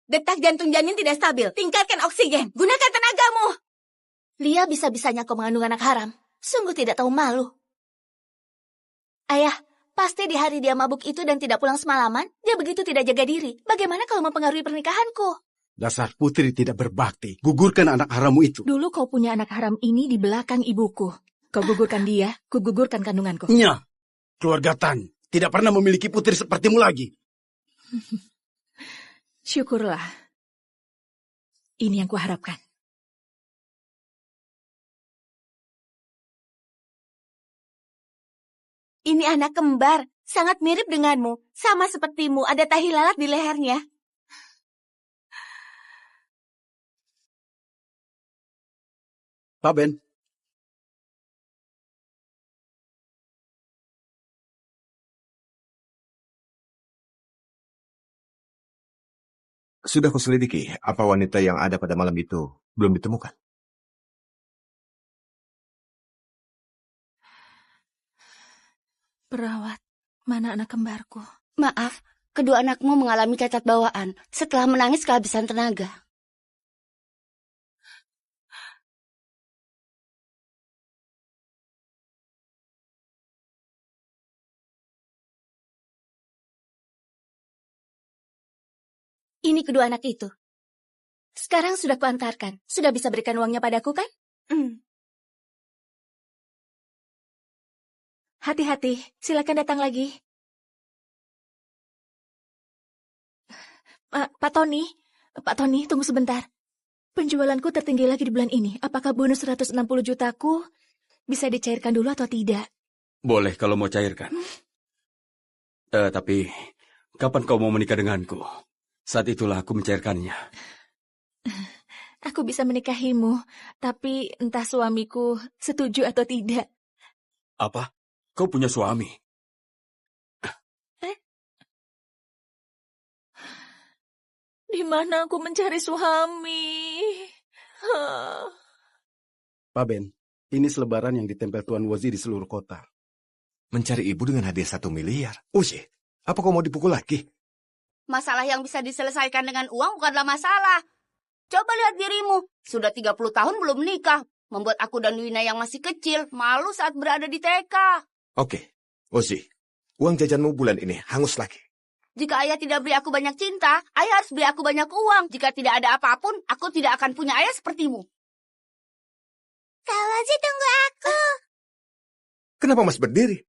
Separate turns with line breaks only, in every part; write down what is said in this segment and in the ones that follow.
Detak jantung janin tidak stabil. Tingkatkan oksigen. Gunakan tenagamu.
Lia bisa-bisanya kau mengandung anak haram. Sungguh tidak tahu malu. Ayah, pasti di hari dia mabuk itu dan tidak pulang semalaman, dia begitu tidak jaga diri. Bagaimana kalau mempengaruhi pernikahanku?
Dasar putri tidak berbakti. Gugurkan anak harammu itu.
Dulu kau punya anak haram ini di belakang ibuku. Kau gugurkan dia, ku gugurkan kandunganku.
Nya, keluarga Tan tidak pernah memiliki putri sepertimu lagi.
Syukurlah. Ini yang kuharapkan.
Ini anak kembar, sangat mirip denganmu. Sama sepertimu, ada tahi lalat di lehernya.
Pak Ben.
Sudah kuselidiki apa wanita yang ada pada malam itu belum ditemukan.
Perawat, mana anak kembarku?
Maaf, kedua anakmu mengalami cacat bawaan setelah menangis kehabisan tenaga. Ini kedua anak itu. Sekarang sudah kuantarkan. Sudah bisa berikan uangnya padaku, kan?
Hati-hati, silakan datang lagi. Pak Tony, tunggu sebentar. Penjualanku tertinggi lagi di bulan ini. Apakah bonus 160 jutaku bisa dicairkan dulu atau tidak?
Boleh kalau mau cairkan. Tapi kapan kau mau menikah denganku? Saat itulah aku mencairkannya.
Aku bisa menikahimu, tapi entah suamiku setuju atau tidak.
Apa? Kau punya suami?
Di mana aku mencari suami?
Pak Ben, ini selebaran yang ditempel Tuan Wozi di seluruh kota.
Mencari ibu dengan hadiah 1 miliar. Uzi, apa kau mau dipukul lagi?
Masalah yang bisa diselesaikan dengan uang bukanlah masalah. Coba lihat dirimu. Sudah 30 tahun belum menikah. Membuat aku dan Wina yang masih kecil malu saat berada di TK.
Oke, Uzi, uang jajanmu bulan ini hangus lagi.
Jika ayah tidak beri aku banyak cinta, ayah harus beri aku banyak uang. Jika tidak ada apapun, aku tidak akan punya ayah sepertimu.
Kak Wozi, tunggu aku.
Kenapa masih berdiri?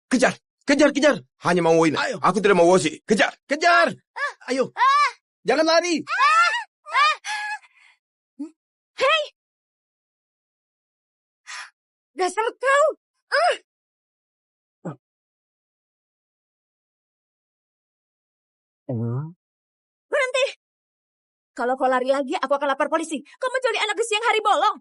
Kejar! Kejar! Hanya mau Wina.
Ayo.
Aku tidak mau Wozi. Kejar!
Kejar! Ayo! Jangan lari!
Hei! Dasar kau! Berhenti! Kalau kau lari lagi, aku akan lapor polisi. Kau menculik anak di siang hari bolong.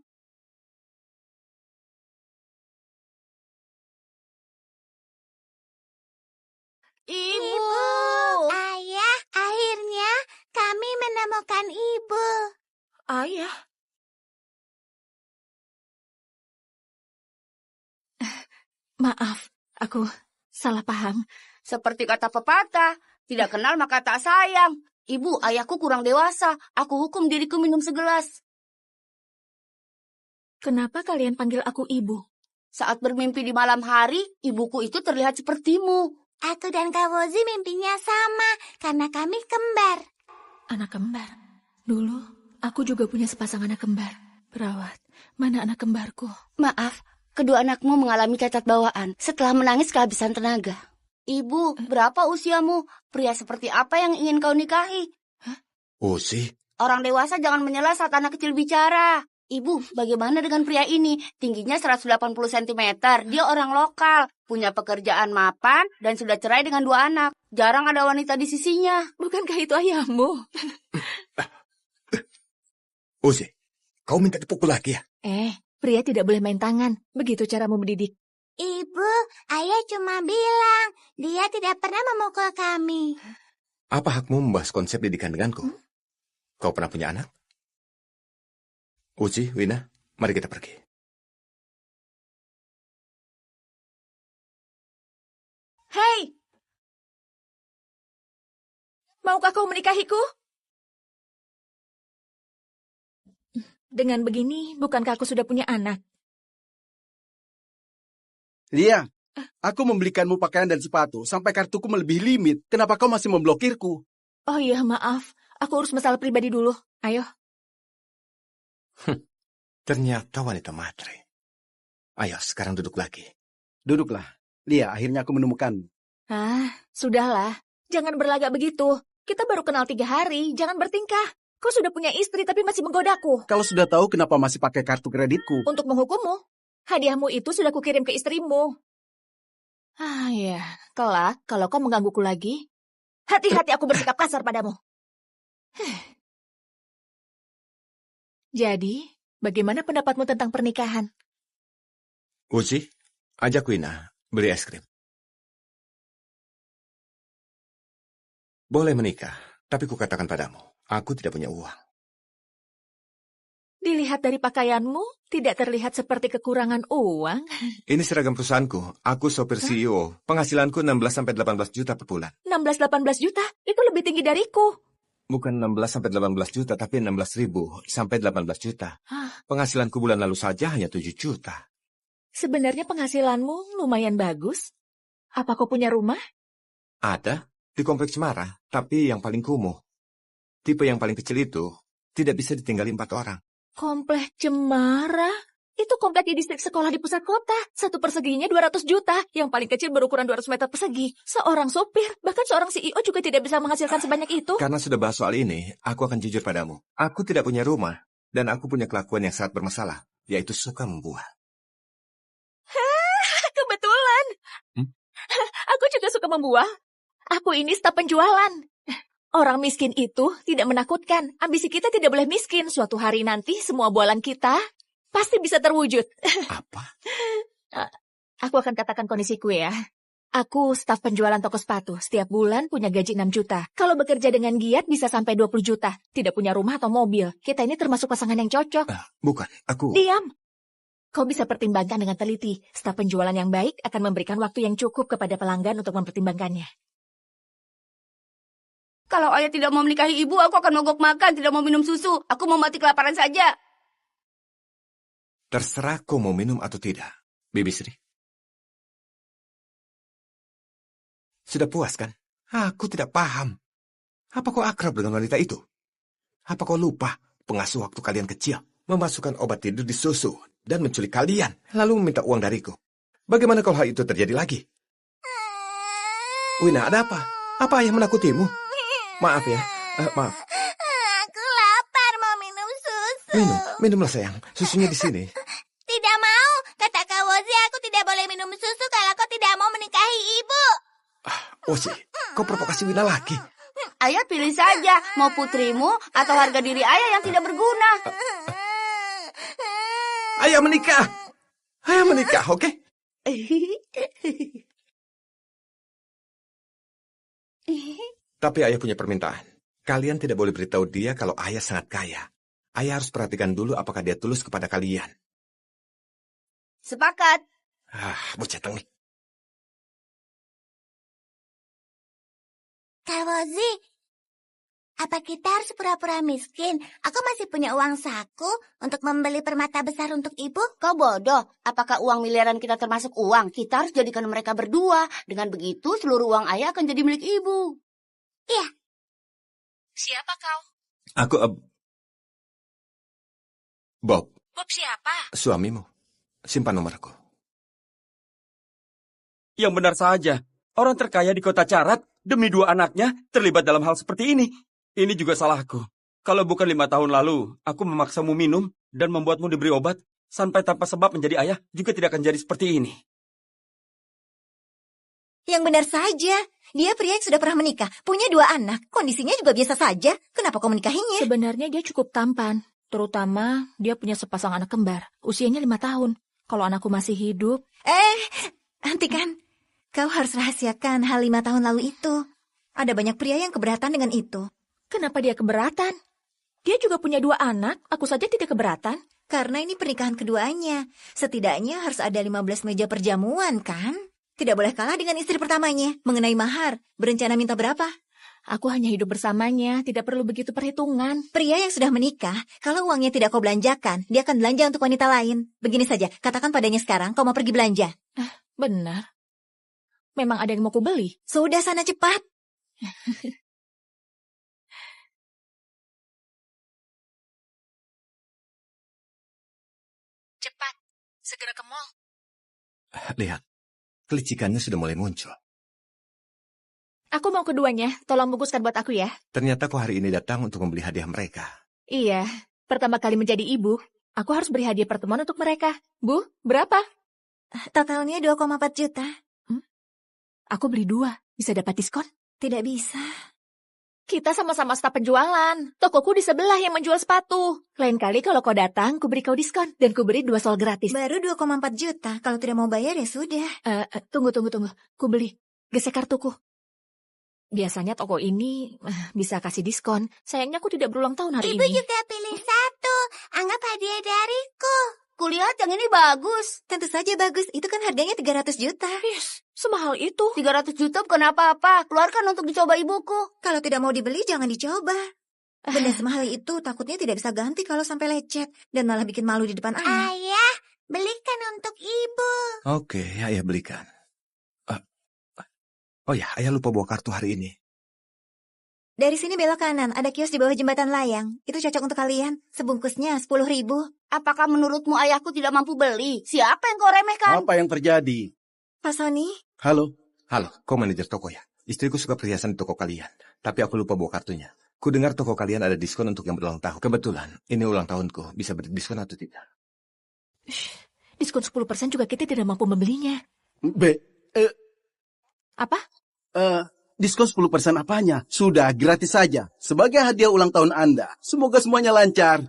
Ibu!
Ayah, akhirnya kami menemukan ibu.
Ayah. Maaf, aku salah paham.
Seperti kata pepatah, tidak kenal maka tak sayang. Ibu, ayahku kurang dewasa. Aku hukum diriku minum segelas.
Kenapa kalian panggil aku ibu?
Saat bermimpi di malam hari, ibuku itu terlihat sepertimu.
Aku dan Kak Wozi mimpinya sama, karena kami kembar.
Anak kembar. Dulu, aku juga punya sepasang anak kembar. Perawat, mana anak kembarku?
Maaf, kedua anakmu mengalami cacat bawaan setelah menangis kehabisan tenaga. Ibu, berapa usiamu? Pria seperti apa yang ingin kau nikahi?
Uzi,
Orang dewasa jangan menyela saat anak kecil bicara. Ibu, bagaimana dengan pria ini? Tingginya 180 cm, dia orang lokal, punya pekerjaan mapan, dan sudah cerai dengan 2 anak. Jarang ada wanita di sisinya.
Bukankah itu ayahmu?
Uzi, kau minta dipukul lagi ya?
Pria tidak boleh main tangan. Begitu caramu mendidik.
Ibu, ayah cuma bilang, dia tidak pernah memukul kami.
Apa hakmu membahas konsep didikan denganku? Kau pernah punya anak? Uzi, Wina, mari kita pergi.
Hei! Maukah kau menikahiku? Dengan begini, bukankah aku sudah punya anak?
Lia, aku membelikanmu pakaian dan sepatu sampai kartuku melebihi limit. Kenapa kau masih memblokirku?
Oh iya, maaf. Aku urus masalah pribadi dulu. Ayo.
Ternyata wanita matre. Ayo, sekarang duduk lagi.
Duduklah. Lia, akhirnya aku menemukanmu.
Sudahlah. Jangan berlagak begitu. Kita baru kenal 3 hari. Jangan bertingkah. Kau sudah punya istri tapi masih menggodaku.
Kalau sudah tahu kenapa masih pakai kartu kreditku?
Untuk menghukummu. Hadiahmu itu sudah kukirim ke istrimu. Ya. Kelak, kalau kau menggangguku lagi, hati-hati aku bersikap kasar padamu. Jadi, bagaimana pendapatmu tentang pernikahan?
Uzi, ajak Wina beli es krim. Boleh menikah, tapi kukatakan padamu, aku tidak punya uang.
Dilihat dari pakaianmu, tidak terlihat seperti kekurangan uang.
Ini seragam perusahaanku. Aku sopir CEO. Penghasilanku 16-18 juta per bulan.
16-18 juta? Itu lebih tinggi dariku.
Bukan 16-18 juta, tapi 16.000 sampai 18 juta. Penghasilanku bulan lalu saja hanya 7 juta.
Sebenarnya penghasilanmu lumayan bagus. Apa kau punya rumah?
Ada, di kompleks Cemara, tapi yang paling kumuh. Tipe yang paling kecil itu tidak bisa ditinggali 4 orang.
Komplek Cemara? Itu komplek di distrik sekolah di pusat kota. 1 perseginya 200 juta. Yang paling kecil berukuran 200 meter persegi. Seorang sopir, bahkan seorang CEO juga tidak bisa menghasilkan sebanyak itu.
Karena sudah bahas soal ini, aku akan jujur padamu. Aku tidak punya rumah, dan aku punya kelakuan yang sangat bermasalah, yaitu suka membual.
Kebetulan. Aku juga suka membual. Aku ini staf penjualan. Orang miskin itu tidak menakutkan. Ambisi kita tidak boleh miskin. Suatu hari nanti semua bualan kita pasti bisa terwujud.
Apa?
Aku akan katakan kondisiku ya. Aku staf penjualan toko sepatu. Setiap bulan punya gaji 6 juta. Kalau bekerja dengan giat bisa sampai 20 juta. Tidak punya rumah atau mobil. Kita ini termasuk pasangan yang cocok.
Bukan, aku...
Diam. Kau bisa pertimbangkan dengan teliti. Staf penjualan yang baik akan memberikan waktu yang cukup kepada pelanggan untuk mempertimbangkannya.
Kalau ayah tidak mau menikahi ibu, aku akan mogok makan, tidak mau minum susu. Aku mau mati kelaparan saja.
Terserah kau mau minum atau tidak, Bibi Sri. Sudah puas kan? Aku tidak paham. Apa kau akrab dengan wanita itu? Apa kau lupa pengasuh waktu kalian kecil memasukkan obat tidur di susu dan menculik kalian, lalu meminta uang dariku? Bagaimana kalau hal itu terjadi lagi? Wina, ada apa? Apa ayah menakutimu? Maaf ya, maaf.
Aku lapar, mau minum susu.
Minumlah sayang. Susunya di sini.
Tidak mau. Kata Kak Wozi, aku tidak boleh minum susu kalau kau tidak mau menikahi ibu.
Wozi, kau provokasi Wina lagi.
Ayah pilih saja, mau putrimu atau harga diri ayah yang tidak berguna.
Ayah menikah. Ayah menikah, oke? Tapi ayah punya permintaan. Kalian tidak boleh beritahu dia kalau ayah sangat kaya. Ayah harus perhatikan dulu apakah dia tulus kepada kalian.
Sepakat.
Bocah tengik.
Kak Wozi, apa kita harus pura-pura miskin? Aku masih punya uang saku untuk membeli permata besar untuk ibu.
Kau bodoh. Apakah uang miliaran kita termasuk uang? Kita harus jadikan mereka berdua. Dengan begitu seluruh uang ayah akan jadi milik ibu.
Iya.
Siapa kau?
Aku, Bob.
Bob siapa?
Suamimu. Simpan nomorku.
Yang benar saja. Orang terkaya di kota Carat, demi 2 anaknya, terlibat dalam hal seperti ini. Ini juga salahku. Kalau bukan 5 tahun lalu, aku memaksamu minum dan membuatmu diberi obat, sampai tanpa sebab menjadi ayah, juga tidak akan jadi seperti ini.
Yang benar saja. Dia pria yang sudah pernah menikah, punya 2 anak. Kondisinya juga biasa saja. Kenapa kau menikahinya?
Sebenarnya dia cukup tampan. Terutama dia punya sepasang anak kembar. Usianya 5 tahun. Kalau anakku masih hidup...
Hentikan. Kau harus rahasiakan hal 5 tahun lalu itu. Ada banyak pria yang keberatan dengan itu.
Kenapa dia keberatan? Dia juga punya 2 anak. Aku saja tidak keberatan.
Karena ini pernikahan keduanya. Setidaknya harus ada 15 meja perjamuan, kan? Tidak boleh kalah dengan istri pertamanya. Mengenai mahar, berencana minta berapa?
Aku hanya hidup bersamanya, tidak perlu begitu perhitungan.
Pria yang sudah menikah, kalau uangnya tidak kau belanjakan, dia akan belanja untuk wanita lain. Begini saja, katakan padanya sekarang kau mau pergi belanja.
Benar. Memang ada yang mau kubeli?
Sudah sana cepat.
Cepat, segera ke mall.
Lihat, kelicikannya sudah mulai muncul.
Aku mau keduanya, tolong bungkuskan buat aku ya.
Ternyata kau hari ini datang untuk membeli hadiah mereka.
Iya, pertama kali menjadi ibu, aku harus beri hadiah pertemuan untuk mereka. Bu, berapa?
Totalnya 2,4 juta.
Aku beli 2, bisa dapat diskon?
Tidak bisa.
Kita sama-sama staf penjualan. Tokoku di sebelah yang menjual sepatu. Lain kali kalau kau datang, ku beri kau diskon. Dan ku beri 2 sol gratis.
Baru 2,4 juta. Kalau tidak mau bayar ya sudah.
Tunggu. Ku beli. Gesek kartuku. Biasanya toko ini bisa kasih diskon. Sayangnya aku tidak berulang tahun hari
Ibu
ini.
juga pilih satu. Anggap hadiah dariku.
Kulihat yang ini bagus.
Tentu saja bagus. Itu kan harganya 300 juta.
Yes, semahal itu.
300 juta bukan apa-apa. Keluarkan untuk dicoba ibuku.
Kalau tidak mau dibeli, jangan dicoba. Benda semahal itu takutnya tidak bisa ganti kalau sampai lecet. Dan malah bikin malu di depan anak.
Ayah, belikan untuk ibu.
Oke, ayah belikan. Oh ya, ayah lupa bawa kartu hari ini.
Dari sini belok kanan, ada kios di bawah jembatan layang. Itu cocok untuk kalian. Sebungkusnya 10.000.
Apakah menurutmu ayahku tidak mampu beli? Siapa yang kau remehkan?
Apa yang terjadi?
Pak Sony,
Halo?
Halo, kau manajer toko ya? Istriku suka perhiasan di toko kalian. Tapi aku lupa bawa kartunya. Ku dengar toko kalian ada diskon untuk yang berulang tahun. Kebetulan, ini ulang tahunku. Bisa beri diskon atau tidak?
Diskon 10% juga kita tidak mampu membelinya. Apa?
Diskon 10% apanya? Sudah, gratis saja. Sebagai hadiah ulang tahun Anda. Semoga semuanya lancar.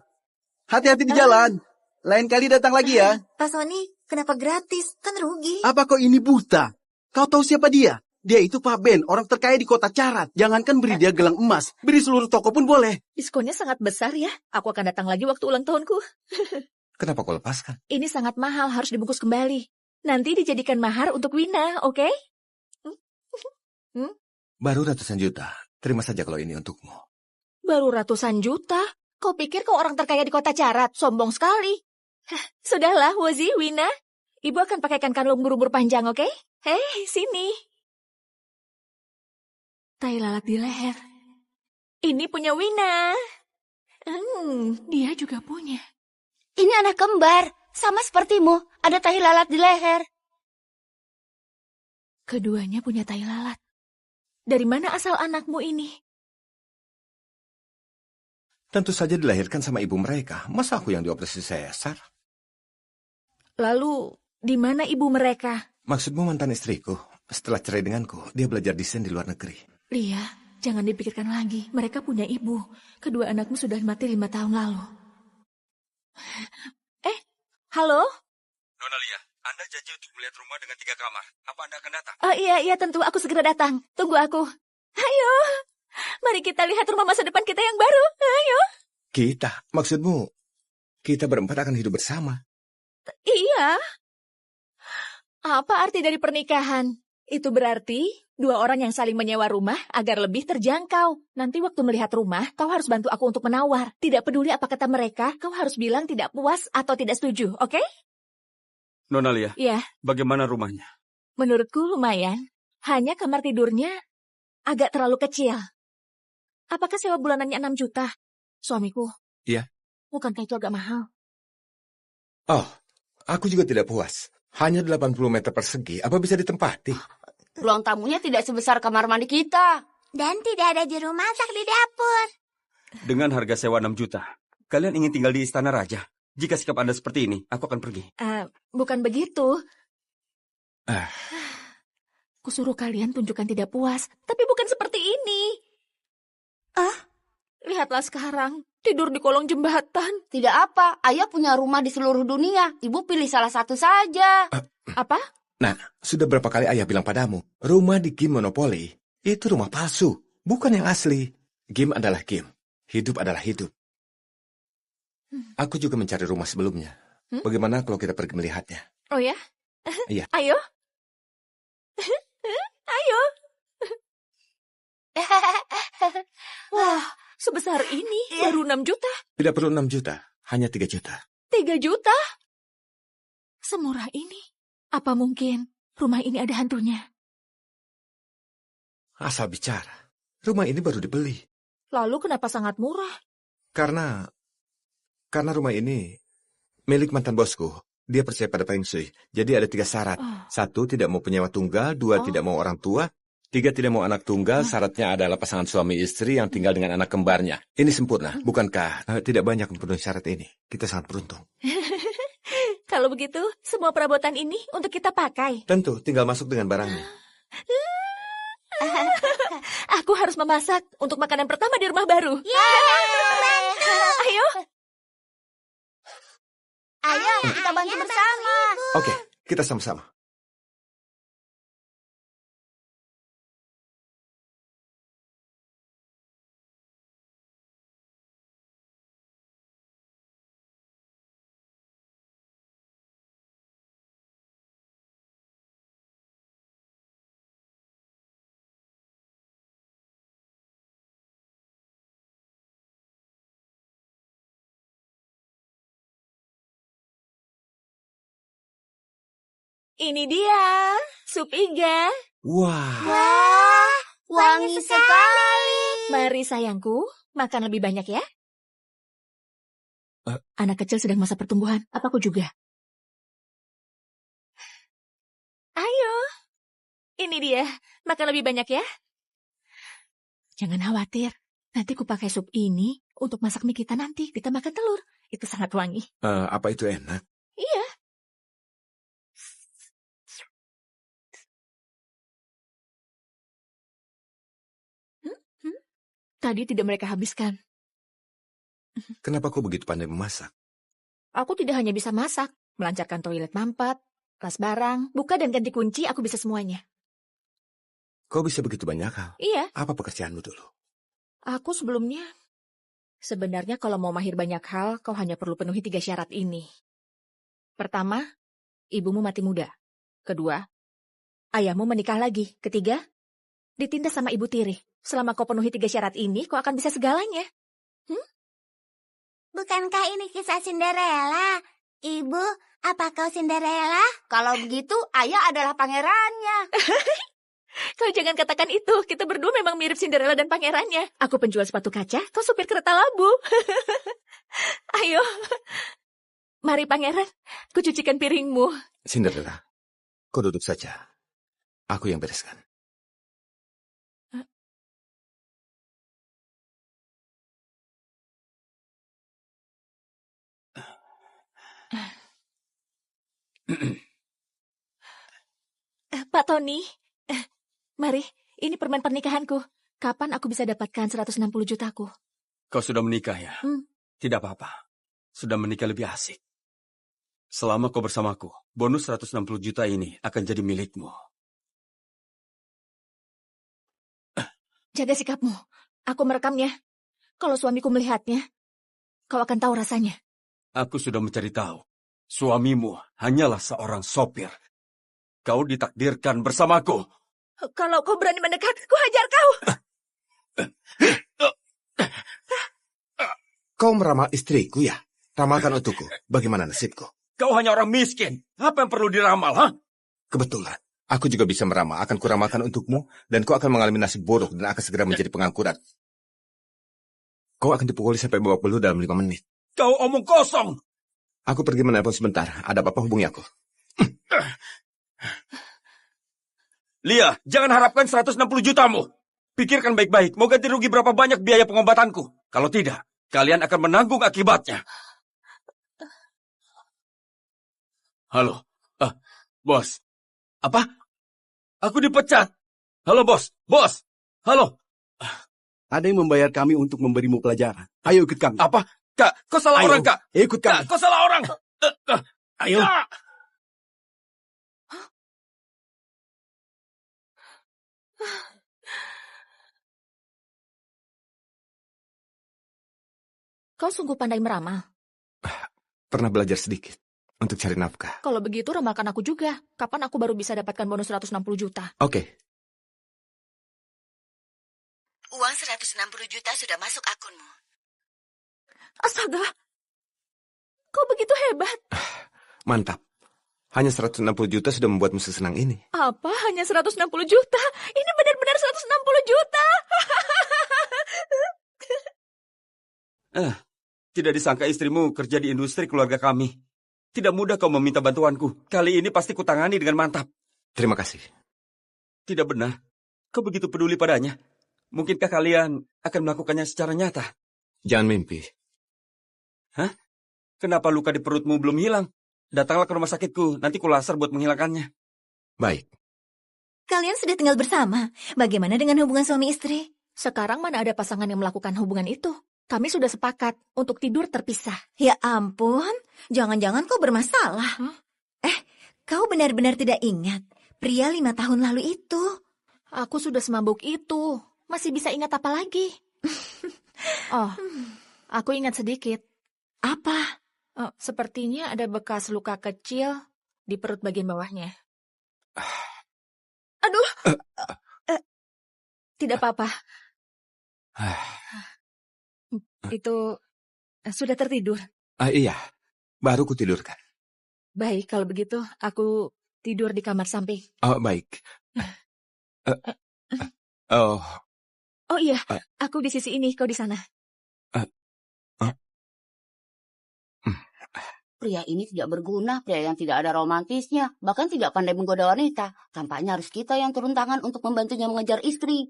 Hati-hati di jalan. Lain kali datang lagi ya.
Pak Sony, kenapa gratis? Kan rugi.
Apa kau ini buta? Kau tahu siapa dia? Dia itu Pak Ben, orang terkaya di kota Carat. Jangankan beri dia gelang emas, beri seluruh toko pun boleh.
Diskonnya sangat besar ya. Aku akan datang lagi waktu ulang tahunku.
Kenapa kau lepaskan?
Ini sangat mahal, harus dibungkus kembali. Nanti dijadikan mahar untuk Wina, oke?
Baru ratusan juta. Terima saja kalau ini untukmu.
Baru ratusan juta? Kau pikir kau orang terkaya di kota Carat? Sombong sekali. Sudahlah, Wozi, Wina. Ibu akan pakaikan kalung berumur panjang, oke? Hei, sini. Tai lalat di leher. Ini punya Wina. Dia juga punya.
Ini anak kembar. Sama sepertimu. Ada tahi lalat di leher.
Keduanya punya tai lalat. Dari mana asal anakmu ini?
Tentu saja dilahirkan sama ibu mereka. Masa aku yang dioperasi sesar?
Lalu, di mana ibu mereka?
Maksudmu mantan istriku? Setelah cerai denganku, dia belajar desain di luar negeri.
Lia, jangan dipikirkan lagi. Mereka punya ibu. Kedua anakmu sudah mati 5 tahun lalu. Halo?
Nona Lia, Anda janji untuk melihat rumah dengan 3 kamar. Apa Anda akan datang?
Iya, tentu. Aku segera datang. Tunggu aku. Ayo. Mari kita lihat rumah masa depan kita yang baru. Ayo.
Kita? Maksudmu, kita berempat akan hidup bersama?
Iya. Apa arti dari pernikahan? Itu berarti 2 orang yang saling menyewa rumah agar lebih terjangkau. Nanti waktu melihat rumah, kau harus bantu aku untuk menawar. Tidak peduli apa kata mereka, kau harus bilang tidak puas atau tidak setuju, oke?
Nona Lia,
Iya.
bagaimana rumahnya?
Menurutku lumayan. Hanya kamar tidurnya agak terlalu kecil. Apakah sewa bulanannya 6 juta? Suamiku.
Iya.
Bukankah itu agak mahal?
Oh, aku juga tidak puas. Hanya 80 meter persegi, apa bisa ditempati?
Ruang tamunya tidak sebesar kamar mandi kita.
Dan tidak ada juru masak di dapur.
Dengan harga sewa 6 juta, kalian ingin tinggal di istana raja? Jika sikap Anda seperti ini, aku akan pergi.
Bukan begitu.
Ah.
Kusuruh kalian tunjukkan tidak puas, tapi bukan seperti ini. Lihatlah sekarang, tidur di kolong jembatan.
Tidak apa, ayah punya rumah di seluruh dunia. Ibu pilih salah satu saja.
Apa?
Nah, sudah berapa kali ayah bilang padamu, rumah di game Monopoly itu rumah palsu, bukan yang asli. Game adalah game, hidup adalah hidup. Aku juga mencari rumah sebelumnya. Bagaimana kalau kita pergi melihatnya?
Oh ya?
Iya.
Ayo. Ayo. Wah, sebesar ini baru 6 juta.
Tidak perlu 6 juta, hanya 3 juta.
3 juta? Semurah ini. Apa mungkin rumah ini ada hantunya?
Asal bicara, rumah ini baru dibeli.
Lalu kenapa sangat murah?
Karena rumah ini milik mantan bosku. Dia percaya pada Feng Shui. Jadi ada 3 syarat. 1, tidak mau penyewa tunggal. 2, tidak mau orang tua. 3, tidak mau anak tunggal. Syaratnya adalah pasangan suami istri yang tinggal dengan anak kembarnya. Ini sempurna, bukankah? Tidak banyak memenuhi syarat ini. Kita sangat beruntung.
Kalau begitu, semua perabotan ini untuk kita pakai.
Tentu, tinggal masuk dengan barangnya.
Aku harus memasak untuk makanan pertama di rumah baru. Ayo.
Ayo, kita bantu bersama.
Oke, kita sama-sama.
Ini dia, sup iga.
Wah,
Wangi sekali.
Mari sayangku, makan lebih banyak ya. Anak kecil sedang masa pertumbuhan, apa aku juga? Ayo, ini dia, makan lebih banyak ya. Jangan khawatir, nanti ku pakai sup ini untuk masak mie kita nanti. Kita makan telur, itu sangat wangi.
apa itu enak?
Iya. Tadi tidak mereka habiskan.
Kenapa kau begitu pandai memasak?
Aku tidak hanya bisa masak, melancarkan toilet mampet, las barang, buka dan ganti kunci, aku bisa semuanya.
Kau bisa begitu banyak hal?
Iya,
Apa pekerjaanmu dulu?
aku sebelumnya. Sebenarnya kalau mau mahir banyak hal, kau hanya perlu penuhi 3 syarat ini. Pertama, ibumu mati muda. Kedua, ayahmu menikah lagi. Ketiga, ditindas sama ibu tiri. Selama kau penuhi 3 syarat ini, kau akan bisa segalanya.
Bukankah ini kisah Cinderella? Ibu, apa kau Cinderella?
Kalau begitu, ayah adalah pangerannya.
Kau jangan katakan itu, kita berdua memang mirip Cinderella dan pangerannya. Aku penjual sepatu kaca, kau supir kereta labu. Ayo, mari pangeran, ku cucikan piringmu.
Cinderella, kau duduk saja. Aku yang bereskan.
Pak Tony, mari, ini permen pernikahanku. Kapan aku bisa dapatkan 160 jutaku?
Kau sudah menikah ya? Tidak apa-apa. Sudah menikah lebih asik. Selama kau bersamaku, bonus 160 juta ini akan jadi milikmu.
Jaga sikapmu. Aku merekamnya. Kalau suamiku melihatnya, kau akan tahu rasanya.
Aku sudah mencari tahu. Suamimu hanyalah seorang sopir. Kau ditakdirkan bersamaku.
Kalau kau berani mendekat, ku hajar kau.
Kau meramal istriku ya? Ramalkan untukku. Bagaimana nasibku?
Kau hanya orang miskin. Apa yang perlu diramal, ha?
Kebetulan. Aku juga bisa meramal. Akan kuramalkan untukmu. Dan kau akan mengalami nasib buruk. Dan akan segera menjadi pengangguran. Kau akan dipukuli sampai babak belur dalam 5 menit.
Kau omong kosong.
Aku pergi menelpon sebentar. Ada apa-apa hubungi aku.
Lia, jangan harapkan 160 jutamu. Pikirkan baik-baik. Mau ganti rugi berapa banyak biaya pengobatanku? Kalau tidak, kalian akan menanggung akibatnya. Halo. Bos. Apa? Aku dipecat. Halo, bos. Bos. Halo.
Ada yang membayar kami untuk memberimu pelajaran. Ayo ikut kami.
Apa? Kak, kau salah
Ayo,
orang, Kak.
ikut kami.
Kak, kau salah orang.
Ayo.
Kak.
Kau sungguh pandai meramal.
Pernah belajar sedikit. Untuk cari nafkah.
Kalau begitu, ramalkan aku juga. Kapan aku baru bisa dapatkan bonus 160 juta?
Oke.
Uang 160 juta sudah masuk akunmu.
Astaga, kau begitu hebat.
Mantap. Hanya 160 juta sudah membuatmu sesenang ini.
Apa? Hanya 160 juta? Ini benar-benar 160 juta.
Tidak disangka istrimu kerja di industri keluarga kami. Tidak mudah kau meminta bantuanku. Kali ini pasti kutangani dengan mantap.
Terima kasih.
Tidak benar. Kau begitu peduli padanya. Mungkinkah kalian akan melakukannya secara nyata?
Jangan mimpi.
Hah? Kenapa luka di perutmu belum hilang? Datanglah ke rumah sakitku, nanti ku laser buat menghilangkannya.
Baik.
Kalian sudah tinggal bersama. Bagaimana dengan hubungan suami istri?
Sekarang mana ada pasangan yang melakukan hubungan itu? Kami sudah sepakat untuk tidur terpisah.
Ya ampun, jangan-jangan kau bermasalah. Kau benar-benar tidak ingat pria 5 tahun lalu itu.
Aku sudah semabuk itu. Masih bisa ingat apa lagi? Oh, aku ingat sedikit.
Apa?
Sepertinya ada bekas luka kecil di perut bagian bawahnya. Aduh! Tidak apa-apa. Itu sudah tertidur.
Iya, baru ku tidurkan.
Baik, kalau begitu aku tidur di kamar samping.
Oh, baik.
Oh iya, aku di sisi ini, kau di sana.
Pria ini tidak berguna, pria yang tidak ada romantisnya, bahkan tidak pandai menggoda wanita. Tampaknya harus kita yang turun tangan untuk membantunya mengejar istri.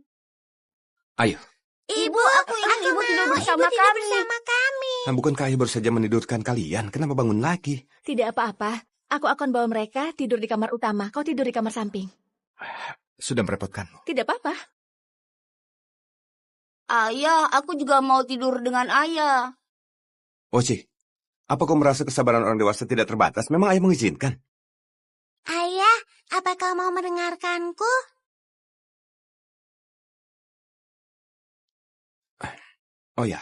Ayo.
Ibu, aku
Ibu tidur bersama
tidur
kami.
bersama kami.
Bukankah ayah baru saja menidurkan kalian? Kenapa bangun lagi?
Tidak apa-apa, aku akan bawa mereka tidur di kamar utama, kau tidur di kamar samping.
Sudah merepotkanmu.
Tidak apa-apa.
Ayah, aku juga mau tidur dengan ayah.
Oci, apa kau merasa kesabaran orang dewasa tidak terbatas? Memang ayah mengizinkan.
Ayah, apa kau mau mendengarkanku?
Oh ya,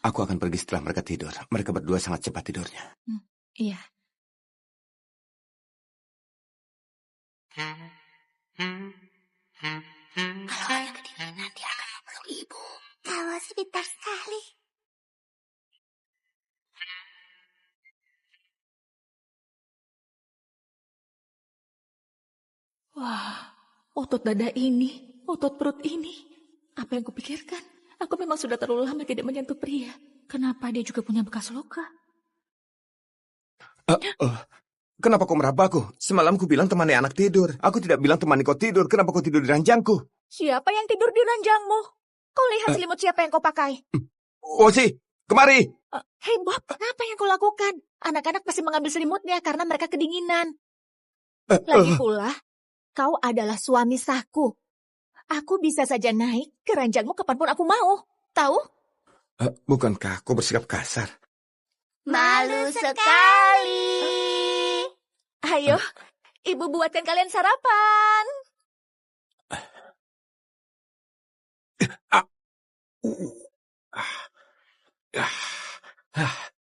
aku akan pergi setelah mereka tidur. Mereka berdua sangat cepat tidurnya.
Iya.
Kalau ayah kedinginan, dia akan memeluk ibu. Kalau sebentar sekali.
Wah, otot dada ini, otot perut ini. Apa yang kupikirkan? Aku memang sudah terlalu lama tidak menyentuh pria. Kenapa dia juga punya bekas luka?
Kenapa kau merabaku? Semalam ku bilang temani anak tidur. Aku tidak bilang temani kau tidur. Kenapa kau tidur di ranjangku?
Siapa yang tidur di ranjangmu? Kau lihat selimut siapa yang kau pakai?
Oci, kemari.
Hei Bob, apa yang kau lakukan? Anak-anak pasti mengambil selimutnya karena mereka kedinginan. Lagi pula, kau adalah suami sahku. Aku bisa saja naik ke ranjangmu kapanpun aku mau. Tahu?
Bukankah kau bersikap kasar?
Malu sekali.
Ayo, ibu buatkan kalian sarapan.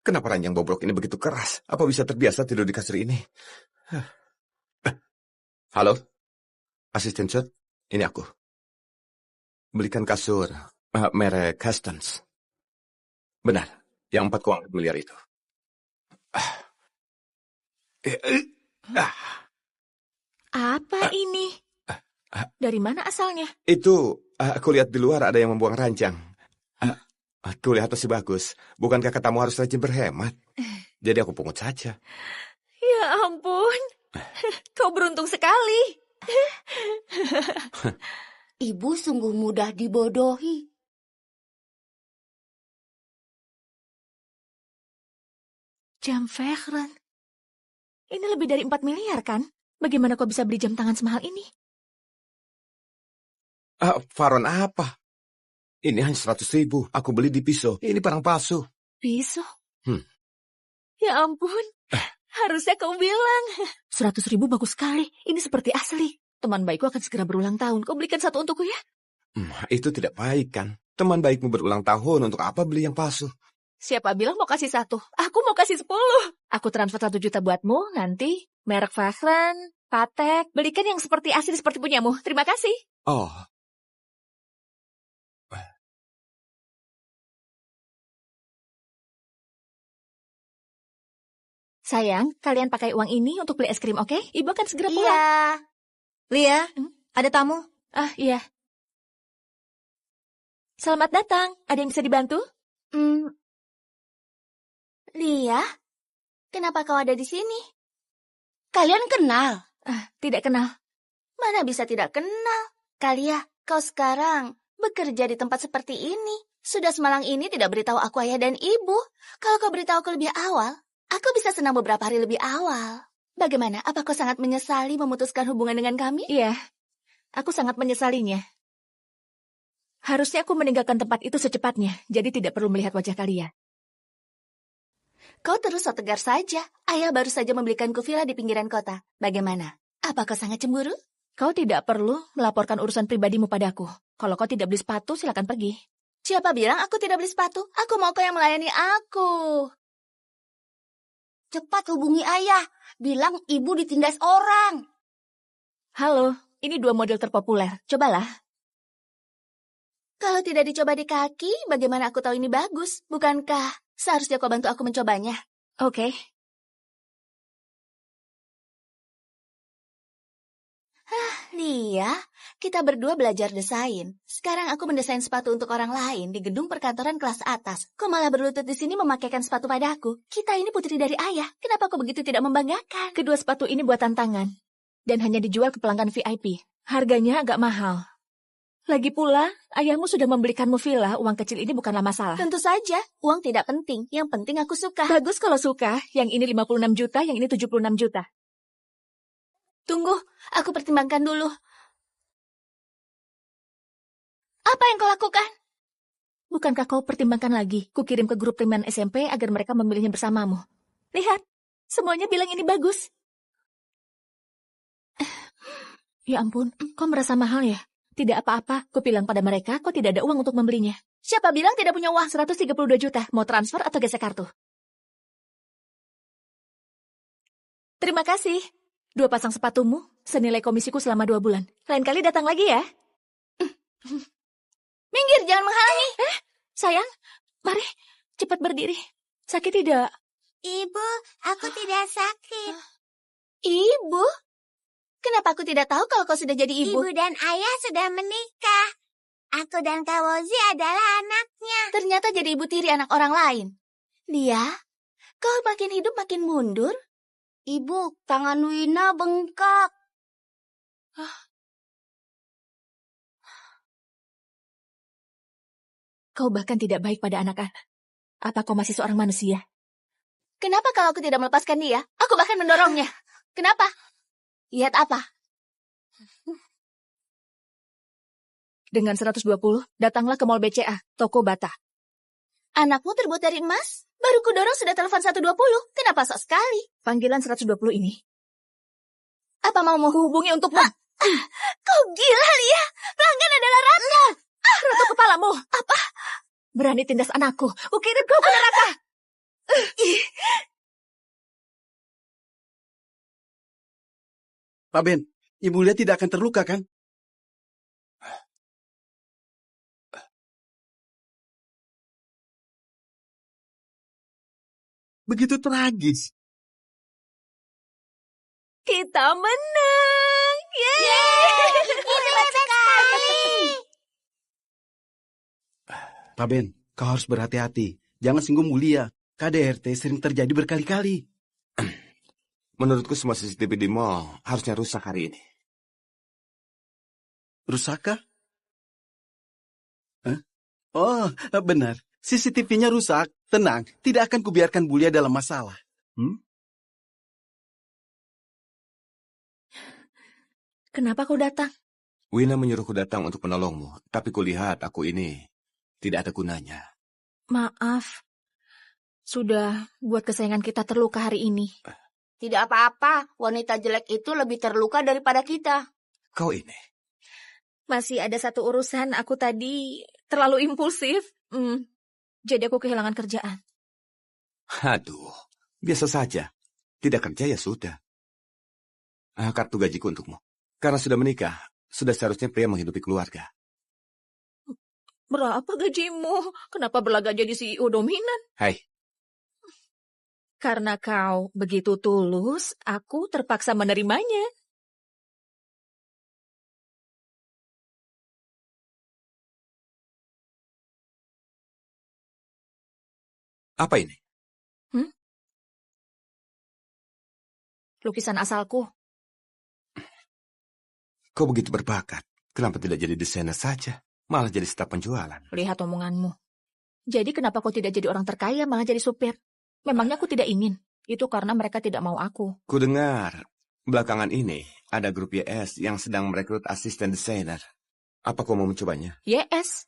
Kenapa ranjang bobrok ini begitu keras? Apa bisa terbiasa tidur di kasur ini? Halo? Asisten Shot, ini aku. Belikan kasur merek Customs. Benar, yang 4,4 miliar itu.
Apa ini? Dari mana asalnya?
Itu, aku lihat di luar ada yang membuang ranjang. Aku lihat masih bagus. Bukankah katamu harus rajin berhemat? Jadi aku pungut saja.
Ya ampun, kau beruntung sekali.
Ibu sungguh mudah dibodohi.
Jam Vehrehan. Ini lebih dari 4 miliar kan? Bagaimana kau bisa beli jam tangan semahal ini?
Faron apa? Ini hanya 100.000. Aku beli di Piso. Ini barang palsu.
Piso? Ya ampun, harusnya kau bilang. 100.000 bagus sekali. Ini seperti asli. Teman baikku akan segera berulang tahun. Kau belikan satu untukku ya?
Itu tidak baik kan? Teman baikmu berulang tahun. Untuk apa beli yang palsu?
Siapa bilang mau kasih 1? Aku mau kasih 10. Aku transfer 1 juta buatmu. Nanti merek Vehrehan, Patek. Belikan yang seperti asli seperti punyamu. Terima kasih.
Oh,
Sayang, kalian pakai uang ini untuk beli es krim, oke? Ibu akan segera pulang.
Iya.
Lia, ada tamu.
Ah, iya. Selamat datang. Ada yang bisa dibantu?
Lia, kenapa kau ada di sini? Kalian kenal?
Ah, tidak kenal.
Mana bisa tidak kenal? Kalia, kau sekarang bekerja di tempat seperti ini. Sudah semalang ini tidak beritahu aku ayah dan ibu. Kalau kau beritahu aku lebih awal, aku bisa senang beberapa hari lebih awal. Bagaimana? Apa kau sangat menyesali memutuskan hubungan dengan kami?
Iya, aku sangat menyesalinya. Harusnya aku meninggalkan tempat itu secepatnya, jadi tidak perlu melihat wajah kalian.
Kau terus so tegar saja. Ayah baru saja membelikanku villa di pinggiran kota. Bagaimana? Apa kau sangat cemburu?
Kau tidak perlu melaporkan urusan pribadimu padaku. Kalau kau tidak beli sepatu, silakan pergi.
Siapa bilang aku tidak beli sepatu? Aku mau kau yang melayani aku. Cepat hubungi ayah. Bilang ibu ditindas orang.
Halo, ini 2 model terpopuler. Cobalah.
Kalau tidak dicoba di kaki, bagaimana aku tahu ini bagus? Bukankah seharusnya kau bantu aku mencobanya?
Oke.
Lia, kita berdua belajar desain. Sekarang aku mendesain sepatu untuk orang lain di gedung perkantoran kelas atas. Kau malah berlutut di sini memakaikan sepatu padaku. Kita ini putri dari ayah. Kenapa kau begitu tidak membanggakan?
Kedua sepatu ini buatan tangan. Dan hanya dijual ke pelanggan VIP. Harganya agak mahal. Lagi pula, ayahmu sudah membelikanmu villa, uang kecil ini bukanlah masalah.
Tentu saja, uang tidak penting. Yang penting aku suka.
Bagus kalau suka, yang ini 56 juta, yang ini 76 juta.
Tunggu, aku pertimbangkan dulu. Apa yang kau lakukan?
Bukankah kau pertimbangkan lagi? Kukirim ke grup teman SMP agar mereka memilihnya bersamamu. Lihat, semuanya bilang ini bagus. Ya ampun, kau merasa mahal ya? Tidak apa-apa, ku bilang pada mereka, kau tidak ada uang untuk membelinya.
Siapa bilang tidak punya uang?
132 juta, mau transfer atau gesek kartu? Terima kasih. 2 pasang sepatumu, senilai komisiku selama 2 bulan. Lain kali datang lagi ya.
Minggir, jangan menghalangi.
Sayang, mari, cepat berdiri. Sakit tidak?
Ibu, aku tidak sakit.
Ibu? Kenapa aku tidak tahu kalau kau sudah jadi ibu?
Ibu dan ayah sudah menikah. Aku dan Kak Wozi adalah anaknya.
Ternyata jadi ibu tiri anak orang lain. Lia, kau makin hidup makin mundur. Ibu, tangan Wina bengkak.
Kau bahkan tidak baik pada anak-anak. Apa kau masih seorang manusia?
Kenapa kalau aku tidak melepaskan dia? Aku bahkan mendorongnya. Kenapa? Lihat apa?
Dengan 120, datanglah ke Mall BCA, toko Bata.
Anakmu terbuat dari emas? Baru ku dorong sudah telepon 120. Kenapa sok sekali?
Panggilan 120 ini.
Apa mau menghubungi untuk... Kau gila, Lia. Pelanggan adalah ratu.
Ratu kepalamu. Apa? Berani tindas anakku. Kukirim kau ke neraka.
Pak Ben, Ibu Lia tidak akan terluka kan? Begitu tragis.
Kita menang.
Yeay, hebat sekali.
Pak Ben, kau harus berhati-hati. Jangan singgung Bu Lia. KDRT sering terjadi berkali-kali.
Menurutku semua CCTV di mall harusnya rusak hari ini.
Rusakkah? Hah? Oh, benar. CCTV-nya rusak. Tenang, tidak akan kubiarkan Bu Lia dalam masalah.
Kenapa kau datang?
Wina menyuruhku datang untuk menolongmu, tapi kulihat aku ini tidak ada gunanya.
Maaf. Sudah buat kesayangan kita terluka hari ini.
Tidak apa-apa. Wanita jelek itu lebih terluka daripada kita.
Kau ini.
Masih ada satu urusan, aku tadi terlalu impulsif. Jadi aku kehilangan kerjaan.
Aduh, biasa saja. Tidak kerja ya sudah. Kartu gajiku untukmu. Karena sudah menikah, sudah seharusnya pria menghidupi keluarga.
Berapa gajimu? Kenapa berlagak jadi CEO dominan?
Hai,
Karena kau begitu tulus, aku terpaksa menerimanya.
Apa ini?
Lukisan asalku.
Kau begitu berbakat. Kenapa tidak jadi desainer saja? Malah jadi staf penjualan.
Lihat omonganmu. Jadi kenapa kau tidak jadi orang terkaya, malah jadi supir? Memangnya aku tidak ingin. Itu karena mereka tidak mau aku.
Ku dengar, belakangan ini ada grup YS yang sedang merekrut asisten desainer. Apa kau mau mencobanya?
Yes.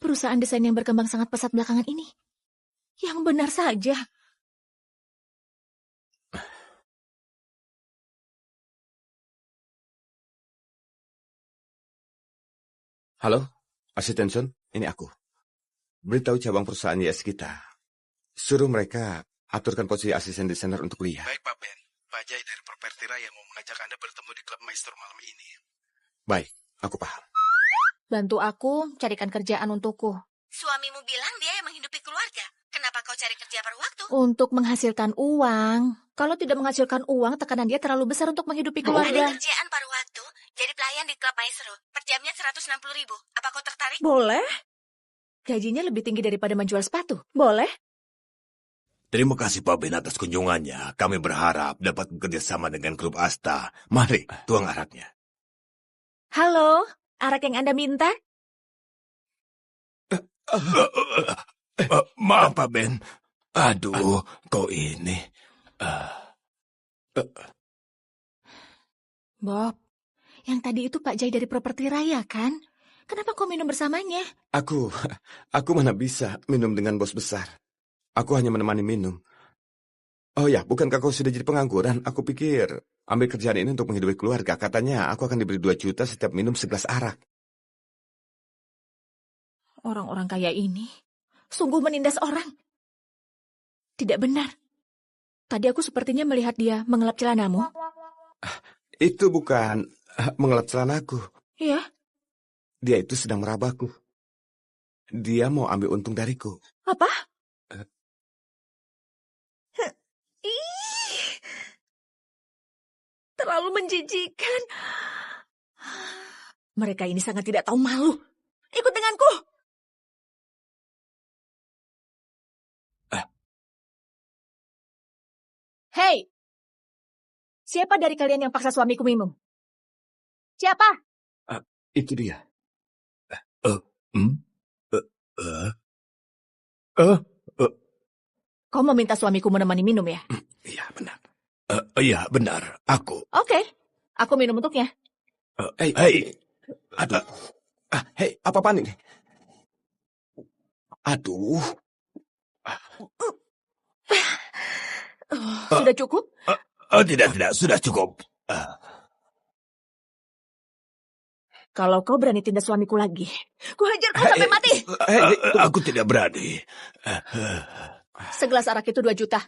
Perusahaan desain yang berkembang sangat pesat belakangan ini. Yang benar saja.
Halo, asisten Sun, ini aku. Beritahu cabang perusahaan YS kita. Suruh mereka aturkan posisi asisten desainer untuk Lia.
Baik, Pak Ben. Pak Jai dari Properti Raya mau mengajak Anda bertemu di Klub Maestro malam ini.
Baik, aku paham.
Bantu aku carikan kerjaan untukku.
Suamimu bilang dia yang menghidupi keluarga. Kenapa kau cari kerja paruh waktu?
Untuk menghasilkan uang. Kalau tidak menghasilkan uang, tekanan dia terlalu besar untuk menghidupi
Ada
keluarga.
kerjaan paruh waktu, jadi pelayan di Klub Maestro. Per jamnya 160.000. Apa kau tertarik?
Boleh. Gajinya lebih tinggi daripada menjual sepatu. Boleh.
Terima kasih Pak Ben atas kunjungannya. Kami berharap dapat bekerja sama dengan Klub Asta. Mari, tuang araknya.
Halo, arak yang Anda minta?
Maaf Pak Ben. Aduh, kau ini.
Bob, yang tadi itu Pak Jai dari Properti Raya, kan? Kenapa kau minum bersamanya?
Aku mana bisa minum dengan bos besar. Aku hanya menemani minum. Oh ya, bukankah kau sudah jadi pengangguran? Aku pikir ambil kerjaan ini untuk menghidupi keluarga. Katanya aku akan diberi 2 juta setiap minum segelas arak.
Orang-orang kaya ini sungguh menindas orang. Tidak benar. Tadi aku sepertinya melihat dia mengelap celanamu.
Itu bukan mengelap celanaku.
Iya.
Dia itu sedang merabaku. Dia mau ambil untung dariku.
Apa? Ih, terlalu menjijikan. Mereka ini sangat tidak tahu malu. Ikut denganku. Hei, siapa dari kalian yang paksa suamiku minum? Siapa?
Itu dia.
Kau meminta suamiku menemani minum ya?
Iya, benar. Iya, benar. Aku.
Oke, aku minum untuknya.
Hei. Aduh. Hei, apa-apaan ini? Aduh.
Sudah cukup?
Tidak, sudah cukup.
Kalau kau berani tindas suamiku lagi, ku hajar kau sampai mati.
Aku tidak berani.
Segelas arak itu 2 juta.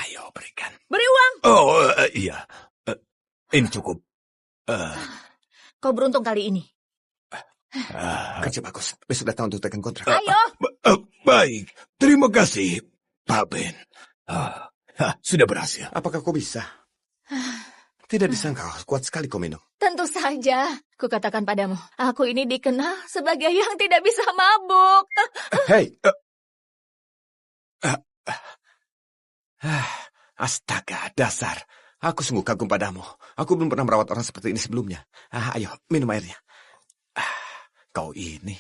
Ayo, berikan.
Beri uang.
Oh, iya. Ini cukup.
Kau beruntung kali ini.
Kerja bagus. Besok datang untuk tekan kontrak.
Ayo.
Baik, terima kasih, Pak Ben. Sudah berhasil.
Apakah kau bisa? Tidak disangka kuat sekali kau minum.
Tentu saja, ku katakan padamu, aku ini dikenal sebagai yang tidak bisa mabuk.
Hei. Astaga, dasar. Aku sungguh kagum padamu. Aku belum pernah merawat orang seperti ini sebelumnya. Ayo, minum airnya. Kau ini.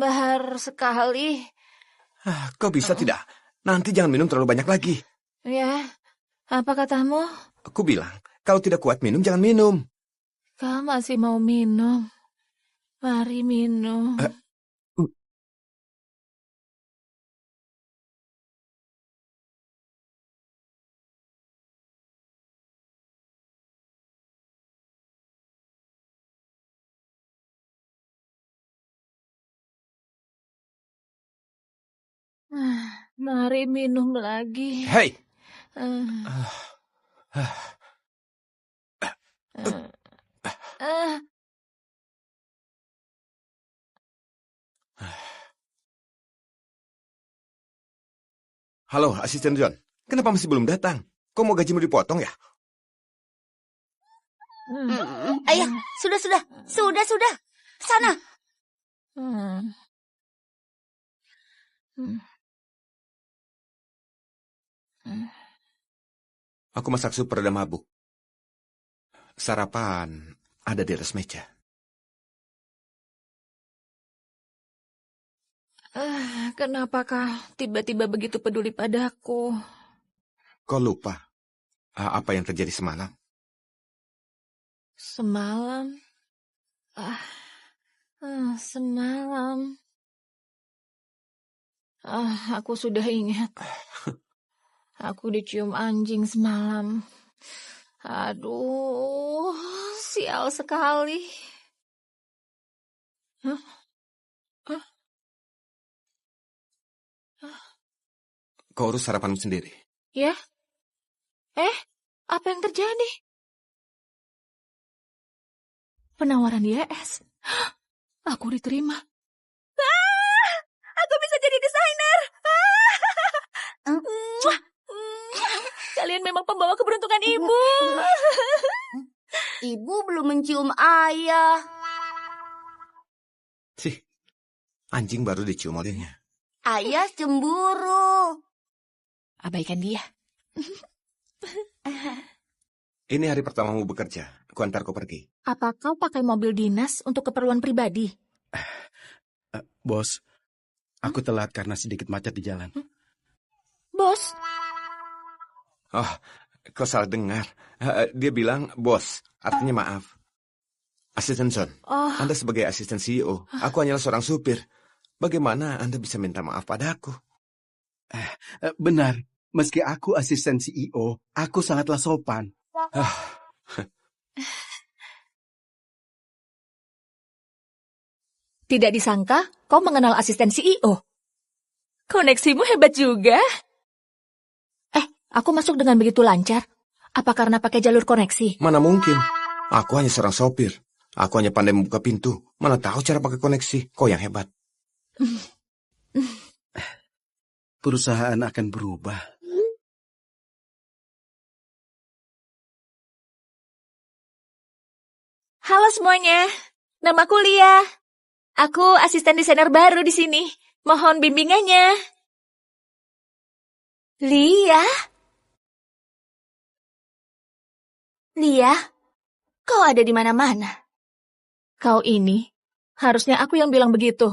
Bahar sekali.
Kau bisa tidak? Nanti jangan minum terlalu banyak lagi.
Ya, apa katamu?
Aku bilang, kalau tidak kuat minum, jangan minum.
Kau masih mau minum? Mari minum. Mari minum lagi.
Hei! Halo, Asisten John. Kenapa masih belum datang? Kau mau gajimu dipotong ya?
Ayah, sudah. Sana.
Aku masak sup peredam mabuk. Sarapan ada di atas meja.
Kenapakah tiba-tiba begitu peduli padaku?
Kau lupa apa yang terjadi semalam?
Semalam? Semalam. Aku sudah ingat. Aku dicium anjing semalam. Aduh, sial sekali.
Kau urus sarapanmu sendiri.
Ya? Apa yang terjadi? Penawaran YS. Aku diterima. Aku bisa jadi desainer. Kalian memang pembawa keberuntungan ibu.
Ibu belum mencium ayah.
Sih, anjing baru dicium olehnya.
Ayah cemburu.
Abaikan dia.
Ini hari pertamamu bekerja. Ku antar kau pergi.
Apa kau pakai mobil dinas untuk keperluan pribadi?
Bos, aku telat karena sedikit macet di jalan.
Bos?
Oh, kau salah dengar. Dia bilang bos, artinya maaf. Asisten Son, Anda sebagai asisten CEO, aku hanyalah seorang supir. Bagaimana Anda bisa minta maaf padaku?
Benar, meski aku asisten CEO, aku sangatlah sopan.
Tidak disangka kau mengenal asisten CEO. Koneksimu hebat juga. Aku masuk dengan begitu lancar. Apa karena pakai jalur koneksi?
Mana mungkin. Aku hanya seorang sopir. Aku hanya pandai membuka pintu. Mana tahu cara pakai koneksi. Kau yang hebat.
Perusahaan akan berubah.
Halo semuanya. Namaku Lia. Aku asisten desainer baru di sini. Mohon bimbingannya. Lia? Lia, kau ada di mana-mana. Kau ini, harusnya aku yang bilang begitu.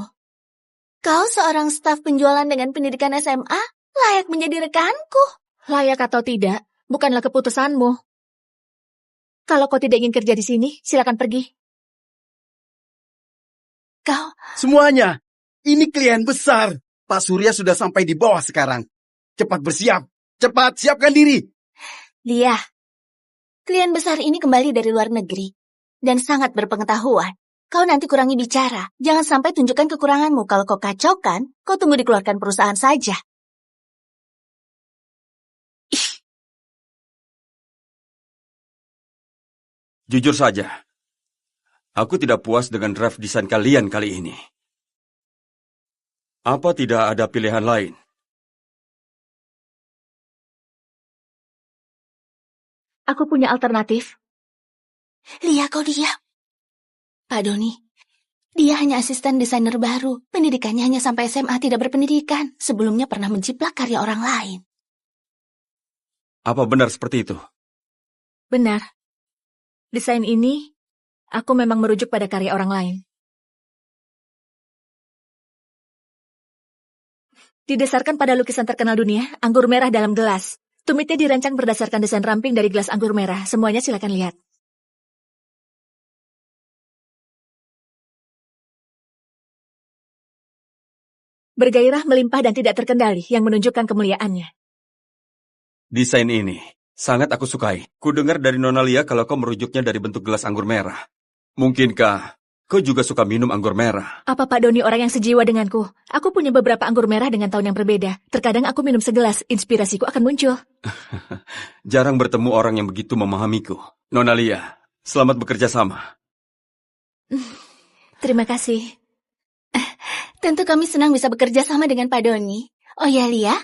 Kau seorang staf penjualan dengan pendidikan SMA, layak menjadi rekanku. Layak atau tidak, bukanlah keputusanmu. Kalau kau tidak ingin kerja di sini, silakan pergi. Kau...
Semuanya, ini klien besar. Pak Surya sudah sampai di bawah sekarang. Cepat bersiap, cepat siapkan diri.
Lia, klien besar ini kembali dari luar negeri dan sangat berpengetahuan. Kau nanti kurangi bicara. Jangan sampai tunjukkan kekuranganmu. Kalau kau kacaukan, kau tunggu dikeluarkan perusahaan saja.
Jujur saja, aku tidak puas dengan draft desain kalian kali ini. Apa tidak ada pilihan lain?
Aku punya alternatif. Lia, kau diam. Pak Doni, dia hanya asisten desainer baru. Pendidikannya hanya sampai SMA, tidak berpendidikan. Sebelumnya pernah menjiplak karya orang lain.
Apa benar seperti itu?
Benar. Desain ini, aku memang merujuk pada karya orang lain. Didasarkan pada lukisan terkenal dunia, anggur merah dalam gelas. Tumitnya dirancang berdasarkan desain ramping dari gelas anggur merah. Semuanya silakan lihat. Bergairah, melimpah, dan tidak terkendali yang menunjukkan kemuliaannya.
Desain ini sangat aku sukai. Ku dengar dari Nona Lia kalau kau merujuknya dari bentuk gelas anggur merah. Mungkinkah kau juga suka minum anggur merah?
Apa Pak Doni orang yang sejiwa denganku? Aku punya beberapa anggur merah dengan tahun yang berbeda. Terkadang aku minum segelas, inspirasiku akan muncul.
Jarang bertemu orang yang begitu memahamiku. Nona Lia, selamat bekerja sama.
Terima kasih. Tentu kami senang bisa bekerja sama dengan Pak Doni. Oh ya Lia,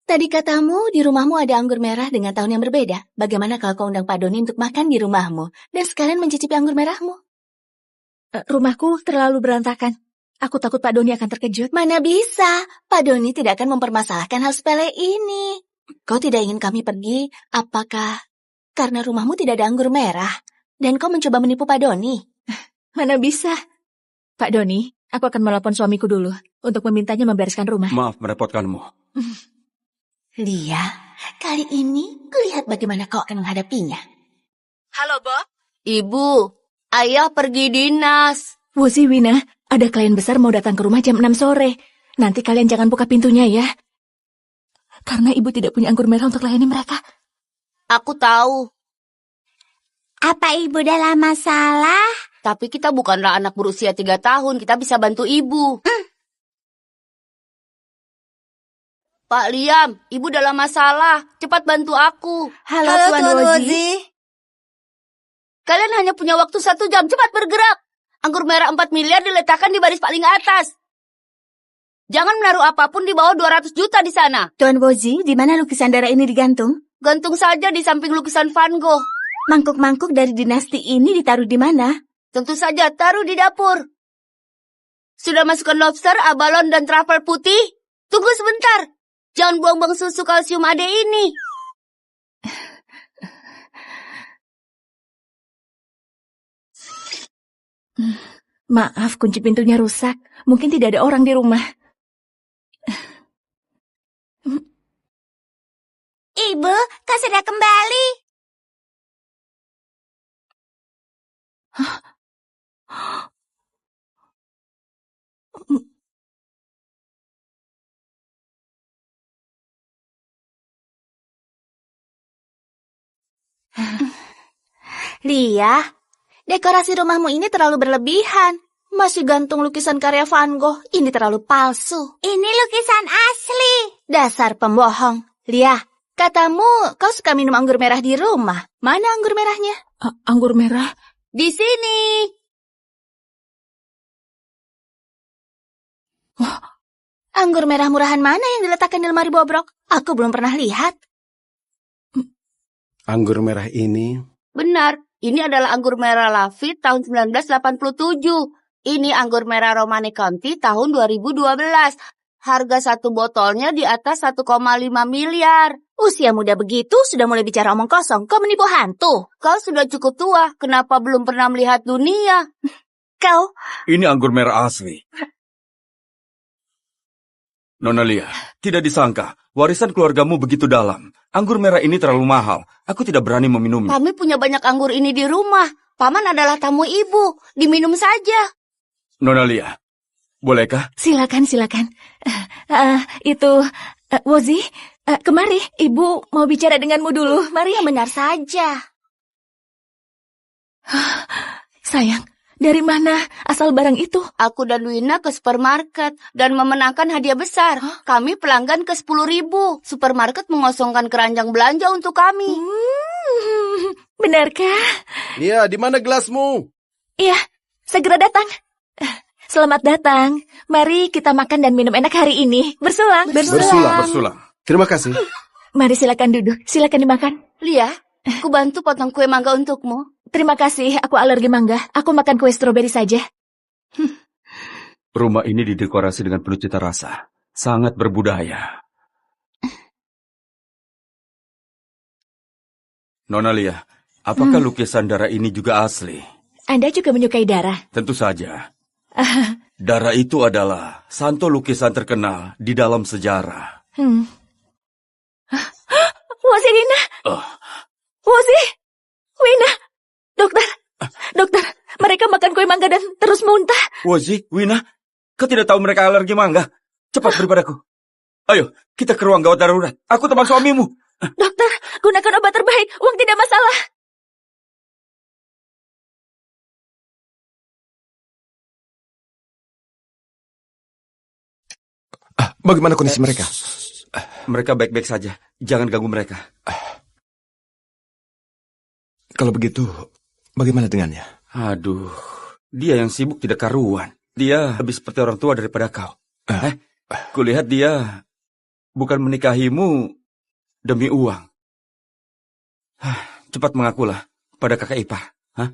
Tadi katamu di rumahmu ada anggur merah dengan tahun yang berbeda. Bagaimana kalau kau undang Pak Doni untuk makan di rumahmu dan sekalian mencicipi anggur merahmu? Rumahku terlalu berantakan. Aku takut Pak Doni akan terkejut. Mana bisa, Pak Doni tidak akan mempermasalahkan hal sepele ini. Kau tidak ingin kami pergi, apakah karena rumahmu tidak ada anggur merah dan kau mencoba menipu Pak Doni? Mana bisa. Pak Doni, aku akan menelepon suamiku dulu untuk memintanya membereskan rumah.
Maaf merepotkanmu.
Lia, kali ini kulihat bagaimana kau akan menghadapinya.
Halo, Bob.
Ibu, ayah pergi dinas.
Wozi, Wina, ada klien besar mau datang ke rumah jam 6 sore. Nanti kalian jangan buka pintunya ya. Karena ibu tidak punya anggur merah untuk layani mereka.
Aku tahu,
Apa ibu dalam masalah?
tapi kita bukanlah anak berusia 3 tahun. Kita bisa bantu ibu. Pak Liam, ibu dalam masalah. Cepat bantu aku.
Halo, Tuan Wozi.
Kalian hanya punya waktu 1 jam. Cepat bergerak. Anggur merah 4 miliar diletakkan di baris paling atas. Jangan menaruh apapun di bawah 200 juta di sana.
Tuan Wozi, di mana lukisan darah ini digantung?
Gantung saja di samping lukisan Van Gogh.
Mangkuk-mangkuk dari dinasti ini ditaruh di mana?
Tentu saja taruh di dapur. Sudah masukkan lobster, abalon, dan truffle putih? Tunggu sebentar. Jangan buang-buang susu kalsium ade ini.
Maaf, kunci pintunya rusak. Mungkin tidak ada orang di rumah.
Ibu, kau sudah kembali.
Lia, dekorasi rumahmu ini terlalu berlebihan. Masih gantung lukisan karya Van Gogh. Ini terlalu palsu.
Ini lukisan asli.
Dasar pembohong. Lia, katamu kau suka minum anggur merah di rumah. Mana anggur merahnya?
Anggur merah?
Di sini. Anggur merah murahan mana yang diletakkan di lemari bobrok? Aku belum pernah lihat.
Anggur merah ini
Benar, ini adalah anggur merah Lafite tahun 1987. Ini anggur merah Romane Conti tahun 2012. Harga satu botolnya di atas 1,5 miliar.
Usia muda begitu sudah mulai bicara omong kosong. Kau menipu hantu.
Kau sudah cukup tua, kenapa belum pernah melihat dunia?
Kau...
Ini anggur merah asli. Nona Lia, tidak disangka warisan keluargamu begitu dalam. Anggur merah ini terlalu mahal. Aku tidak berani meminumnya.
Kami punya banyak anggur ini di rumah. Paman adalah tamu ibu. Diminum saja.
Nona Lia, bolehkah?
Silakan. Wozi, kemari. Ibu mau bicara denganmu dulu. Mari.
Benar saja.
Sayang, dari mana asal barang itu?
Aku dan Wina ke supermarket dan memenangkan hadiah besar. Kami pelanggan ke 10.000. Supermarket mengosongkan keranjang belanja untuk kami.
Benarkah?
Lia, di mana gelasmu?
Iya, segera datang. Selamat datang. Mari kita makan dan minum enak hari ini. Bersulang.
Bersulang.
Terima kasih.
Mari silakan duduk. Silakan dimakan.
Lia, aku bantu potong kue mangga untukmu.
Terima kasih. Aku alergi mangga. Aku makan kue stroberi saja.
Rumah ini didekorasi dengan penuh cita rasa. Sangat berbudaya. Nona Lia, apakah lukisan darah ini juga asli?
Anda juga menyukai darah?
Tentu saja. Darah itu adalah santo lukisan terkenal di dalam sejarah.
Wozi, Wina. Wozi, Wina. Dokter, mereka makan kue mangga dan terus muntah.
Wozi, Wina, kau tidak tahu mereka alergi mangga? Cepat beri padaku. Ayo, kita ke ruang gawat darurat. Aku teman suamimu.
Dokter, gunakan obat terbaik. Uang tidak masalah.
Bagaimana kondisi mereka?
Mereka baik-baik saja. Jangan ganggu mereka.
Kalau begitu, bagaimana dengannya?
Aduh, dia yang sibuk tidak karuan. Dia lebih seperti orang tua daripada kau. Kulihat dia bukan menikahimu demi uang. Cepat mengakulah pada kakak ipar. Hah?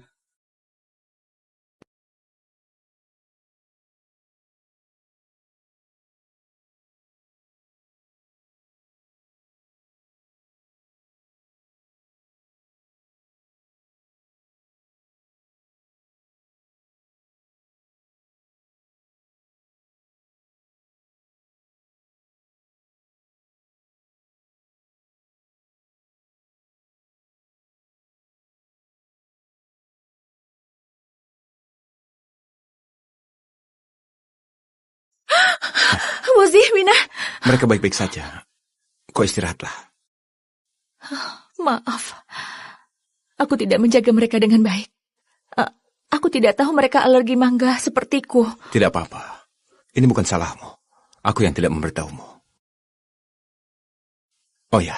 Wozi, Wina.
Mereka baik-baik saja. Kau istirahatlah.
Maaf. Aku tidak menjaga mereka dengan baik. Aku tidak tahu mereka alergi mangga sepertiku.
Tidak apa-apa. Ini bukan salahmu. Aku yang tidak memberitahumu. Oh ya,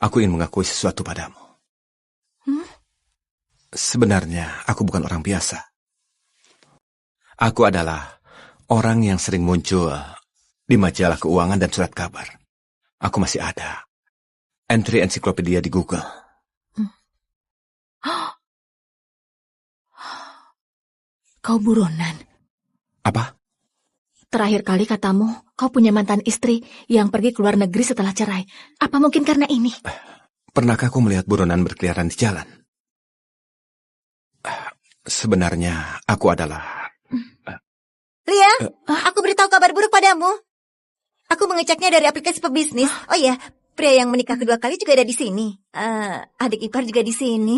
aku ingin mengakui sesuatu padamu. Sebenarnya, aku bukan orang biasa. Aku adalah orang yang sering muncul di majalah keuangan dan surat kabar. Aku masih ada entry ensiklopedia di Google.
Kau buronan.
Apa?
Terakhir kali katamu, kau punya mantan istri yang pergi ke luar negeri setelah cerai. Apa mungkin karena ini?
Pernahkah kau melihat buronan berkeliaran di jalan? Sebenarnya, aku adalah...
Lia, aku beritahu kabar buruk padamu. Aku mengeceknya dari aplikasi pebisnis. Oh iya, pria yang menikah kedua kali juga ada di sini. Adik ipar juga di sini.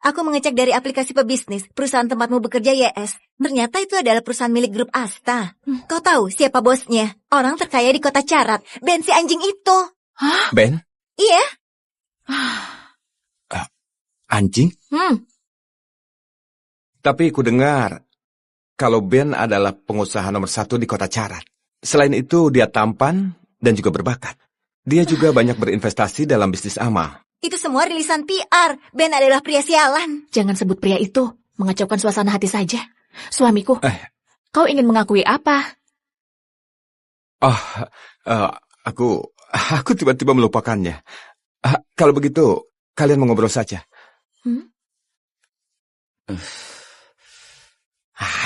Aku mengecek dari aplikasi pebisnis. Perusahaan tempatmu bekerja YS. Ternyata itu adalah perusahaan milik grup Asta. Kau tahu siapa bosnya? Orang terkaya di kota Carat. Ben si anjing itu.
Ben?
Iya.
Anjing? Tapi ku dengar kalau Ben adalah pengusaha nomor 1 di kota Carat. Selain itu, dia tampan dan juga berbakat. Dia juga banyak berinvestasi dalam bisnis amal.
Itu semua rilisan PR. Ben adalah pria sialan.
Jangan sebut pria itu. Mengacaukan suasana hati saja. Suamiku, kau ingin mengakui apa?
Aku tiba-tiba melupakannya. Kalau begitu, kalian mengobrol saja.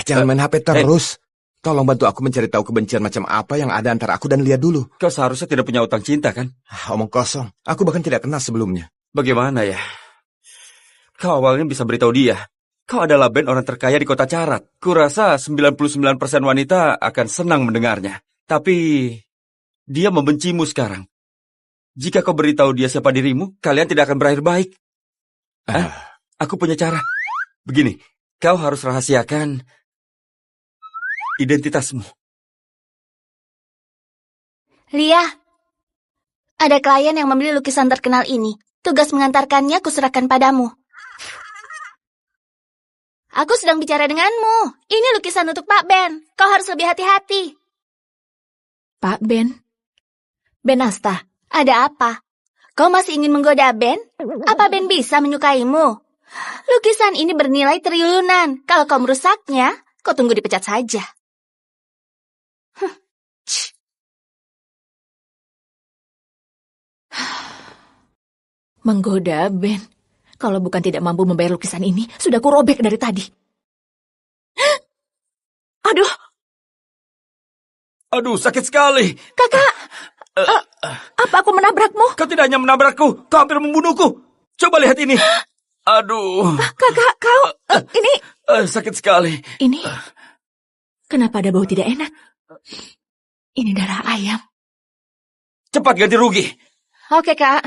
Jangan main HP terus. Tolong bantu aku mencari tahu kebencian macam apa yang ada antara aku dan Lia dulu.
Kau seharusnya tidak punya utang cinta, kan?
Omong kosong. Aku bahkan tidak kenal sebelumnya.
Bagaimana ya? Kau awalnya bisa beritahu dia. Kau adalah Ben orang terkaya di kota Carat. Kurasa 99% wanita akan senang mendengarnya. Tapi dia membencimu sekarang. Jika kau beritahu dia siapa dirimu, kalian tidak akan berakhir baik. Aku punya cara. Begini, kau harus rahasiakan identitasmu.
Lia, ada klien yang membeli lukisan terkenal ini. Tugas mengantarkannya kuserahkan padamu. Aku sedang bicara denganmu. Ini lukisan untuk Pak Ben. Kau harus lebih hati-hati.
Pak Ben? Ben Asta,
ada apa? Kau masih ingin menggoda Ben? Apa Ben bisa menyukaimu? Lukisan ini bernilai triliunan. Kalau kau merusaknya, kau tunggu dipecat saja.
Menggoda Ben. Kalau bukan tidak mampu membayar lukisan ini, sudah kurobek dari tadi.
Aduh, sakit sekali.
Kakak, apa aku menabrakmu?
Kau tidak hanya menabrakku, kau hampir membunuhku. Coba lihat ini. Aduh.
Kakak, kau, ini...
sakit sekali.
Ini, kenapa ada bau tidak enak? Ini darah ayam.
Cepat ganti rugi.
Oke, Kak.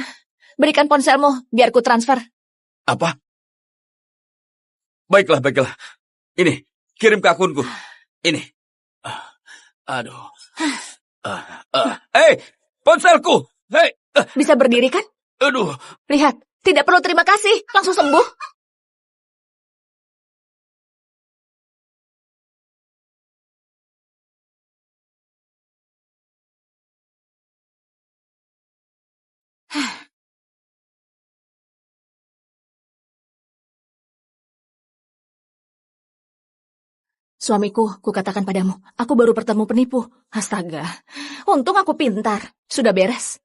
Berikan ponselmu, biar ku transfer.
Apa? Baiklah. Ini, kirim ke akunku. Ini. Aduh. Ponselku. Hei.
Bisa berdiri kan?
Aduh.
Lihat, tidak perlu terima kasih, langsung sembuh. Suamiku, kukatakan padamu, aku baru bertemu penipu. Astaga, untung aku pintar. Sudah beres.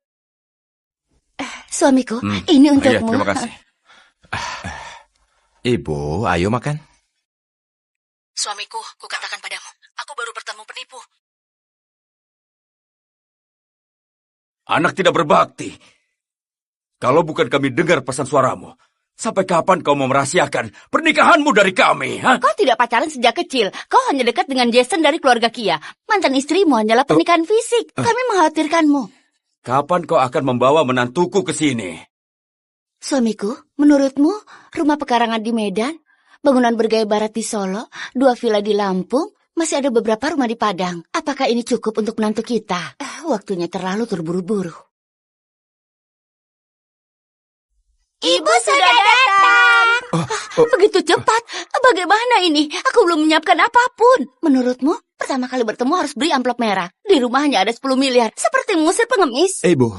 Suamiku, ini
Iya,
untukmu.
terima kasih.
Ibu, ayo makan.
Suamiku, kukatakan padamu, aku baru bertemu penipu.
Anak tidak berbakti. Kalau bukan kami dengar pesan suaramu, sampai kapan kau mau merahasiakan pernikahanmu dari kami? Ha?
Kau tidak pacaran sejak kecil. Kau hanya dekat dengan Jason dari keluarga Kia. Mantan istrimu hanyalah pernikahan fisik. Kami mengkhawatirkanmu.
Kapan kau akan membawa menantuku ke sini?
Suamiku, menurutmu rumah pekarangan di Medan, bangunan bergaya barat di Solo, 2 villa di Lampung, masih ada beberapa rumah di Padang. Apakah ini cukup untuk menantu kita? Waktunya terlalu terburu-buru.
Ibu sudah datang.
Begitu cepat? Bagaimana ini? Aku belum menyiapkan apapun. Menurutmu, pertama kali bertemu harus beri amplop merah. Di rumah hanya ada 10 miliar. Seperti mengusir pengemis.
Ibu,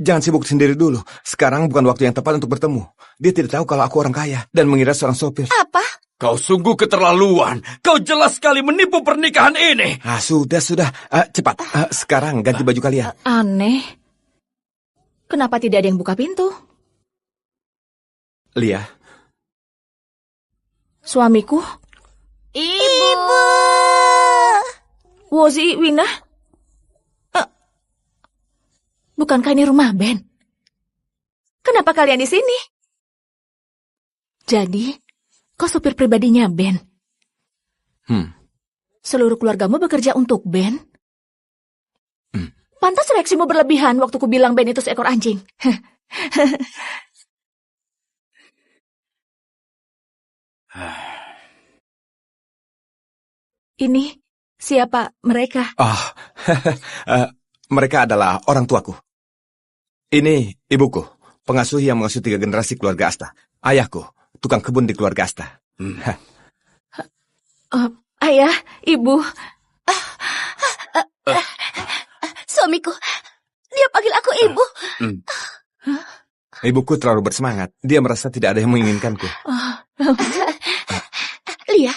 jangan sibuk sendiri dulu. Sekarang bukan waktu yang tepat untuk bertemu. Dia tidak tahu kalau aku orang kaya dan mengira seorang sopir.
Apa?
Kau sungguh keterlaluan. Kau jelas sekali menipu pernikahan ini.
Sudah. Cepat. Sekarang ganti baju kalian.
Aneh. Kenapa tidak ada yang buka pintu?
Lia.
Suamiku?
Ibu.
Wozi, Wina? Bukankah ini rumah Ben? Kenapa kalian di sini? Jadi, kau supir pribadinya Ben? Seluruh keluargamu bekerja untuk Ben? Pantas reaksimu berlebihan waktu ku bilang Ben itu seekor anjing. Ini siapa mereka?
Mereka adalah orang tuaku. Ini ibuku, pengasuh yang mengasuh 3 generasi keluarga Asta. Ayahku, tukang kebun di keluarga Asta.
Ayah, ibu.
Suamiku, dia panggil aku ibu.
Ibuku terlalu bersemangat. Dia merasa tidak ada yang menginginkanku.
Lia,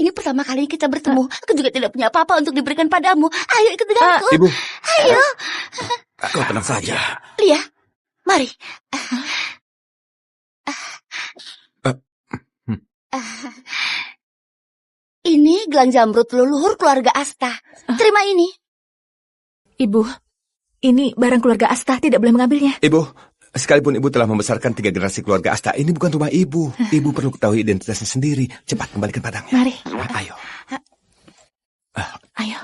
ini pertama kali kita bertemu. Aku juga tidak punya apa-apa untuk diberikan padamu. Ayo ikut denganku.
Ibu.
Ayo.
Kau tenang saja.
Lia, mari. Ini gelang jamrut leluhur keluarga Asta. Terima ini.
Ibu, ini barang keluarga Asta, tidak boleh mengambilnya.
Ibu, sekalipun ibu telah membesarkan 3 generasi keluarga Asta, ini bukan rumah ibu. Ibu perlu ketahui identitasnya sendiri. Cepat kembalikan padangnya.
Mari.
Ayo.
Ayo.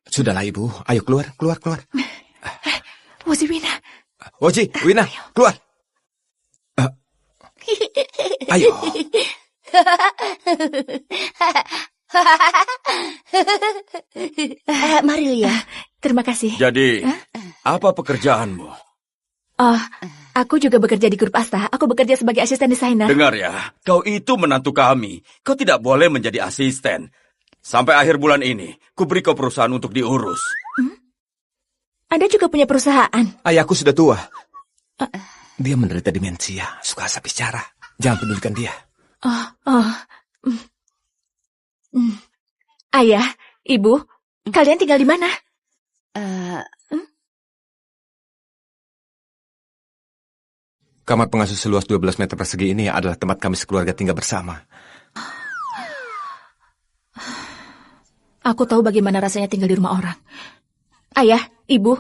Sudahlah ibu, ayo keluar.
Wozi, Wina.
Woji, Wina, keluar. Ayo.
Mari Lia.
Terima kasih.
Jadi, apa pekerjaanmu?
Aku juga bekerja di grup Asta. Aku bekerja sebagai asisten desainer.
Dengar ya, kau itu menantu kami. Kau tidak boleh menjadi asisten. Sampai akhir bulan ini, ku beri kau perusahaan untuk diurus.
Anda juga punya perusahaan?
Ayahku sudah tua. Dia menderita demensia, suka asap bicara. Jangan pedulikan dia.
Ayah, ibu, kalian tinggal di mana?
Kamar pengasuh seluas 12 meter persegi ini adalah tempat kami sekeluarga tinggal bersama.
Aku tahu bagaimana rasanya tinggal di rumah orang. Ayah, ibu,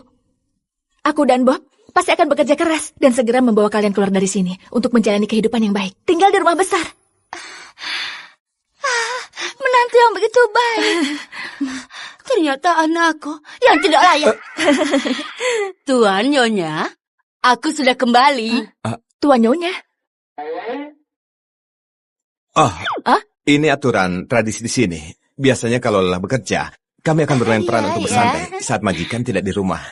aku dan Bob pasti akan bekerja keras dan segera membawa kalian keluar dari sini untuk menjalani kehidupan yang baik. Tinggal di rumah besar.
Menantu yang begitu baik. Ternyata anakku yang tidak layak. Tuan Nyonya, aku sudah kembali.
Tuan Nyonya?
Ini aturan tradisi di sini. Biasanya kalau lelah bekerja, kami akan bermain peran untuk bersantai saat majikan tidak di rumah.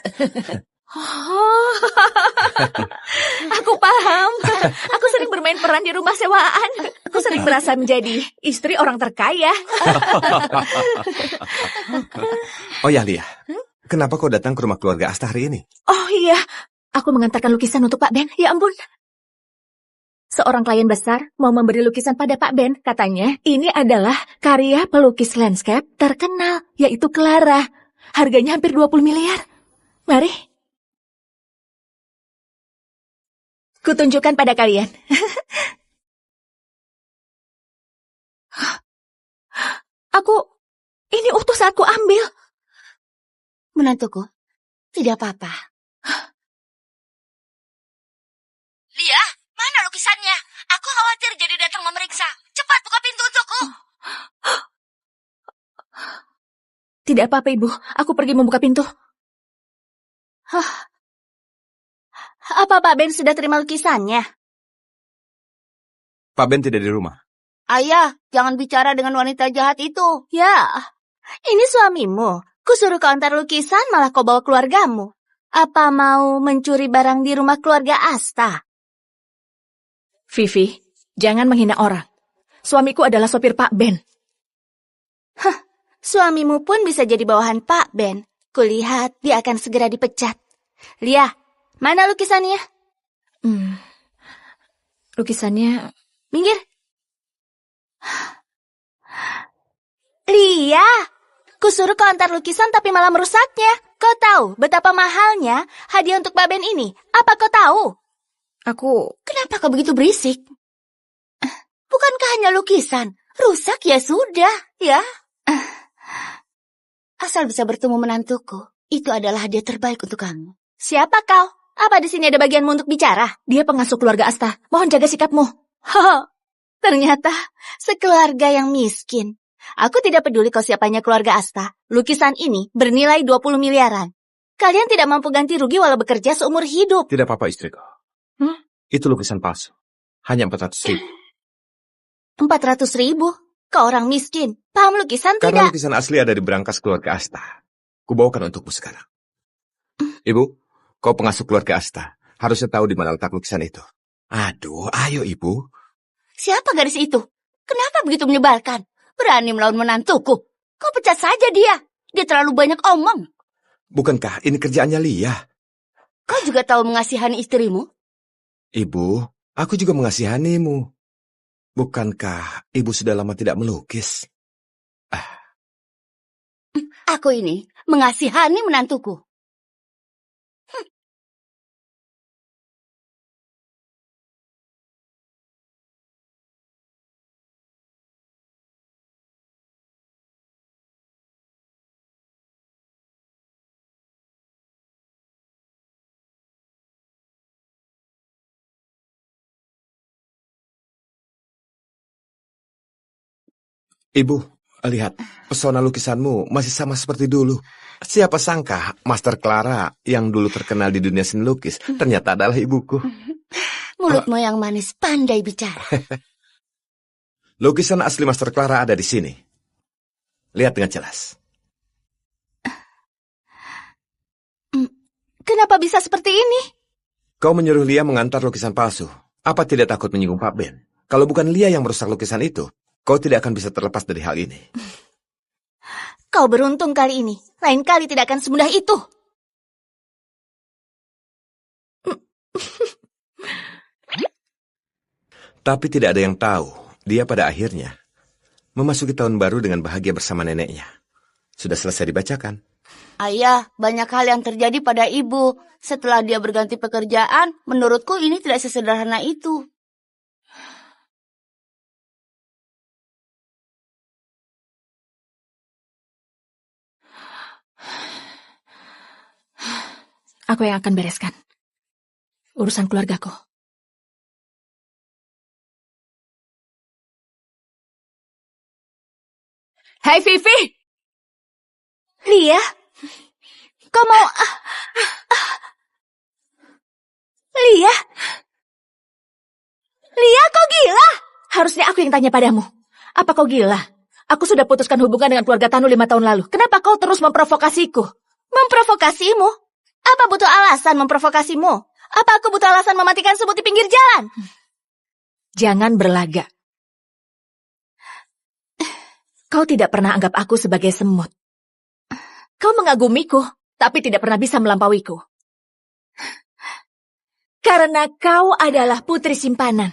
Aku paham. Aku sering bermain peran di rumah sewaan. Aku sering merasa menjadi istri orang terkaya.
Oh ya, Lia. Kenapa kau datang ke rumah keluarga Asta hari ini?
Oh iya, aku mengantarkan lukisan untuk Pak Ben. Ya ampun. Seorang klien besar mau memberi lukisan pada Pak Ben. Katanya ini adalah karya pelukis landscape terkenal, yaitu Clara. Harganya hampir 20 miliar. Mari. Kutunjukkan pada kalian. Ini utuh saat ku ambil.
Menantuku, tidak apa-apa.
Lia, mana lukisannya? Aku khawatir jadi datang memeriksa. Cepat buka pintu untukku.
Tidak apa-apa, Ibu. Aku pergi membuka pintu.
Apa Pak Ben sudah terima lukisannya?
Pak Ben tidak di rumah.
Ayah, jangan bicara dengan wanita jahat itu.
Ya, ini suamimu. Kusuruh kau antar lukisan, malah kau bawa keluargamu. Apa mau mencuri barang di rumah keluarga Asta? Vivi, jangan menghina orang. Suamiku adalah sopir Pak Ben.
Suamimu pun bisa jadi bawahan Pak Ben. Kulihat dia akan segera dipecat. Lia, mana lukisannya?
Lukisannya...
Minggir. Lia, kusuruh kau antar lukisan tapi malah merusaknya. Kau tahu betapa mahalnya hadiah untuk Pak Ben ini? Apa kau tahu? Kenapa kau begitu berisik? Bukankah hanya lukisan? Rusak ya sudah, ya. Asal bisa bertemu menantuku, itu adalah hadiah terbaik untuk kamu. Siapa kau? Apa di sini ada bagianmu untuk bicara?
Dia pengasuh keluarga Asta. Mohon jaga sikapmu.
Ternyata sekeluarga yang miskin. Aku tidak peduli kau siapanya keluarga Asta. Lukisan ini bernilai 20 miliaran. Kalian tidak mampu ganti rugi walau bekerja seumur hidup.
Tidak apa-apa, istriku. Itu lukisan palsu. Hanya 400.000.
400.000? Kau orang miskin. Paham lukisan
Karena
tidak?
lukisan asli ada di berangkas keluarga Asta. Kubawakan untukmu sekarang. Ibu, kau pengasuh keluarga Asta. Harusnya tahu di mana letak lukisan itu. Aduh, ayo ibu.
Siapa gadis itu? Kenapa begitu menyebalkan? Berani melawan menantuku. Kau pecat saja dia. Dia terlalu banyak omong.
Bukankah ini kerjaannya Lia?
Kau juga tahu mengasihani istrimu?
Ibu, aku juga mengasihanimu. Bukankah ibu sudah lama tidak melukis?
Aku ini mengasihani menantuku.
Ibu, lihat, pesona lukisanmu masih sama seperti dulu. Siapa sangka Master Clara yang dulu terkenal di dunia seni lukis ternyata adalah ibuku.
Mulutmu yang manis pandai bicara.
Lukisan asli Master Clara ada di sini. Lihat dengan jelas.
Kenapa bisa seperti ini?
Kau menyuruh Lia mengantar lukisan palsu. Apa tidak takut menyinggung Pak Ben? Kalau bukan Lia yang merusak lukisan itu, kau tidak akan bisa terlepas dari hal ini.
Kau beruntung kali ini. Lain kali tidak akan semudah itu.
Tapi tidak ada yang tahu, dia pada akhirnya memasuki tahun baru dengan bahagia bersama neneknya. Sudah selesai dibacakan.
Ayah, banyak hal yang terjadi pada ibu. Setelah dia berganti pekerjaan, menurutku ini tidak sesederhana itu.
Aku yang akan bereskan urusan keluargaku. Hai Vivi!
Lia, kau mau... Lia? Lia, kau gila?
Harusnya aku yang tanya padamu. Apa kau gila? Aku sudah putuskan hubungan dengan keluarga Tanu 5 tahun lalu. Kenapa kau terus memprovokasiku?
Memprovokasimu? Apa butuh alasan memprovokasimu? Apa aku butuh alasan mematikan semut di pinggir jalan?
Jangan berlagak. Kau tidak pernah anggap aku sebagai semut. Kau mengagumiku, tapi tidak pernah bisa melampauiku. Karena kau adalah putri simpanan.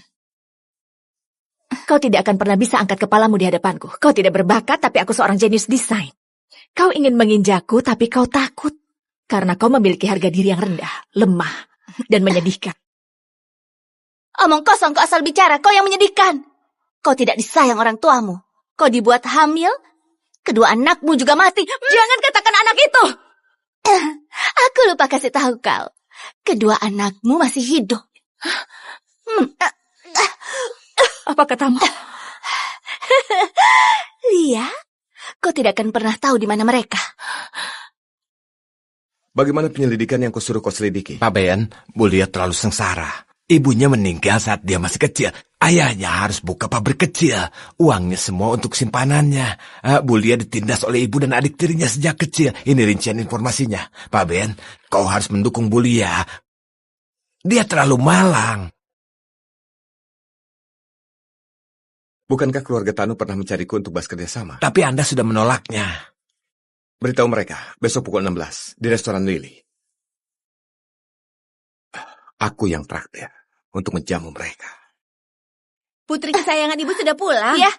Kau tidak akan pernah bisa angkat kepalamu di hadapanku. Kau tidak berbakat, tapi aku seorang jenius desain. Kau ingin menginjakku, tapi kau takut. Karena kau memiliki harga diri yang rendah, lemah, dan menyedihkan.
Omong kosong, kau asal bicara, kau yang menyedihkan. Kau tidak disayang orang tuamu. Kau dibuat hamil, kedua anakmu juga mati. Jangan katakan anak itu. Aku lupa kasih tahu kau. Kedua anakmu masih hidup.
Apa katamu?
Lia, kau tidak akan pernah tahu di mana mereka.
Bagaimana penyelidikan yang kusuruh kau selidiki?
Pak Ben, Bu Lia terlalu sengsara. Ibunya meninggal saat dia masih kecil. Ayahnya harus buka pabrik kecil. Uangnya semua untuk simpanannya. Bu Lia ditindas oleh ibu dan adik tirinya sejak kecil. Ini rincian informasinya. Pak Ben, kau harus mendukung Bu Lia. Dia terlalu malang.
Bukankah keluarga Tanu pernah mencariku untuk bahas kerjasama?
Tapi Anda sudah menolaknya.
Beritahu mereka, besok pukul 16 di restoran Lily. Aku yang traktir untuk menjamu mereka.
Putri kesayangan ibu sudah pulang.
Iya.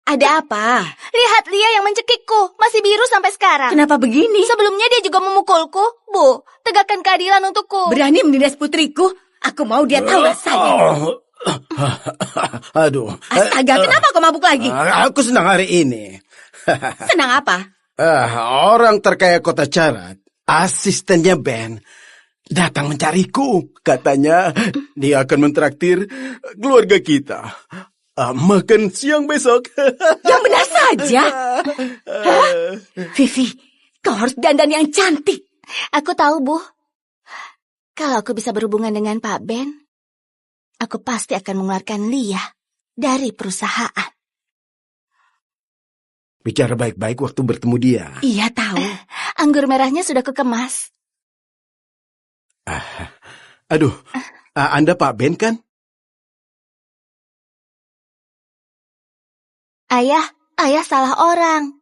Ada apa?
Lihat Lia yang mencekikku, masih biru sampai sekarang.
Kenapa begini?
Sebelumnya dia juga memukulku. Bu, tegakkan keadilan untukku.
Berani menindas putriku? Aku mau dia tahu rasanya.
Aduh.
Astaga, kenapa kau mabuk lagi?
Aku senang hari ini.
Senang apa?
Orang terkaya kota Carat, asistennya Ben, datang mencariku. Katanya dia akan mentraktir keluarga kita. Makan siang besok.
Yang benar saja. Vivi, kau harus dandan yang cantik.
Aku tahu, Bu. Kalau aku bisa berhubungan dengan Pak Ben, aku pasti akan mengeluarkan Lia dari perusahaan.
Bicara baik-baik waktu bertemu dia.
Iya tahu.
Anggur merahnya sudah kukemas.
Aduh, Anda Pak Ben kan?
Ayah salah orang.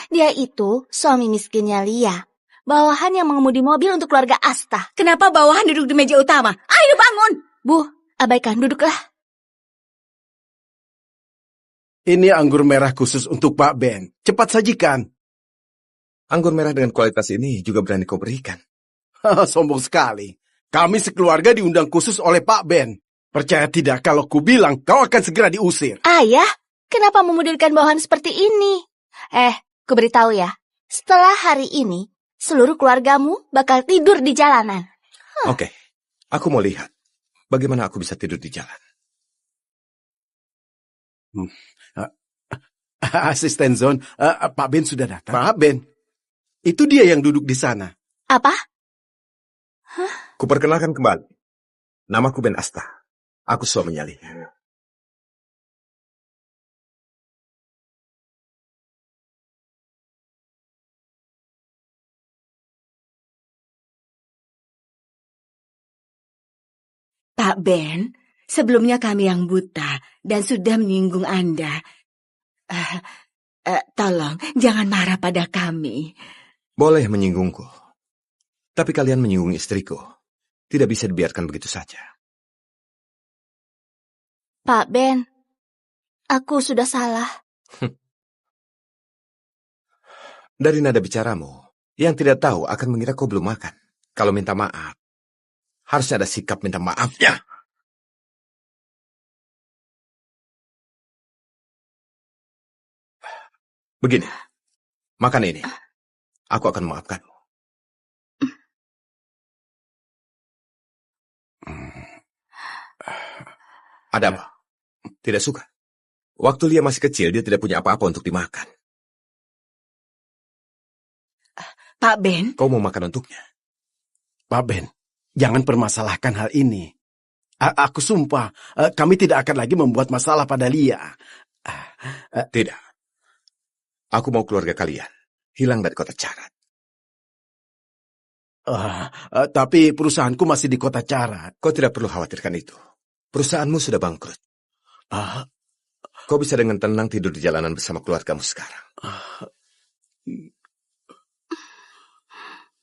Dia itu suami miskinnya Lia. Bawahan yang mengemudi mobil untuk keluarga Asta.
Kenapa bawahan duduk di meja utama? Ayo bangun.
Bu, abaikan, duduklah.
Ini anggur merah khusus untuk Pak Ben. Cepat sajikan.
Anggur merah dengan kualitas ini juga berani kau berikan.
Sombong sekali. Kami sekeluarga diundang khusus oleh Pak Ben. Percaya tidak kalau ku bilang kau akan segera diusir.
Ayah, kenapa memudahkan bawahan seperti ini? Ku beritahu ya. Setelah hari ini, seluruh keluargamu bakal tidur di jalanan.
Oke, aku mau lihat bagaimana aku bisa tidur di jalan.
Asisten Zon, Pak Ben sudah datang. Pak Ben, itu dia yang duduk di sana.
Apa?
Kuperkenalkan kembali. Namaku Ben Asta. Aku suaminya Lia.
Pak Ben, sebelumnya kami yang buta dan sudah menyinggung Anda. Tolong, jangan marah pada kami.
Boleh menyinggungku. Tapi kalian menyinggung istriku. Tidak bisa dibiarkan begitu saja.
Pak Ben, aku sudah salah.
Dari nada bicaramu, yang tidak tahu akan mengira kau belum makan. Kalau minta maaf, harusnya ada sikap minta maafnya. Begini, makan ini. Aku akan memaafkanmu. Ada apa? Tidak suka? Waktu Lia masih kecil, dia tidak punya apa-apa untuk dimakan.
Pak Ben?
Kau mau makan untuknya?
Pak Ben, jangan permasalahkan hal ini. Aku sumpah, kami tidak akan lagi membuat masalah pada Lia.
Tidak. Aku mau keluarga kalian hilang dari kota Carat.
Tapi perusahaanku masih di kota Carat.
Kau tidak perlu khawatirkan itu. Perusahaanmu sudah bangkrut. Kau bisa dengan tenang tidur di jalanan bersama keluargamu sekarang.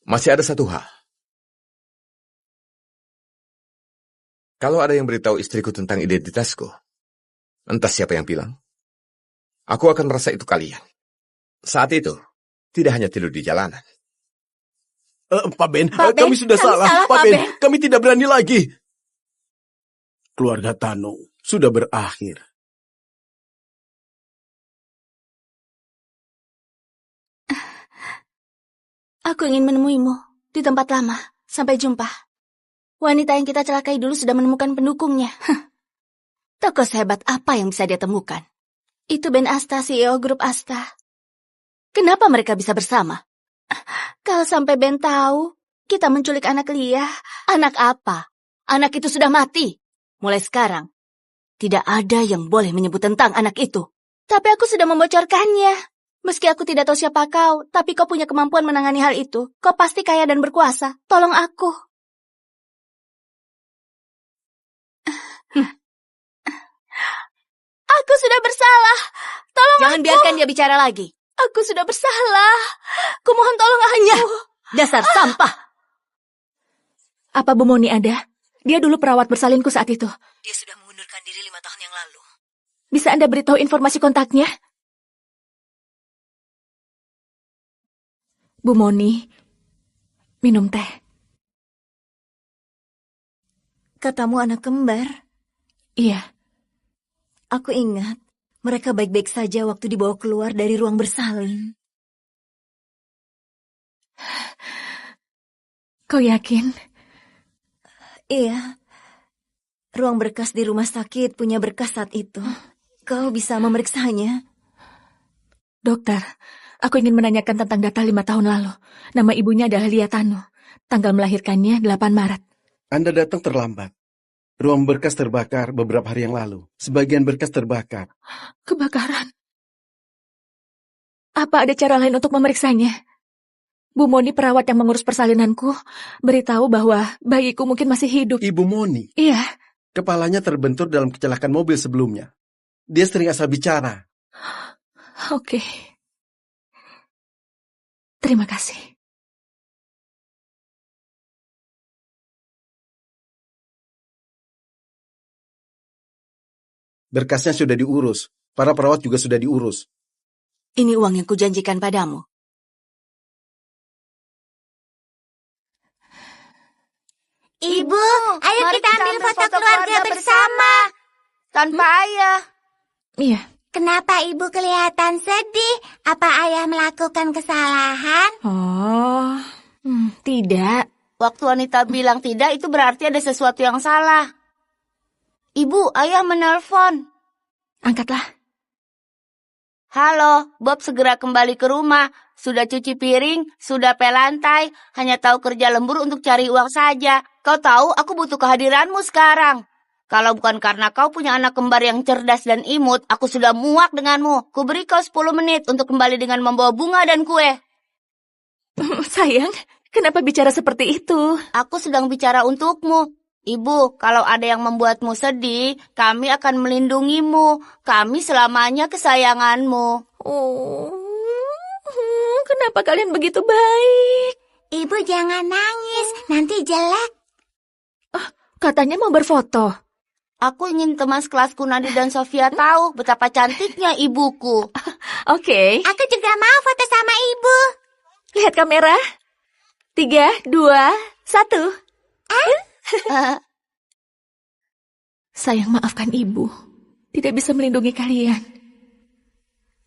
Masih ada satu hal. Kalau ada yang beritahu istriku tentang identitasku, Entah siapa yang bilang. Aku akan merasa itu kalian. Saat itu, tidak hanya tidur di jalanan.
Pak Ben,
Pak Ben,
kami sudah
kami
salah.
salah,
Pak
Pak
Ben,
Ben.
kami tidak berani lagi. Keluarga Tano sudah berakhir.
Aku ingin menemuimu di tempat lama. Sampai jumpa. Wanita yang kita celakai dulu sudah menemukan pendukungnya. Tokoh sehebat apa yang bisa dia temukan? Itu Ben Asta, CEO grup Asta. Kenapa mereka bisa bersama? Kalau sampai Ben tahu kita menculik anak Lia, anak apa? Anak itu sudah mati. Mulai sekarang, tidak ada yang boleh menyebut tentang anak itu. Tapi aku sudah membocorkannya. Meski aku tidak tahu siapa kau, tapi kau punya kemampuan menangani hal itu. Kau pasti kaya dan berkuasa. Tolong aku. Aku sudah bersalah. Tolong
Jangan
aku.
biarkan dia bicara lagi.
Aku sudah bersalah. Kumohon tolong aku.
Dasar sampah.
Apa Bu Moni ada? Dia dulu perawat bersalinku saat itu.
Dia sudah mengundurkan diri 5 tahun yang lalu.
Bisa Anda beritahu informasi kontaknya? Bu Moni, minum teh.
Katamu anak kembar.
Iya,
Aku ingat, mereka baik-baik saja waktu dibawa keluar dari ruang bersalin.
kau yakin?
Iya. Ruang berkas di rumah sakit punya berkas saat itu. Kau bisa memeriksanya.
Dokter, aku ingin menanyakan tentang data 5 tahun lalu. Nama ibunya adalah Lia Tano. Tanggal melahirkannya 8 Maret.
Anda datang terlambat. Ruang berkas terbakar beberapa hari yang lalu. Sebagian berkas terbakar.
Kebakaran. Apa ada cara lain untuk memeriksanya? Bu Moni perawat yang mengurus persalinanku beritahu bahwa bayiku mungkin masih hidup.
Ibu Moni,
Iya,
kepalanya terbentur dalam kecelakaan mobil sebelumnya. Dia sering asal bicara.
oke. Terima kasih.
Berkasnya sudah diurus. Para perawat juga sudah diurus.
Ini uang yang kujanjikan padamu.
Ibu, ayo
Mari
kita ambil foto keluarga bersama.
Tanpa ayah.
Iya.
Kenapa ibu kelihatan sedih? Apa ayah melakukan kesalahan?
Oh, tidak.
Waktu wanita bilang tidak, itu berarti ada sesuatu yang salah. Ibu, ayah menelpon.
Angkatlah.
Halo, Bob segera kembali ke rumah. Sudah cuci piring, sudah pel lantai, hanya tahu kerja lembur untuk cari uang saja. Kau tahu, aku butuh kehadiranmu sekarang. Kalau bukan karena kau punya anak kembar yang cerdas dan imut, aku sudah muak denganmu. Kuberi kau 10 menit untuk kembali dengan membawa bunga dan kue.
Sayang, kenapa bicara seperti itu?
Aku sedang bicara untukmu. Ibu, kalau ada yang membuatmu sedih, kami akan melindungimu. Kami selamanya kesayanganmu.
Oh, kenapa kalian begitu baik?
Ibu jangan nangis, nanti jelek.
Katanya mau berfoto.
Aku ingin teman sekelasku Nadi dan Sofia tahu betapa cantiknya ibuku.
Oke,
Aku juga mau foto sama ibu.
lihat kamera. 3, 2, 1. Sayang, maafkan ibu. Tidak bisa melindungi kalian.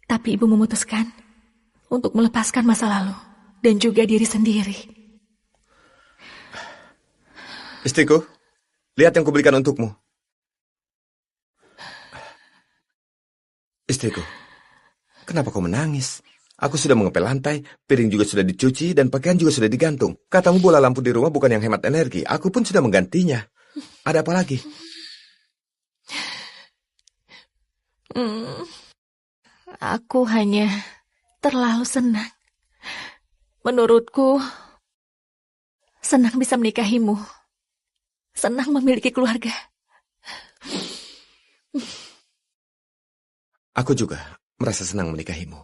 Tapi ibu memutuskan untuk melepaskan masa lalu dan juga diri sendiri.
Istriku, lihat yang kuberikan untukmu. Istriku, kenapa kau menangis? Aku sudah mengepel lantai, piring juga sudah dicuci, dan pakaian juga sudah digantung. Katamu bola lampu di rumah bukan yang hemat energi. Aku pun sudah menggantinya. Ada apa lagi?
Aku hanya terlalu senang. Menurutku, senang bisa menikahimu. Senang memiliki keluarga.
Aku juga merasa senang menikahimu.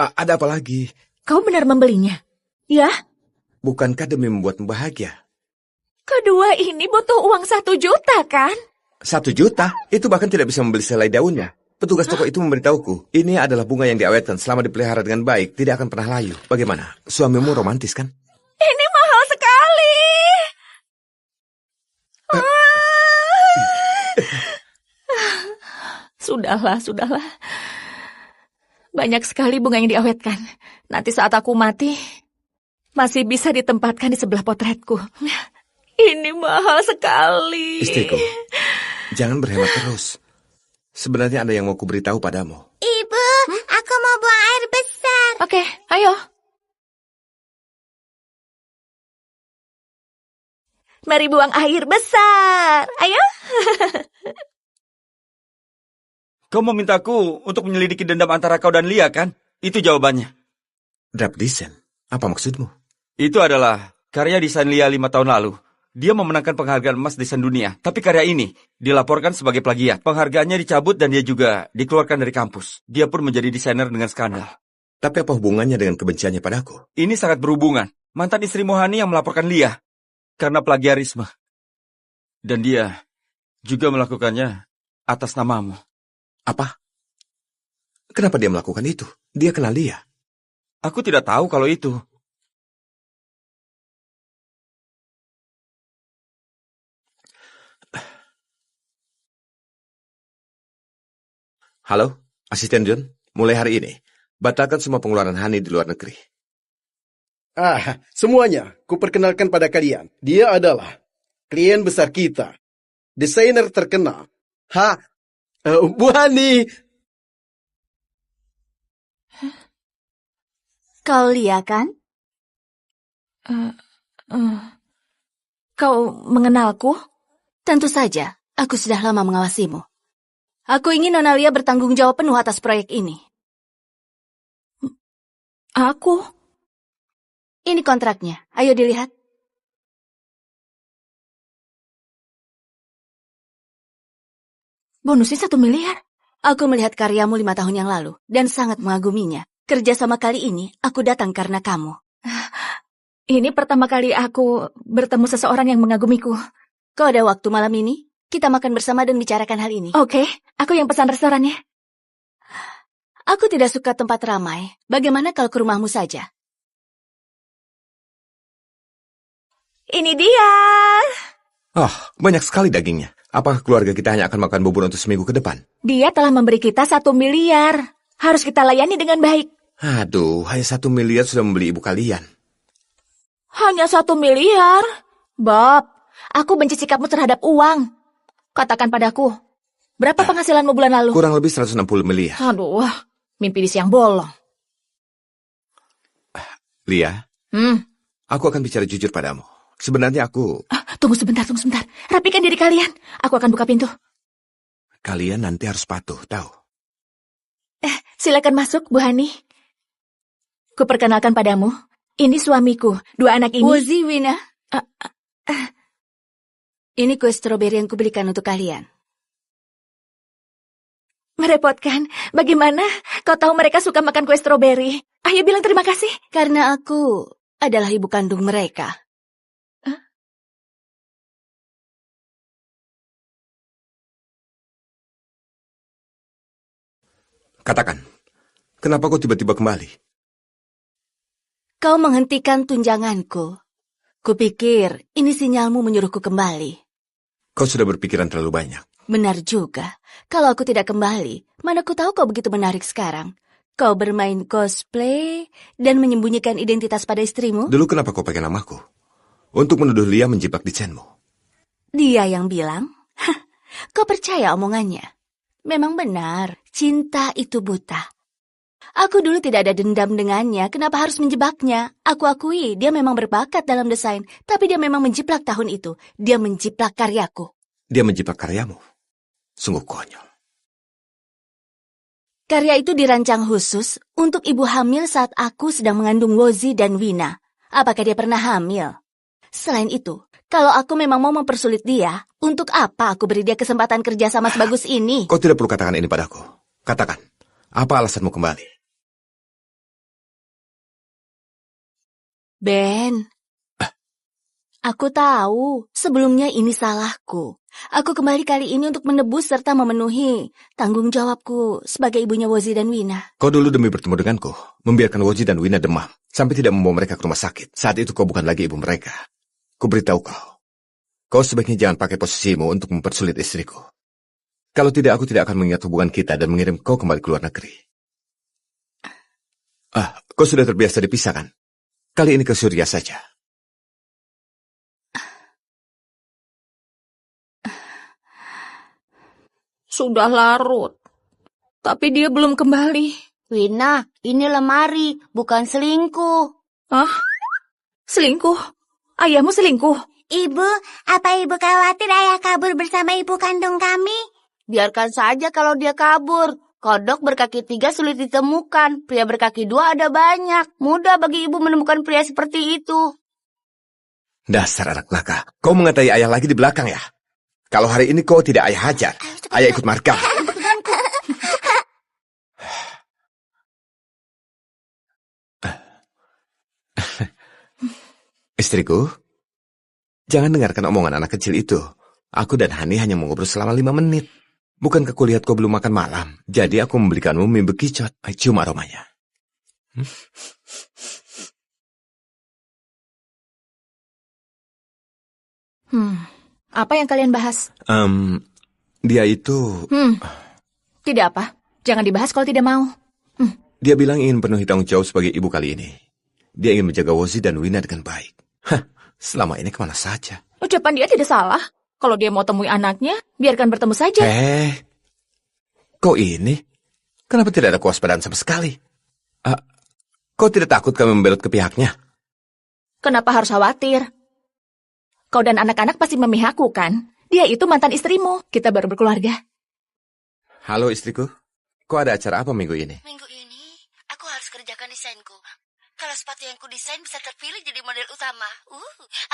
Ada apa lagi?
Kau benar membelinya? Ya?
Bukankah demi membuatmu bahagia?
Kedua ini butuh uang 1 juta, kan?
1 juta? Itu bahkan tidak bisa membeli selai daunnya. Petugas toko itu memberitahuku, ini adalah bunga yang diawetkan selama dipelihara dengan baik, tidak akan pernah layu. Bagaimana? Suamimu romantis, kan?
Ini mahal sekali. Sudahlah. Banyak sekali bunga yang diawetkan. Nanti saat aku mati, masih bisa ditempatkan di sebelah potretku. Ini mahal sekali.
Istriku, jangan berhemat terus. Sebenarnya ada yang mau kuberitahu padamu.
Ibu, aku mau buang air besar.
Oke, ayo. Mari buang air besar. Ayo.
Kau memintaku untuk menyelidiki dendam antara kau dan Lia, kan? Itu jawabannya.
Draft desain? Apa maksudmu?
Itu adalah karya desain Lia 5 tahun lalu. Dia memenangkan penghargaan emas desain dunia. Tapi karya ini dilaporkan sebagai plagiat. Penghargaannya dicabut dan dia juga dikeluarkan dari kampus. Dia pun menjadi desainer dengan skandal.
Tapi apa hubungannya dengan kebenciannya padaku?
Ini sangat berhubungan. Mantan istri Mohani yang melaporkan Lia karena plagiarisme. Dan dia juga melakukannya atas namamu.
Apa? Kenapa dia melakukan itu? Dia kenal Lia.
Aku tidak tahu kalau itu.
Halo, Asisten John. Mulai hari ini, batalkan semua pengeluaran Hani di luar negeri.
Semuanya, kuperkenalkan pada kalian. Dia adalah klien besar kita. Desainer terkenal. Bu Hani.
Kau Lia, kan?
Kau mengenalku?
Tentu saja, aku sudah lama mengawasimu. Aku ingin Nona Lia bertanggung jawab penuh atas proyek ini.
Aku?
Ini kontraknya, ayo dilihat.
Bonusnya 1 miliar.
Aku melihat karyamu 5 tahun yang lalu dan sangat mengaguminya. Kerjasama kali ini, aku datang karena kamu.
Ini pertama kali aku bertemu seseorang yang mengagumiku.
Kau ada waktu malam ini? Kita makan bersama dan bicarakan hal ini.
Oke, aku yang pesan restorannya.
Aku tidak suka tempat ramai. Bagaimana kalau ke rumahmu saja?
Ini dia.
Oh, banyak sekali dagingnya. Apakah keluarga kita hanya akan makan bubur untuk seminggu ke depan?
Dia telah memberi kita 1 miliar. Harus kita layani dengan baik.
Aduh, hanya 1 miliar sudah membeli ibu kalian.
Hanya 1 miliar? Bob, aku benci sikapmu terhadap uang. Katakan padaku, berapa penghasilanmu bulan lalu?
Kurang lebih 160 miliar.
Aduh, mimpi di siang bolong.
Lia, aku akan bicara jujur padamu. Sebenarnya aku...
Tunggu sebentar. Rapikan diri kalian. Aku akan buka pintu.
Kalian nanti harus patuh, tahu?
Silakan masuk, Bu Hani. Kuperkenalkan padamu, ini suamiku. 2 anak ini...
Wozi, Wina. Ini kue stroberi yang kubelikan untuk kalian.
Merepotkan. Bagaimana? Kau tahu mereka suka makan kue stroberi. Ayo bilang terima kasih.
Karena aku adalah ibu kandung mereka.
Katakan, kenapa kau tiba-tiba kembali?
Kau menghentikan tunjanganku. Kupikir ini sinyalmu menyuruhku kembali.
Kau sudah berpikiran terlalu banyak.
Benar juga. Kalau aku tidak kembali, mana ku tahu kau begitu menarik sekarang. Kau bermain cosplay dan menyembunyikan identitas pada istrimu?
Dulu kenapa kau pakai namaku? Untuk menuduh Lia menjebak desainmu.
Dia yang bilang? Kau percaya omongannya? Memang benar, cinta itu buta. Aku dulu tidak ada dendam dengannya, kenapa harus menjebaknya? Aku akui, dia memang berbakat dalam desain, tapi dia memang menjiplak tahun itu. Dia menjiplak karyaku.
Dia menjiplak karyamu? Sungguh konyol.
Karya itu dirancang khusus untuk ibu hamil saat aku sedang mengandung Wozi dan Wina. Apakah dia pernah hamil? Selain itu, kalau aku memang mau mempersulit dia, untuk apa aku beri dia kesempatan kerja sama sebagus ini?
Kau tidak perlu katakan ini padaku. Katakan, apa alasanmu kembali?
Ben, Aku tahu, sebelumnya ini salahku. Aku kembali kali ini untuk menebus serta memenuhi tanggung jawabku sebagai ibunya Wozi dan Wina.
Kau dulu demi bertemu denganku, membiarkan Wozi dan Wina demam, sampai tidak membawa mereka ke rumah sakit. Saat itu kau bukan lagi ibu mereka. Ku beritahu kau sebaiknya jangan pakai posisimu untuk mempersulit istriku. Kalau tidak, aku tidak akan mengingat hubungan kita dan mengirim kau kembali ke luar negeri. Kau sudah terbiasa dipisah kan? Kali ini ke Surya saja.
Sudah larut. Tapi dia belum kembali.
Wina, ini lemari, bukan selingkuh.
Hah? Selingkuh? Ayahmu selingkuh?
Ibu, apa ibu khawatir ayah kabur bersama ibu kandung kami?
Biarkan saja kalau dia kabur. Kodok berkaki 3 sulit ditemukan. Pria berkaki 2 ada banyak. Mudah bagi ibu menemukan pria seperti itu.
Dasar anak nakal. Kau mengatai ayah lagi di belakang ya? Kalau hari ini kau tidak ayah hajar, ayah ikut markah. Istriku, jangan dengarkan omongan anak kecil itu. Aku dan Hani hanya mengobrol selama 5 menit. Bukankah kau lihat kau belum makan malam? Jadi aku membelikanmu mie bekicot. Cium aromanya.
Apa yang kalian bahas?
Dia itu...
Tidak apa. Jangan dibahas kalau tidak mau.
Dia bilang ingin penuhi tanggung jawab sebagai ibu kali ini. Dia ingin menjaga Wozi dan Wina dengan baik. Selama ini kemana saja?
Ucapan dia tidak salah. Kalau dia mau temui anaknya, biarkan bertemu saja.
Kau ini? Kenapa tidak ada kewaspadaan sama sekali? Kau tidak takut kami membelot ke pihaknya?
Kenapa harus khawatir? Kau dan anak-anak pasti memihakku, kan? Dia itu mantan istrimu. Kita baru berkeluarga.
Halo istriku. Kau ada acara apa minggu ini?
Minggu ini, aku harus kerjakan desainku. Kalau sepatu yang kudesain bisa terpilih jadi model utama,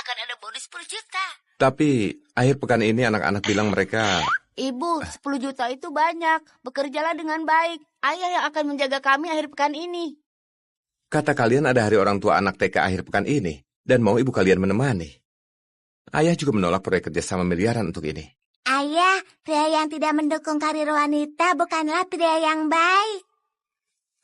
akan ada bonus 10 juta.
Tapi, akhir pekan ini anak-anak bilang mereka...
Ibu, 10 juta itu banyak. Bekerjalah dengan baik. Ayah yang akan menjaga kami akhir pekan ini.
Kata kalian ada hari orang tua anak TK akhir pekan ini, dan mau ibu kalian menemani. Ayah juga menolak proyek kerjasama miliaran untuk ini.
Ayah, pria yang tidak mendukung karir wanita bukanlah pria yang baik.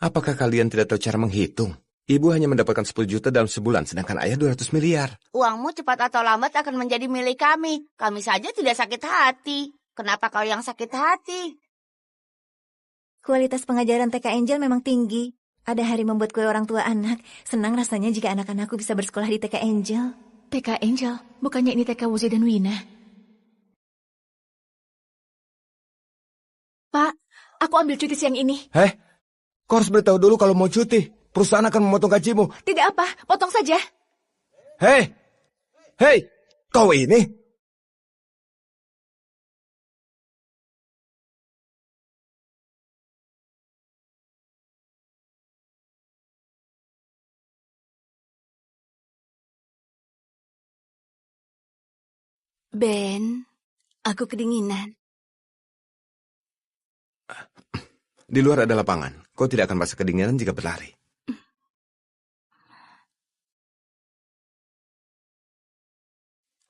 Apakah kalian tidak tahu cara menghitung? Ibu hanya mendapatkan 10 juta dalam sebulan, sedangkan ayah 200 miliar.
Uangmu cepat atau lambat akan menjadi milik kami. Kami saja tidak sakit hati. Kenapa kau yang sakit hati?
Kualitas pengajaran TK Angel memang tinggi. Ada hari membuat kue orang tua anak. Senang rasanya jika anak-anakku bisa bersekolah di TK Angel.
TK Angel? Bukannya ini TK Wozi dan Wina? Pak, aku ambil cuti siang ini.
Kau harus beritahu dulu kalau mau cuti. Perusahaan akan memotong gajimu.
Tidak apa, potong saja.
Hei, kau ini?
Ben, aku kedinginan.
Di luar ada lapangan. Kau tidak akan merasa kedinginan jika berlari.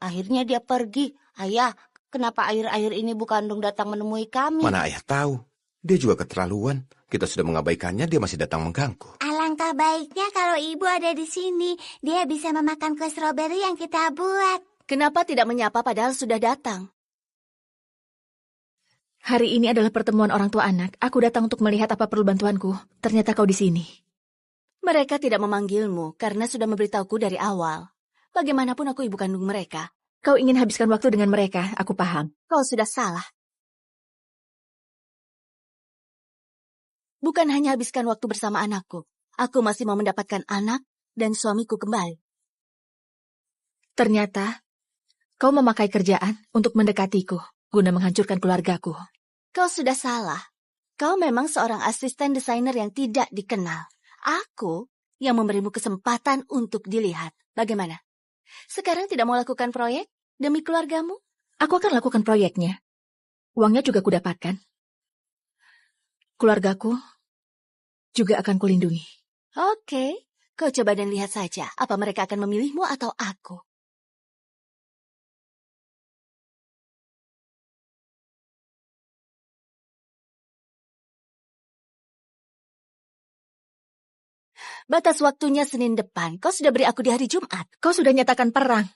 Akhirnya dia pergi. Ayah, kenapa akhir-akhir ini Bu Kandung datang menemui kami?
Mana ayah tahu? Dia juga keterlaluan. Kita sudah mengabaikannya, dia masih datang mengganggu.
Alangkah baiknya kalau ibu ada di sini. Dia bisa memakan kue stroberi yang kita buat.
Kenapa tidak menyapa padahal sudah datang?
Hari ini adalah pertemuan orang tua anak. Aku datang untuk melihat apa perlu bantuanku. Ternyata kau di sini.
Mereka tidak memanggilmu karena sudah memberitahuku dari awal. Bagaimanapun aku ibu kandung mereka.
Kau ingin habiskan waktu dengan mereka, aku paham.
Kau sudah salah. Bukan hanya habiskan waktu bersama anakku. Aku masih mau mendapatkan anak dan suamiku kembali.
Ternyata, kau memakai kerjaan untuk mendekatiku, guna menghancurkan keluargaku.
Kau sudah salah. Kau memang seorang asisten desainer yang tidak dikenal. Aku yang memberimu kesempatan untuk dilihat. Bagaimana? Sekarang tidak mau lakukan proyek demi keluargamu?
Aku akan lakukan proyeknya. Uangnya juga kudapatkan. Keluargaku juga akan kulindungi.
Oke, kau coba dan lihat saja apa mereka akan memilihmu atau aku. Batas waktunya Senin depan. Kau sudah beri aku di hari Jumat.
Kau sudah nyatakan perang.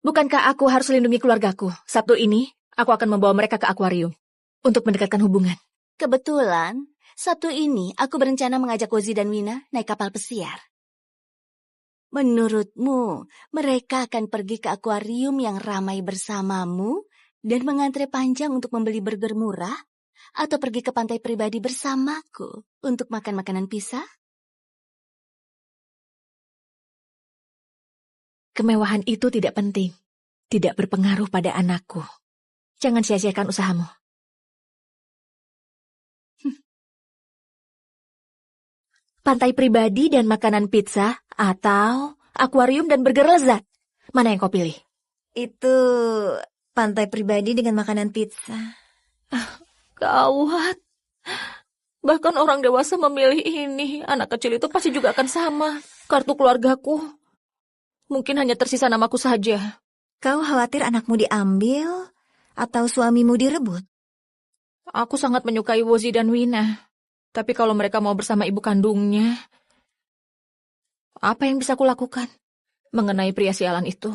Bukankah aku harus lindungi keluargaku? Sabtu ini, aku akan membawa mereka ke akuarium untuk mendekatkan hubungan.
Kebetulan, Sabtu ini aku berencana mengajak Wozi dan Wina naik kapal pesiar. Menurutmu, mereka akan pergi ke akuarium yang ramai bersamamu dan mengantre panjang untuk membeli burger murah? Atau pergi ke pantai pribadi bersamaku untuk makan makanan pisah?
Kemewahan itu tidak penting. Tidak berpengaruh pada anakku. Jangan sia-siakan usahamu. Pantai pribadi dan makanan pizza atau akuarium dan burger lezat? Mana yang kau pilih?
Itu pantai pribadi dengan makanan pizza.
Gawat. Bahkan orang dewasa memilih ini. Anak kecil itu pasti juga akan sama. Kartu keluargaku mungkin hanya tersisa namaku saja.
Kau khawatir anakmu diambil atau suamimu direbut?
Aku sangat menyukai Wozi dan Wina. Tapi kalau mereka mau bersama ibu kandungnya, apa yang bisa kulakukan mengenai pria sialan itu?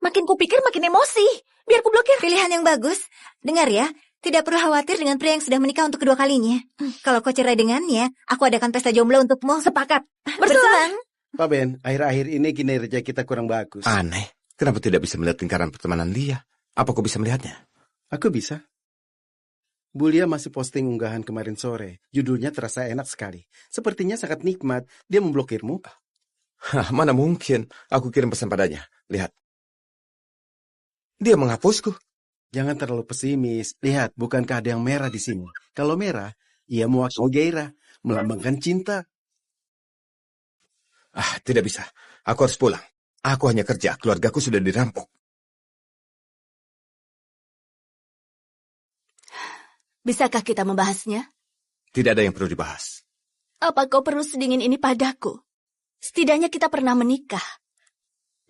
Makin kupikir makin emosi. Biar ku blokir.
Pilihan yang bagus. Dengar ya, tidak perlu khawatir dengan pria yang sudah menikah untuk kedua kalinya. Kalau kau cerai dengannya, aku adakan pesta jomblo untukmu.
Sepakat.
Bersuang.
Pak Ben, akhir-akhir ini kinerja kita kurang bagus.
Aneh, kenapa tidak bisa melihat lingkaran pertemanan Lia? Apa kau bisa melihatnya?
Aku bisa. Bu Lia masih posting unggahan kemarin sore. Judulnya terasa enak sekali. Sepertinya sangat nikmat. Dia memblokirmu.
Hah, mana mungkin. Aku kirim pesan padanya. Lihat. Dia menghapusku.
Jangan terlalu pesimis. Lihat, bukankah ada yang merah di sini? Kalau merah, ia mewakili gairah, melambangkan cinta.
Tidak bisa. Aku harus pulang. Aku hanya kerja. Keluargaku sudah dirampok.
Bisakah kita membahasnya?
Tidak ada yang perlu dibahas.
Apa kau perlu sedingin ini padaku? Setidaknya kita pernah menikah.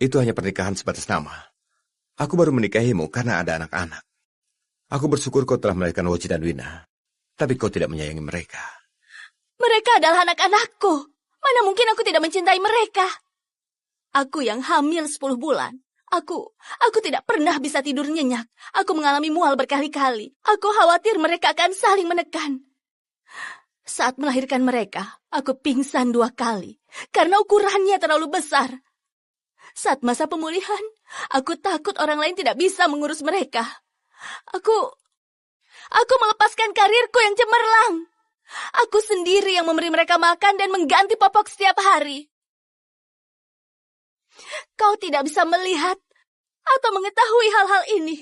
Itu hanya pernikahan sebatas nama. Aku baru menikahimu karena ada anak-anak. Aku bersyukur kau telah melahirkan Woji dan Wina. Tapi kau tidak menyayangi mereka.
Mereka adalah anak-anakku. Mana mungkin aku tidak mencintai mereka? Aku yang hamil 10 bulan. Aku tidak pernah bisa tidur nyenyak. Aku mengalami mual berkali-kali. Aku khawatir mereka akan saling menekan. Saat melahirkan mereka, aku pingsan 2 kali. Karena ukurannya terlalu besar. Saat masa pemulihan, aku takut orang lain tidak bisa mengurus mereka. Aku melepaskan karirku yang cemerlang. Aku sendiri yang memberi mereka makan dan mengganti popok setiap hari. Kau tidak bisa melihat atau mengetahui hal-hal ini.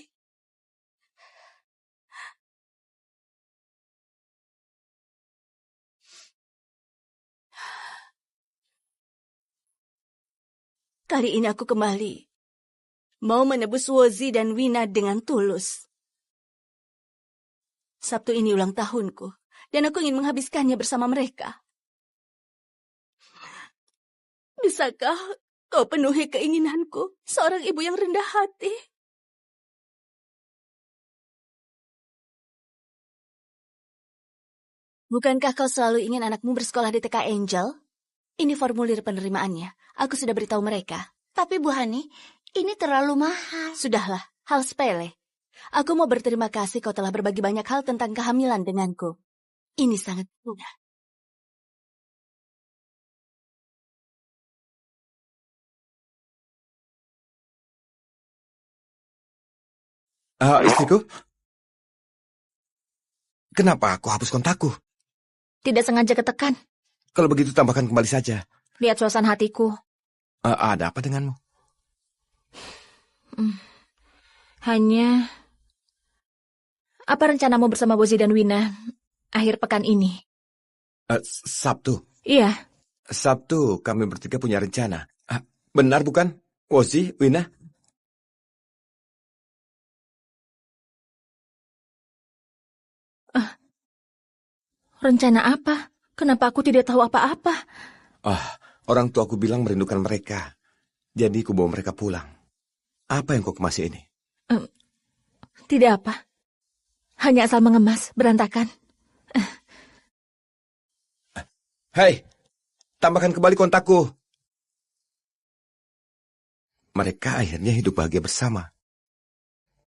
Kali ini aku kembali. Mau menebus Wozi dan Wina dengan tulus. Sabtu ini ulang tahunku, dan aku ingin menghabiskannya bersama mereka. Bisakah kau penuhi keinginanku, seorang ibu yang rendah hati? Bukankah kau selalu ingin anakmu bersekolah di TK Angel? Ini formulir penerimaannya. Aku sudah beritahu mereka.
Tapi Bu Hani, ini terlalu mahal.
Sudahlah, hal sepele. Aku mau berterima kasih kau telah berbagi banyak hal tentang kehamilan denganku. Ini sangat mudah.
Istriku? Kenapa aku hapus kontakku?
Tidak sengaja ketekan.
Kalau begitu tambahkan kembali saja.
Lihat suasana hatiku.
Ada apa denganmu?
Hanya... Apa rencanamu bersama Wozi dan Wina akhir pekan ini?
Sabtu.
Iya.
Sabtu kami bertiga punya rencana. Benar bukan, Wozi, Wina?
Rencana apa? Kenapa aku tidak tahu apa-apa?
Orang tuaku bilang merindukan mereka. Jadi ku bawa mereka pulang. Apa yang kau kemasi ini?
Tidak apa. Hanya asal mengemas, berantakan.
Hei, tambahkan kembali kontakku. Mereka akhirnya hidup bahagia bersama.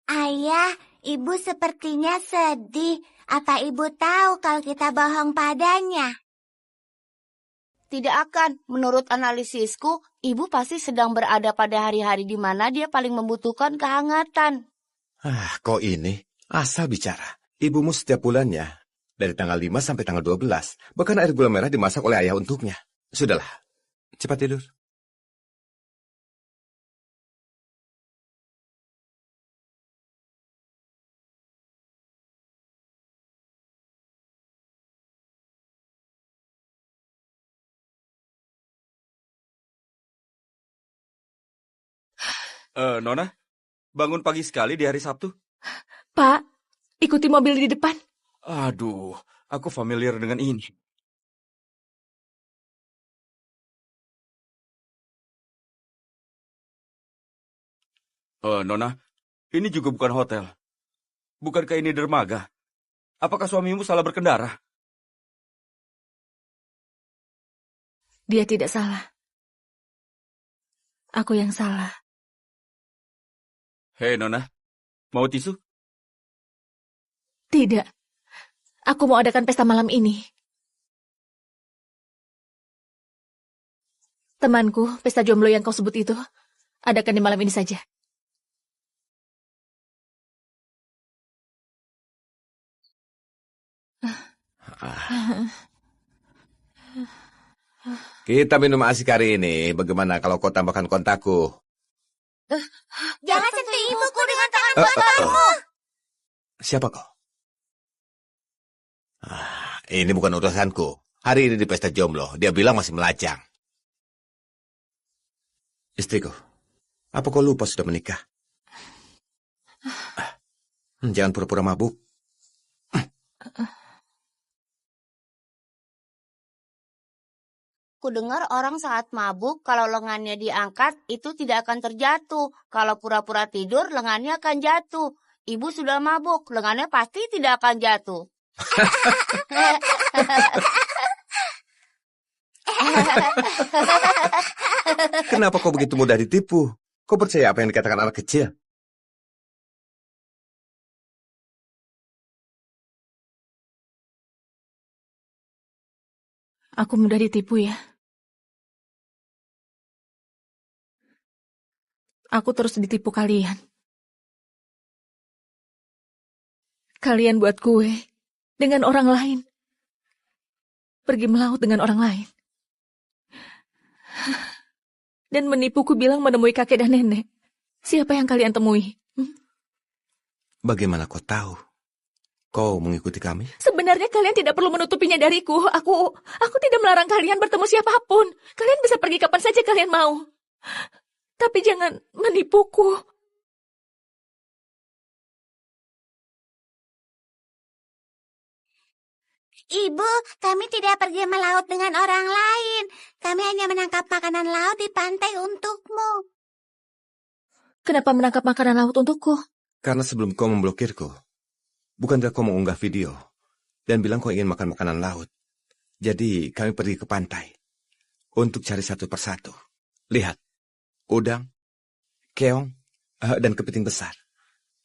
Ayah, ibu sepertinya sedih. Apa ibu tahu kalau kita bohong padanya?
Tidak akan. Menurut analisisku, ibu pasti sedang berada pada hari-hari di mana dia paling membutuhkan kehangatan.
Kau ini asal bicara. Ibumu setiap bulannya, dari tanggal 5 sampai tanggal 12, bahkan air gula merah dimasak oleh ayah untuknya. Sudahlah, cepat tidur.
Nona, bangun pagi sekali di hari Sabtu?
Pak, ikuti mobil di depan.
Aduh, aku familiar dengan ini. Nona, ini juga bukan hotel. Bukankah ini dermaga? Apakah suamimu salah berkendara?
Dia tidak salah. Aku yang salah.
Hei Nona, mau tisu?
Tidak. Aku mau adakan pesta malam ini. Temanku, pesta jomblo yang kau sebut itu, adakan di malam ini saja.
Kita minum asik hari ini. Bagaimana kalau kau tambahkan kontakku?
Jangan sentuh ibuku dengan tangan kotormu.
Siapa kau? Ini bukan urusanku. Hari ini di pesta jomblo, dia bilang masih melajang. Istriku, apa kau lupa sudah menikah? Jangan pura-pura mabuk.
Kudengar orang saat mabuk, kalau lengannya diangkat, itu tidak akan terjatuh. Kalau pura-pura tidur, lengannya akan jatuh. Ibu sudah mabuk, lengannya pasti tidak akan jatuh.
Kenapa kau begitu mudah ditipu? Kau percaya apa yang dikatakan anak kecil?
Aku mudah ditipu ya. Aku terus ditipu kalian. Kalian buat kue dengan orang lain. Pergi melaut dengan orang lain. Dan menipuku bilang menemui kakek dan nenek. Siapa yang kalian temui?
Bagaimana kau tahu? Kau mengikuti kami?
Sebenarnya kalian tidak perlu menutupinya dariku. Aku tidak melarang kalian bertemu siapapun. Kalian bisa pergi kapan saja kalian mau. Tapi jangan menipuku.
Ibu, kami tidak pergi melaut dengan orang lain. Kami hanya menangkap makanan laut di pantai untukmu.
Kenapa menangkap makanan laut untukku?
Karena sebelum kau memblokirku, bukankah kau mengunggah video dan bilang kau ingin makan makanan laut? Jadi kami pergi ke pantai untuk cari satu persatu. Lihat, udang, keong, dan kepiting besar.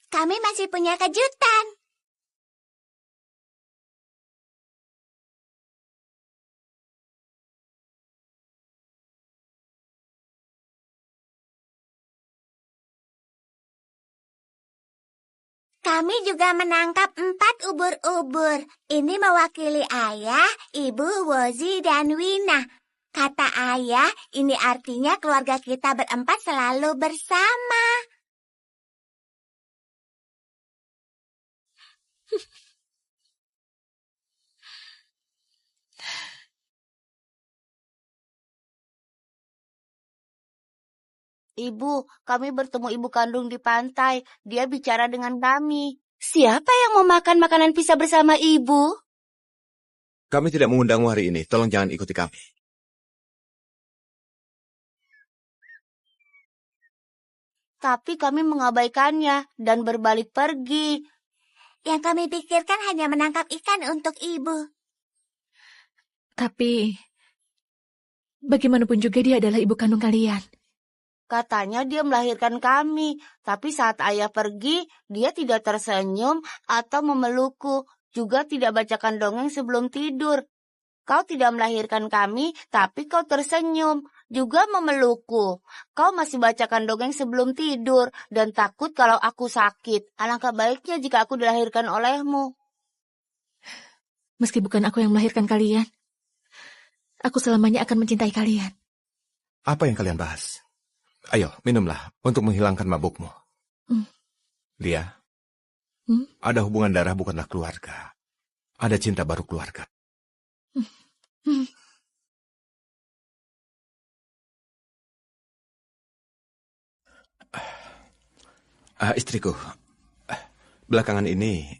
Kami masih punya kejutan. Kami juga menangkap 4 ubur-ubur. Ini mewakili ayah, ibu, Wozi, dan Wina. Kata ayah, ini artinya keluarga kita berempat selalu bersama.
Ibu, kami bertemu ibu kandung di pantai. Dia bicara dengan kami. Siapa yang mau makan makanan pisah bersama ibu?
Kami tidak mengundangmu hari ini. Tolong jangan ikuti kami.
Tapi kami mengabaikannya dan berbalik pergi.
Yang kami pikirkan hanya menangkap ikan untuk ibu.
Tapi Bagaimanapun juga dia adalah ibu kandung kalian.
Katanya dia melahirkan kami, tapi saat ayah pergi, dia tidak tersenyum atau memelukku, juga tidak bacakan dongeng sebelum tidur. Kau tidak melahirkan kami, tapi kau tersenyum, juga memelukku. Kau masih bacakan dongeng sebelum tidur, dan takut kalau aku sakit. Alangkah baiknya jika aku dilahirkan olehmu.
Meski bukan aku yang melahirkan kalian, aku selamanya akan mencintai kalian.
Apa yang kalian bahas? Ayo, minumlah untuk menghilangkan mabukmu. Lia, ada hubungan darah bukanlah keluarga. Ada cinta baru keluarga. Istriku, belakangan ini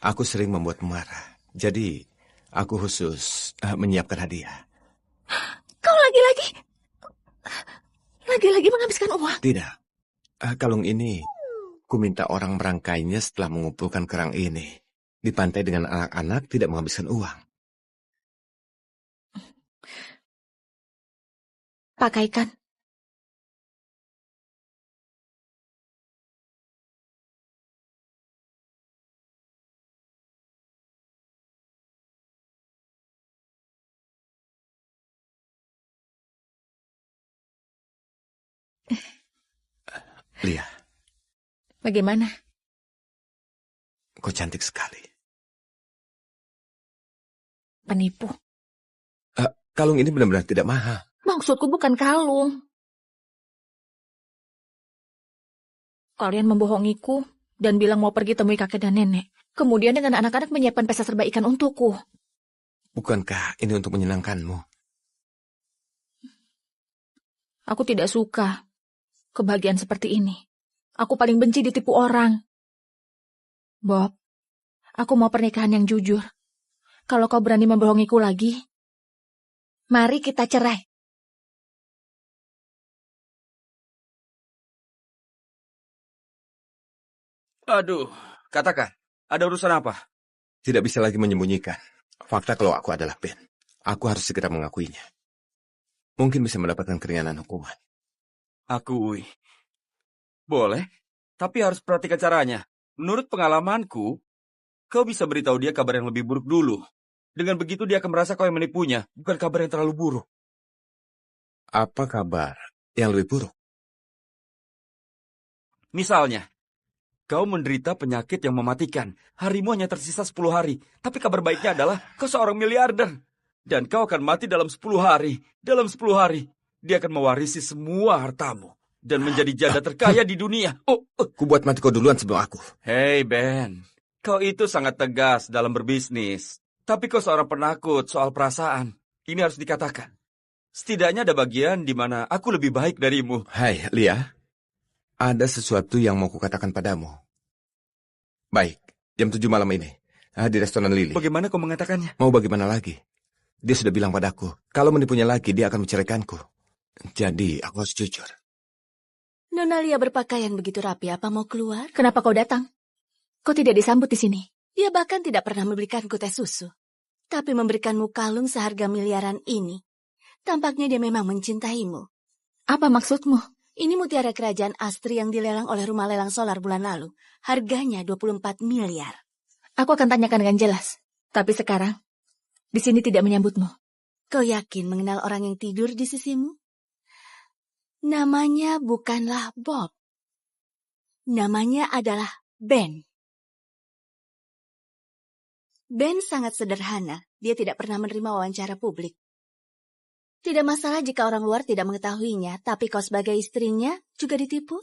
aku sering membuatmu marah. Jadi, aku khusus menyiapkan hadiah.
Kau lagi-lagi menghabiskan uang?
Tidak. Kalung ini, ku minta orang merangkainya setelah mengumpulkan kerang ini. Di pantai dengan anak-anak tidak menghabiskan uang.
Pakaikan.
Lia,
Bagaimana?
kau cantik sekali.
Penipu.
Kalung ini benar-benar tidak mahal.
Maksudku bukan kalung. Kalian membohongiku dan bilang mau pergi temui kakek dan nenek. Kemudian dengan anak-anak menyiapkan pesta serba ikan untukku.
Bukankah ini untuk menyenangkanmu?
Aku tidak suka kebahagiaan seperti ini. Aku paling benci ditipu orang. Bob, aku mau pernikahan yang jujur. Kalau kau berani membohongiku lagi, mari kita cerai.
Aduh, katakan, ada urusan apa?
Tidak bisa lagi menyembunyikan. Fakta kalau aku adalah Ben. Aku harus segera mengakuinya. Mungkin bisa mendapatkan keringanan hukuman.
Akui. Boleh, tapi harus perhatikan caranya. Menurut pengalamanku, kau bisa beritahu dia kabar yang lebih buruk dulu. Dengan begitu dia akan merasa kau yang menipunya, bukan kabar yang terlalu buruk.
Apa kabar yang lebih buruk?
Misalnya, kau menderita penyakit yang mematikan. Harimu hanya tersisa 10 hari. Tapi kabar baiknya adalah kau seorang miliarder. Dan kau akan mati dalam 10 hari. Dalam 10 hari, dia akan mewarisi semua hartamu. Dan menjadi janda terkaya di dunia.
Ku buat mati kau duluan sebelum aku.
Hei Ben, kau itu sangat tegas dalam berbisnis. Tapi kau seorang penakut soal perasaan. Ini harus dikatakan. Setidaknya ada bagian di mana aku lebih baik darimu.
Hai, Lia. Ada sesuatu yang mau kukatakan padamu. Baik, jam 7 malam ini. Di restoran Lily.
Bagaimana kau mengatakannya?
Mau bagaimana lagi? Dia sudah bilang padaku, kalau menipunya lagi, dia akan menceraikanku. Jadi, aku harus jujur.
Nona Lia berpakaian begitu rapi, apa mau keluar?
Kenapa kau datang? Kau tidak disambut di sini.
Dia bahkan tidak pernah memberikanku teh susu. Tapi memberikanmu kalung seharga miliaran ini. Tampaknya dia memang mencintaimu.
Apa maksudmu?
Ini mutiara kerajaan Astri yang dilelang oleh rumah lelang solar bulan lalu. Harganya 24 miliar.
Aku akan tanyakan dengan jelas. Tapi sekarang, di sini tidak menyambutmu.
Kau yakin mengenal orang yang tidur di sisimu? Namanya bukanlah Bob. Namanya adalah Ben. Ben sangat sederhana. Dia tidak pernah menerima wawancara publik. Tidak masalah jika orang luar tidak mengetahuinya, tapi kau sebagai istrinya juga ditipu.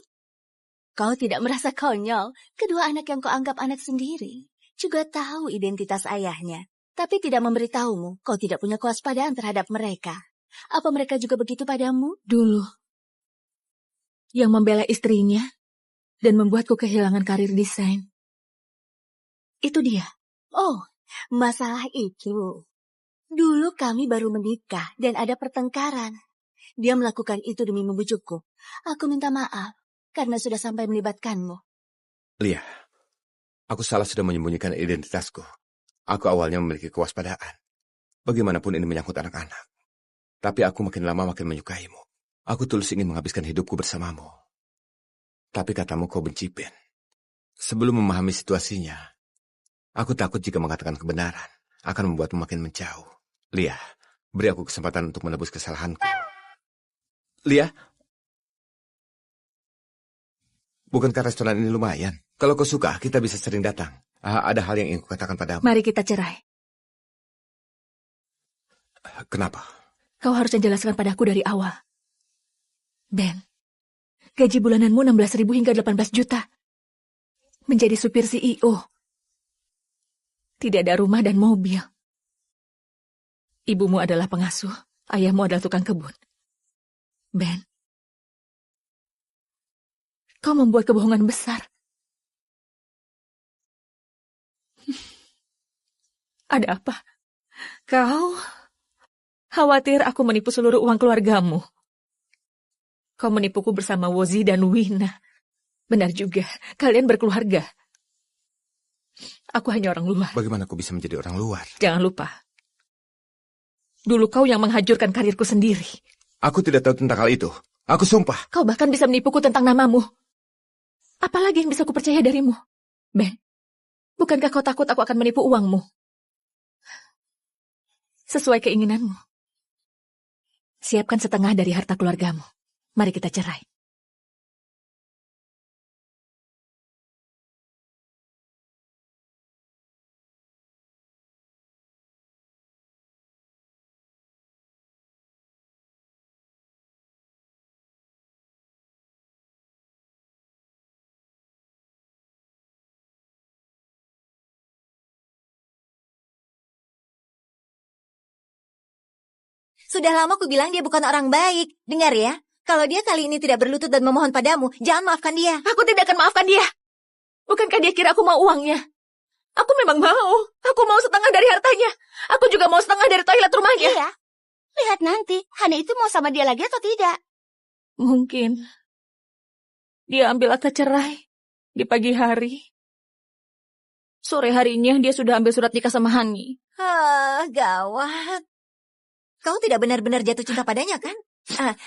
Kau tidak merasa konyol. Kedua anak yang kau anggap anak sendiri juga tahu identitas ayahnya, tapi tidak memberitahumu. Kau tidak punya kewaspadaan terhadap mereka. Apa mereka juga begitu padamu?
Dulu, yang membela istrinya dan membuatku kehilangan karir desain. Itu dia.
Oh, masalah itu. Dulu kami baru menikah dan ada pertengkaran. Dia melakukan itu demi membujukku. Aku minta maaf karena sudah sampai melibatkanmu.
Lia, aku salah sudah menyembunyikan identitasku. Aku awalnya memiliki kewaspadaan. Bagaimanapun ini menyangkut anak-anak. Tapi aku makin lama makin menyukaimu. Aku tulus ingin menghabiskan hidupku bersamamu. Tapi katamu kau benci Ben. Sebelum memahami situasinya, aku takut jika mengatakan kebenaran akan membuatmu makin menjauh. Lia, beri aku kesempatan untuk menebus kesalahanku. Lia, bukankah restoran ini lumayan? Kalau kau suka, kita bisa sering datang. Ada hal yang ingin kukatakan padamu.
Mari kita cerai.
Kenapa?
Kau harus menjelaskan padaku dari awal. Ben, gaji bulananmu 16.000 hingga 18 juta. Menjadi supir CEO. Tidak ada rumah dan mobil. Ibumu adalah pengasuh, ayahmu adalah tukang kebun. Ben, kau membuat kebohongan besar. Ada apa? Kau khawatir aku menipu seluruh uang keluargamu. Kau menipuku bersama Wozi dan Wina. Benar juga, kalian berkeluarga. Aku hanya orang luar.
Bagaimana aku bisa menjadi orang luar?
Jangan lupa. Dulu kau yang menghancurkan karirku sendiri.
Aku tidak tahu tentang hal itu. Aku sumpah.
Kau bahkan bisa menipuku tentang namamu. Apalagi yang bisa kupercaya darimu? Ben, bukankah kau takut aku akan menipu uangmu? Sesuai keinginanmu. Siapkan setengah dari harta keluargamu. Mari kita cerai.
Sudah lama aku bilang dia bukan orang baik. Dengar ya, kalau dia kali ini tidak berlutut dan memohon padamu, jangan maafkan dia.
Aku tidak akan maafkan dia. Bukankah dia kira aku mau uangnya? Aku memang mau. Aku mau setengah dari hartanya. Aku juga mau setengah dari toilet rumahnya.
Iya. Lihat nanti, Hani itu mau sama dia lagi atau tidak?
Mungkin. Dia ambil akta cerai di pagi hari. Sore harinya dia sudah ambil surat nikah sama Hani.
Gawat. Kau tidak benar-benar jatuh cinta padanya, kan?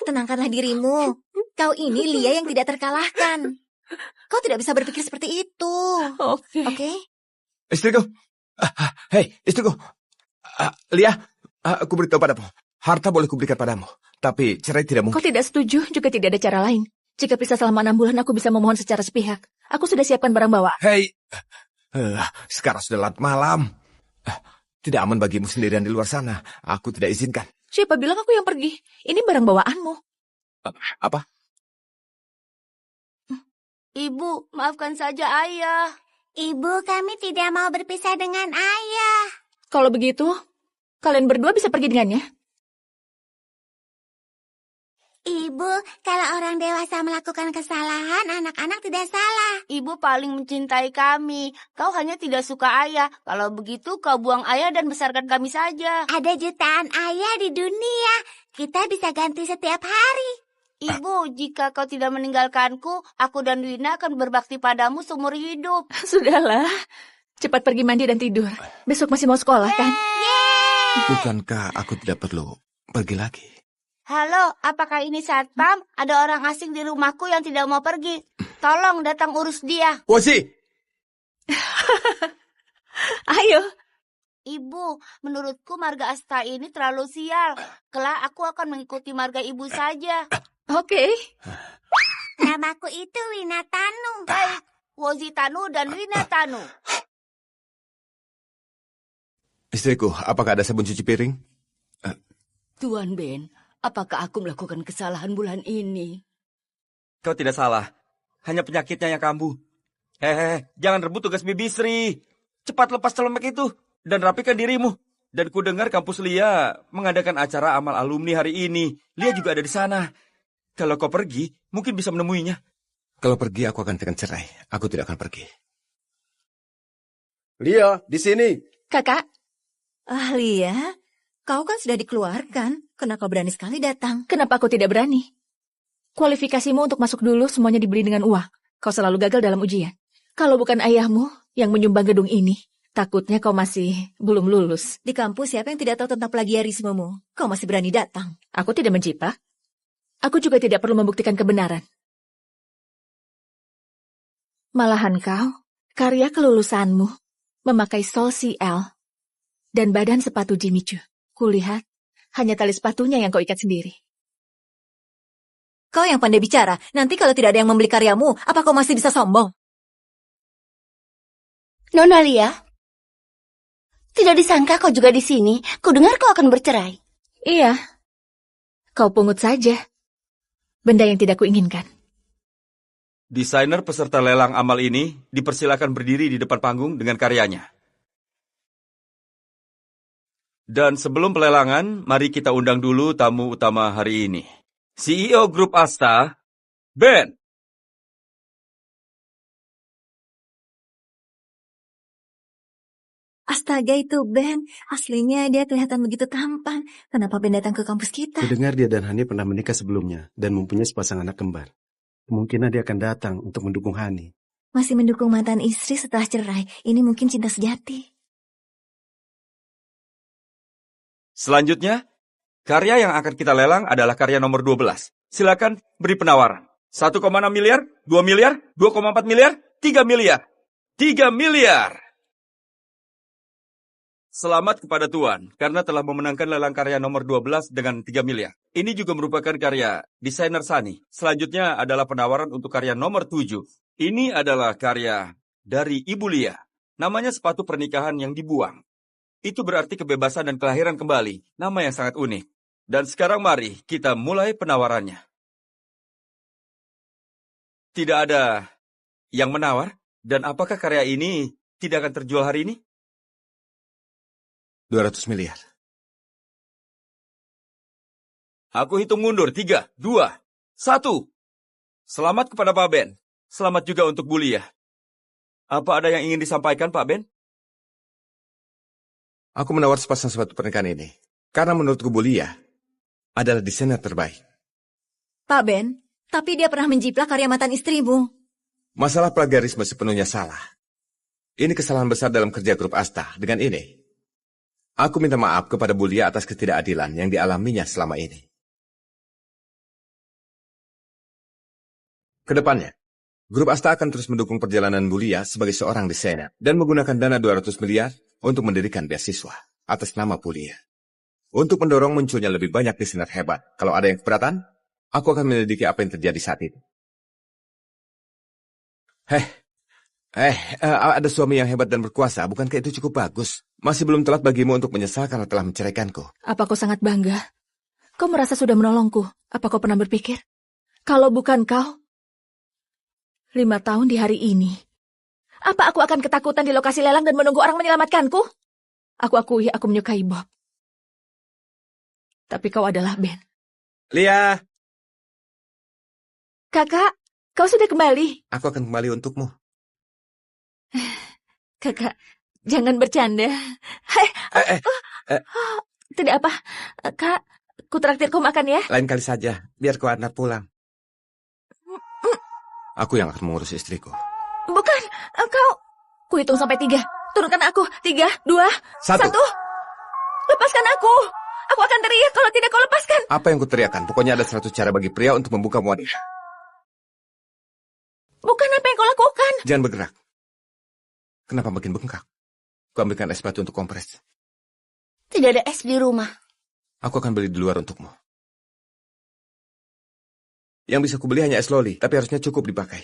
Tenangkanlah dirimu. Kau ini Lia yang tidak terkalahkan. Kau tidak bisa berpikir seperti itu.
Oke.
Oke?
Istriku. Hei, istriku. Lia, aku beritahu padamu. Harta boleh kuberikan padamu. Tapi cerai tidak mungkin.
Kau tidak setuju, juga tidak ada cara lain. Jika pisah selama 6 bulan, aku bisa memohon secara sepihak. Aku sudah siapkan barang bawaan.
Hei, sekarang sudah larut malam. Tidak aman bagimu sendirian di luar sana. Aku tidak izinkan.
Siapa bilang aku yang pergi? Ini barang bawaanmu.
Apa?
Ibu, maafkan saja ayah.
Ibu, kami tidak mau berpisah dengan ayah.
Kalau begitu, kalian berdua bisa pergi dengannya.
Ibu, kalau orang dewasa melakukan kesalahan, anak-anak tidak salah.
Ibu paling mencintai kami. Kau hanya tidak suka ayah. Kalau begitu, kau buang ayah dan besarkan kami saja.
Ada jutaan ayah di dunia. Kita bisa ganti setiap hari.
Ibu, jika kau tidak meninggalkanku, aku dan Wina akan berbakti padamu seumur hidup.
Sudahlah. Cepat pergi mandi dan tidur. Besok masih mau sekolah, kan?
Bukankah aku tidak perlu pergi lagi?
Halo, apakah ini satpam? Ada orang asing di rumahku yang tidak mau pergi. Tolong datang urus dia.
Wozi!
Ayo.
Ibu, menurutku marga Asta ini terlalu sial. Kelak aku akan mengikuti marga ibu saja.
Oke.
Namaku itu Wina Tanu.
Baik, Wozi Tanu dan Wina Tanu.
Istriku, apakah ada sabun cuci piring?
Tuan Ben, apakah aku melakukan kesalahan bulan ini?
Kau tidak salah. Hanya penyakitnya yang kambuh. Jangan rebut tugas Bibi Sri. Cepat lepas celemek itu dan rapikan dirimu. Dan ku dengar kampus Lia mengadakan acara amal alumni hari ini. Lia juga ada di sana. Kalau kau pergi, mungkin bisa menemuinya.
Kalau pergi, aku akan tekan cerai. Aku tidak akan pergi.
Lia, di sini.
Kakak.
Lia, kau kan sudah dikeluarkan. Kenapa kau berani sekali datang?
Kenapa aku tidak berani? Kualifikasimu untuk masuk dulu semuanya dibeli dengan uang. Kau selalu gagal dalam ujian. Kalau bukan ayahmu yang menyumbang gedung ini,
Takutnya kau masih belum lulus.
Di kampus siapa yang tidak tahu tentang plagiarismemu? Kau masih berani datang.
Aku tidak menjiplak. Aku juga tidak perlu membuktikan kebenaran. Malahan kau, karya kelulusanmu, memakai sol CL dan badan sepatu Jimmy Choo. Kulihat, hanya tali sepatunya yang kau ikat sendiri.
Kau yang pandai bicara. Nanti kalau tidak ada yang membeli karyamu, apa kau masih bisa sombong?
Nona Lia, tidak disangka kau juga di sini. Kudengar kau akan bercerai.
Iya, kau pungut saja. Benda yang tidak kuinginkan.
Desainer peserta lelang amal ini dipersilakan berdiri di depan panggung dengan karyanya. Dan sebelum pelelangan, mari kita undang dulu tamu utama hari ini. CEO Grup Asta, Ben.
Astaga itu Ben, aslinya dia kelihatan begitu tampan. Kenapa Ben datang ke kampus kita?
Kudengar dia dan Hani pernah menikah sebelumnya dan mempunyai sepasang anak kembar. Kemungkinan dia akan datang untuk mendukung Hani.
Masih mendukung mantan istri setelah cerai. Ini mungkin cinta sejati.
Selanjutnya, karya yang akan kita lelang adalah karya nomor 12. Silakan beri penawaran. 1,6 miliar, 2 miliar, 2,4 miliar, 3 miliar. 3 miliar! Selamat kepada Tuan, karena telah memenangkan lelang karya nomor 12 dengan 3 miliar. Ini juga merupakan karya desainer Sani. Selanjutnya adalah penawaran untuk karya nomor 7. Ini adalah karya dari Ibu Lia. Namanya sepatu pernikahan yang dibuang. Itu berarti kebebasan dan kelahiran kembali. Nama yang sangat unik. Dan sekarang mari kita mulai penawarannya. Tidak ada yang menawar? Dan apakah karya ini tidak akan terjual hari ini?
200 miliar.
Aku hitung mundur. 3, 2, 1. Selamat kepada Pak Ben. Selamat juga untuk Bu Lia. Apa ada yang ingin disampaikan, Pak Ben?
Aku menawar sepasang sepatu pernikahan ini. Karena menurutku Bu Lia adalah desainer terbaik.
Pak Ben, tapi dia pernah menjiplak karya mantan istrimu.
Masalah plagiarisme sepenuhnya salah. Ini kesalahan besar dalam kerja grup Asta. Dengan ini, aku minta maaf kepada Bu Lia atas ketidakadilan yang dialaminya selama ini. Kedepannya, grup Asta akan terus mendukung perjalanan Bu Lia sebagai seorang desainer dan menggunakan dana 200 miliar untuk mendirikan beasiswa atas nama Bu Lia. Untuk mendorong munculnya lebih banyak desainer hebat. Kalau ada yang keberatan, aku akan menyelidiki apa yang terjadi saat itu. Ada suami yang hebat dan berkuasa, bukankah itu cukup bagus? Masih belum telat bagimu untuk menyesal karena telah menceraikanku.
Apa kau sangat bangga? Kau merasa sudah menolongku. Apa kau pernah berpikir? Kalau bukan kau, 5 tahun di hari ini, apa aku akan ketakutan di lokasi lelang dan menunggu orang menyelamatkanku? Aku akui aku menyukai Bob. Tapi kau adalah Ben.
Lia!
Kakak, kau sudah kembali.
Aku akan kembali untukmu.
Kakak, jangan bercanda. Tidak apa. Kak, ku traktir kau makan ya.
Lain kali saja, biar kau antar pulang. Aku yang akan mengurus istriku.
Bukan, kau. Ku hitung sampai 3. Turunkan aku. 3, 2, 1. Lepaskan aku. Aku akan teriak kalau tidak kau lepaskan.
Apa yang kuteriakan? Pokoknya ada 100 cara bagi pria untuk membuka wanita.
Bukan apa yang kau lakukan.
Jangan bergerak. Kenapa makin bengkak? Kau ambilkan es batu untuk kompres.
Tidak ada es di rumah.
Aku akan beli di luar untukmu. Yang bisa kubeli hanya es loli, tapi harusnya cukup dipakai.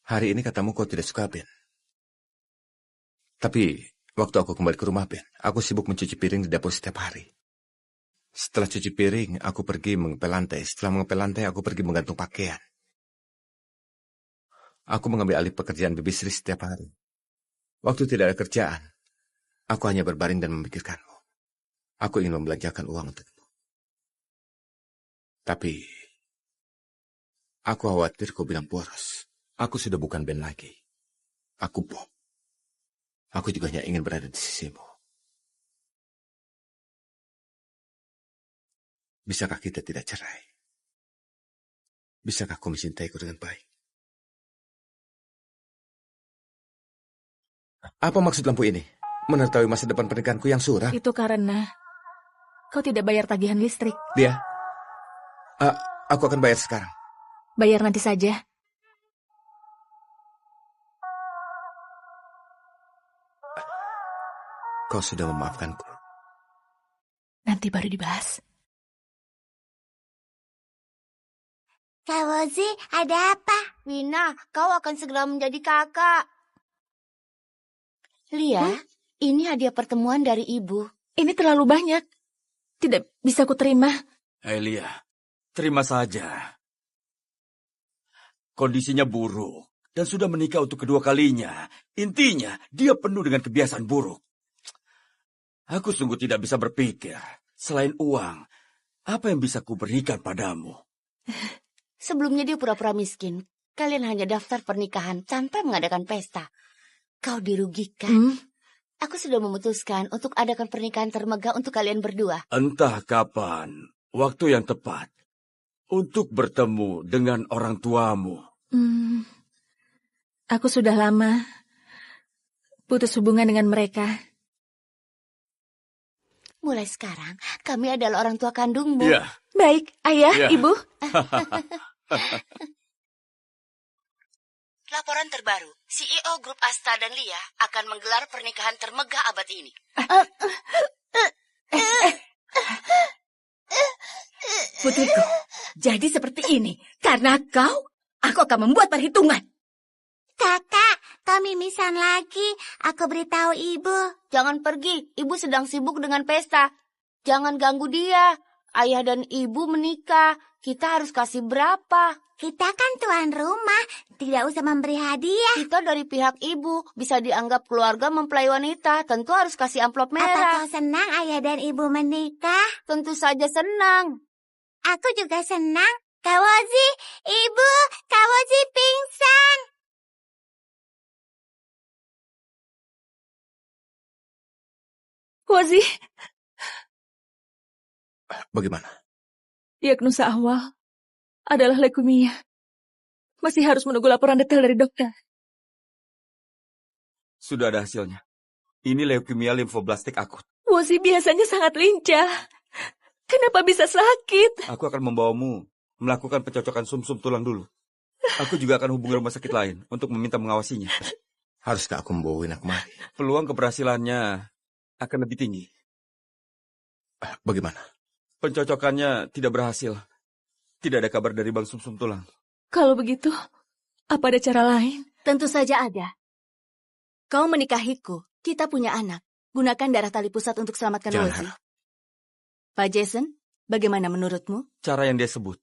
Hari ini katamu kau tidak suka Ben. Tapi waktu aku kembali ke rumah Ben, aku sibuk mencuci piring di dapur setiap hari. Setelah cuci piring, aku pergi mengepel lantai. Setelah mengepel lantai, aku pergi menggantung pakaian. Aku mengambil alih pekerjaan babysitting setiap hari. Waktu tidak ada kerjaan, aku hanya berbaring dan memikirkanmu. Aku ingin membelanjakan uang untukmu. Tapi, aku khawatir kau bilang boros. Aku sudah bukan Ben lagi. Aku Bob. Aku juga hanya ingin berada di sisimu. Bisakah kita tidak cerai? Bisakah kau mencintaiku dengan baik? Apa maksud lampu ini? Menertaui masa depan pernikahanku yang suram.
Itu karena kau tidak bayar tagihan listrik.
Dia, aku akan bayar sekarang.
Bayar nanti saja.
Kau sudah memaafkanku.
Nanti baru dibahas.
Kak Wozi, ada apa?
Wina, kau akan segera menjadi kakak. Lia, ini hadiah pertemuan dari ibu.
Ini terlalu banyak. Tidak bisa kuterima.
Lia, terima saja. Kondisinya buruk dan sudah menikah untuk kedua kalinya. Intinya, dia penuh dengan kebiasaan buruk. Aku sungguh tidak bisa berpikir. Selain uang, apa yang bisa kuberikan padamu?
Sebelumnya dia pura-pura miskin. Kalian hanya daftar pernikahan tanpa mengadakan pesta. Kau dirugikan. Aku sudah memutuskan untuk adakan pernikahan termegah untuk kalian berdua.
Entah kapan, waktu yang tepat untuk bertemu dengan orang tuamu.
Aku sudah lama putus hubungan dengan mereka.
Mulai sekarang, kami adalah orang tua kandungmu.
Ya.
Baik, ayah,
Ya.
ibu.
Laporan terbaru, CEO Grup Asta dan Lia akan menggelar pernikahan termegah abad ini.
Putriku, jadi seperti ini. Karena kau, aku akan membuat perhitungan.
Kakak, kau mimisan lagi. Aku beritahu ibu.
Jangan pergi, ibu sedang sibuk dengan pesta. Jangan ganggu dia. Ayah dan ibu menikah. Kita harus kasih berapa?
Kita kan tuan rumah, tidak usah memberi hadiah.
Kita dari pihak ibu, bisa dianggap keluarga mempelai wanita. Tentu harus kasih amplop
Apa
merah.
kau senang ayah dan ibu menikah?
Tentu saja senang.
Aku juga senang. Kak Wozi, ibu, Kak Wozi pingsan.
Wozi,
Bagaimana?
diagnosa awal adalah leukemia. Masih harus menunggu laporan detail dari dokter.
Sudah ada hasilnya. Ini leukemia limfoblastik akut.
Wozi biasanya sangat lincah. Kenapa bisa sakit?
Aku akan membawamu melakukan pencocokan sumsum tulang dulu. Aku juga akan hubungi rumah sakit lain untuk meminta mengawasinya.
Haruskah aku membawa Wina kemari?
Peluang keberhasilannya akan lebih tinggi.
Bagaimana?
Pencocokannya tidak berhasil. Tidak ada kabar dari bank sumsum tulang.
Kalau begitu, apa ada cara lain?
Tentu saja ada. Kau menikahiku, kita punya anak. Gunakan darah tali pusat untuk selamatkan
Jangan
Wozi.
harap.
Pak Jason, bagaimana menurutmu?
Cara yang dia sebut.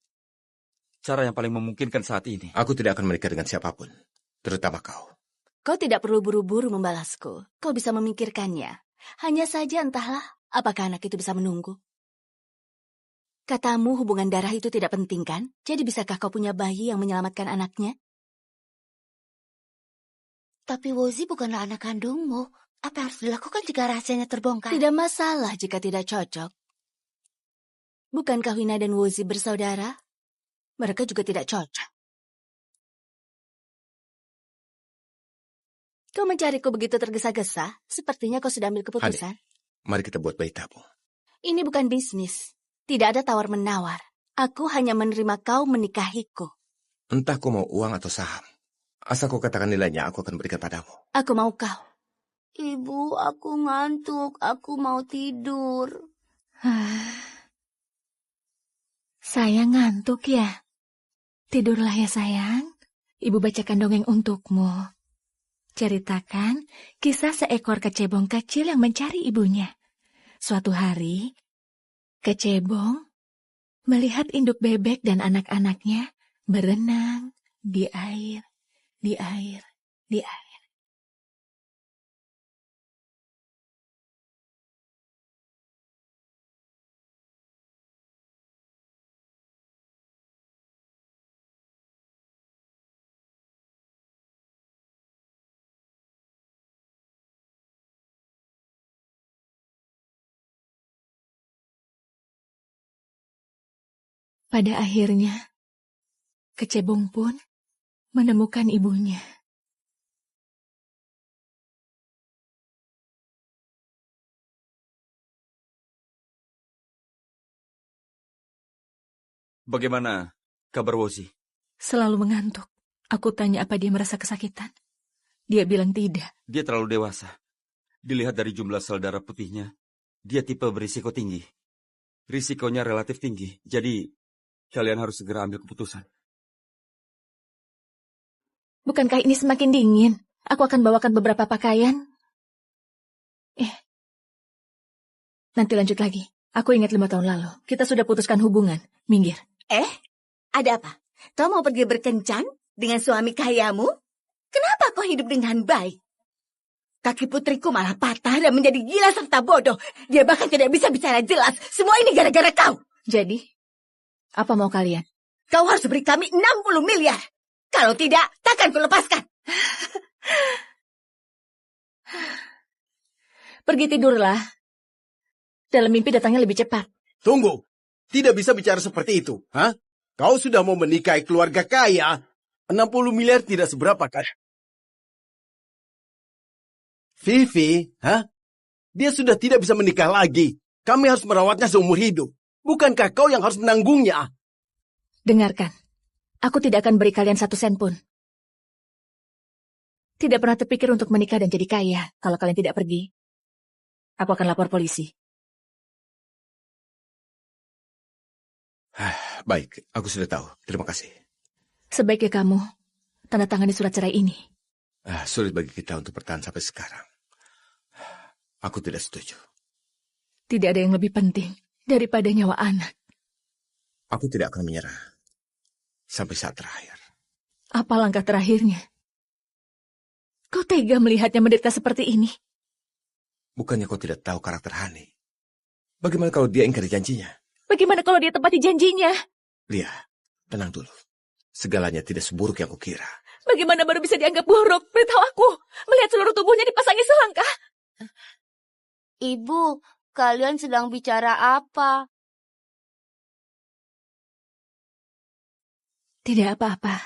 Cara yang paling memungkinkan saat ini.
Aku tidak akan menikah dengan siapapun. Terutama kau.
Kau tidak perlu buru-buru membalasku. Kau bisa memikirkannya. Hanya saja entahlah, apakah anak itu bisa menunggu. Katamu hubungan darah itu tidak penting kan? Jadi bisakah kau punya bayi yang menyelamatkan anaknya?
Tapi Wozi bukanlah anak kandungmu. Apa yang harus dilakukan jika rahasianya terbongkar?
Tidak masalah jika tidak cocok. Bukankah Wina dan Wozi bersaudara? Mereka juga tidak cocok. Kau mencariku begitu tergesa-gesa, sepertinya kau sudah ambil keputusan.
Mari kita buat bayi tabung.
Ini bukan bisnis. Tidak ada tawar-menawar. Aku hanya menerima kau menikahiku.
Entah kau mau uang atau saham. Asal kau katakan nilainya, aku akan berikan padamu.
Aku mau kau.
Ibu, aku ngantuk. Aku mau tidur.
Sayang ngantuk ya? Tidurlah ya sayang. Ibu bacakan dongeng untukmu. Ceritakan kisah seekor kecebong kecil yang mencari ibunya. Suatu hari, kecebong melihat induk bebek dan anak-anaknya berenang di air, di air, di air. Pada akhirnya, Kecebong pun menemukan ibunya.
Bagaimana kabar Wozi?
Selalu mengantuk. Aku tanya apa dia merasa kesakitan. Dia bilang tidak.
Dia terlalu dewasa. Dilihat dari jumlah sel darah putihnya, dia tipe berisiko tinggi. Risikonya relatif tinggi, jadi kalian harus segera ambil keputusan.
Bukankah ini semakin dingin? Aku akan bawakan beberapa pakaian. Nanti lanjut lagi. Aku ingat 5 tahun lalu. Kita sudah putuskan hubungan. Minggir.
Ada apa? Kau mau pergi berkencan dengan suami kayamu? Kenapa kau hidup dengan baik? Kaki putriku malah patah dan menjadi gila serta bodoh. Dia bahkan tidak bisa bicara jelas. Semua ini gara-gara kau.
Jadi, apa mau kalian?
Kau harus beri kami 60 miliar. Kalau tidak, takkan kulepaskan.
Pergi tidurlah. Dalam mimpi datangnya lebih cepat.
Tunggu. Tidak bisa bicara seperti itu. Hah? Kau sudah mau menikahi keluarga kaya. 60 miliar tidak seberapa kan? Vivi, dia sudah tidak bisa menikah lagi. Kami harus merawatnya seumur hidup. Bukankah kau yang harus menanggungnya?
Dengarkan. Aku tidak akan beri kalian 1 sen pun. Tidak pernah terpikir untuk menikah dan jadi kaya. Kalau kalian tidak pergi, aku akan lapor polisi.
Baik, aku sudah tahu. Terima kasih.
Sebaiknya kamu tanda tangani surat cerai ini.
Sulit bagi kita untuk bertahan sampai sekarang. Aku tidak setuju.
Tidak ada yang lebih penting daripada nyawa anak.
Aku tidak akan menyerah sampai saat terakhir.
Apa langkah terakhirnya? Kau tega melihatnya menderita seperti ini?
Bukannya kau tidak tahu karakter Hani? Bagaimana kalau dia ingkari janjinya?
Bagaimana kalau dia tepati janjinya?
Lia, tenang dulu. Segalanya tidak seburuk yang kukira.
Bagaimana baru bisa dianggap buruk? Beritahu aku. Melihat seluruh tubuhnya dipasangi selangkah.
Ibu, kalian sedang bicara apa?
Tidak apa-apa.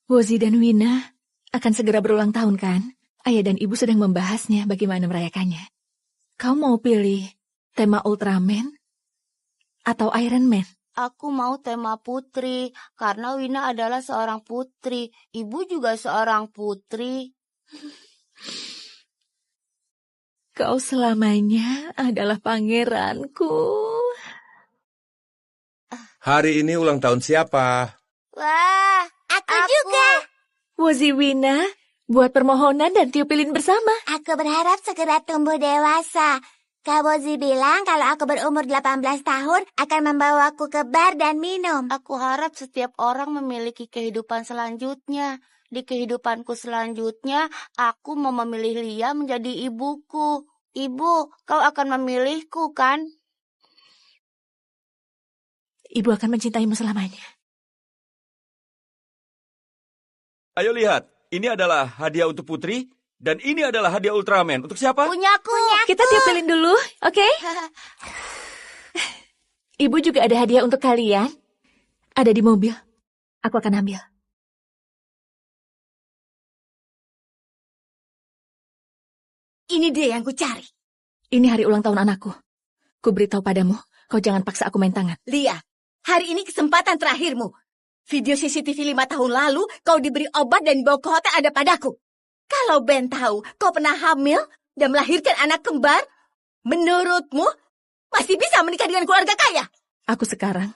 Wozi dan Wina akan segera berulang tahun kan? Ayah dan ibu sedang membahasnya bagaimana merayakannya. Kau mau pilih tema Ultraman atau Iron Man?
Aku mau tema putri, karena Wina adalah seorang putri. Ibu juga seorang putri.
Kau selamanya adalah pangeranku.
Hari ini ulang tahun siapa?
Wah,
Aku juga.
Wozi Wina, buat permohonan dan tiup lilin bersama.
Aku berharap segera tumbuh dewasa. Kak Wozi bilang kalau aku berumur 18 tahun akan membawaku ke bar dan minum.
Aku harap setiap orang memiliki kehidupan selanjutnya. Di kehidupanku selanjutnya, aku mau memilih Lia menjadi ibuku. Ibu, kau akan memilihku, kan?
Ibu akan mencintaimu selamanya.
Ayo lihat, ini adalah hadiah untuk Putri, dan ini adalah hadiah Ultraman. Untuk siapa?
Punyaku.
Kita tiup lilin dulu, oke? Ibu juga ada hadiah untuk kalian. Ada di mobil. Aku akan ambil.
Ini dia yang kucari.
Ini hari ulang tahun anakku. Ku beritahu padamu, kau jangan paksa aku main tangan.
Lia, hari ini kesempatan terakhirmu. Video CCTV 5 tahun lalu, kau diberi obat dan dibawa ke hotel ada padaku. Kalau Ben tahu kau pernah hamil dan melahirkan anak kembar, menurutmu masih bisa menikah dengan keluarga kaya?
Aku sekarang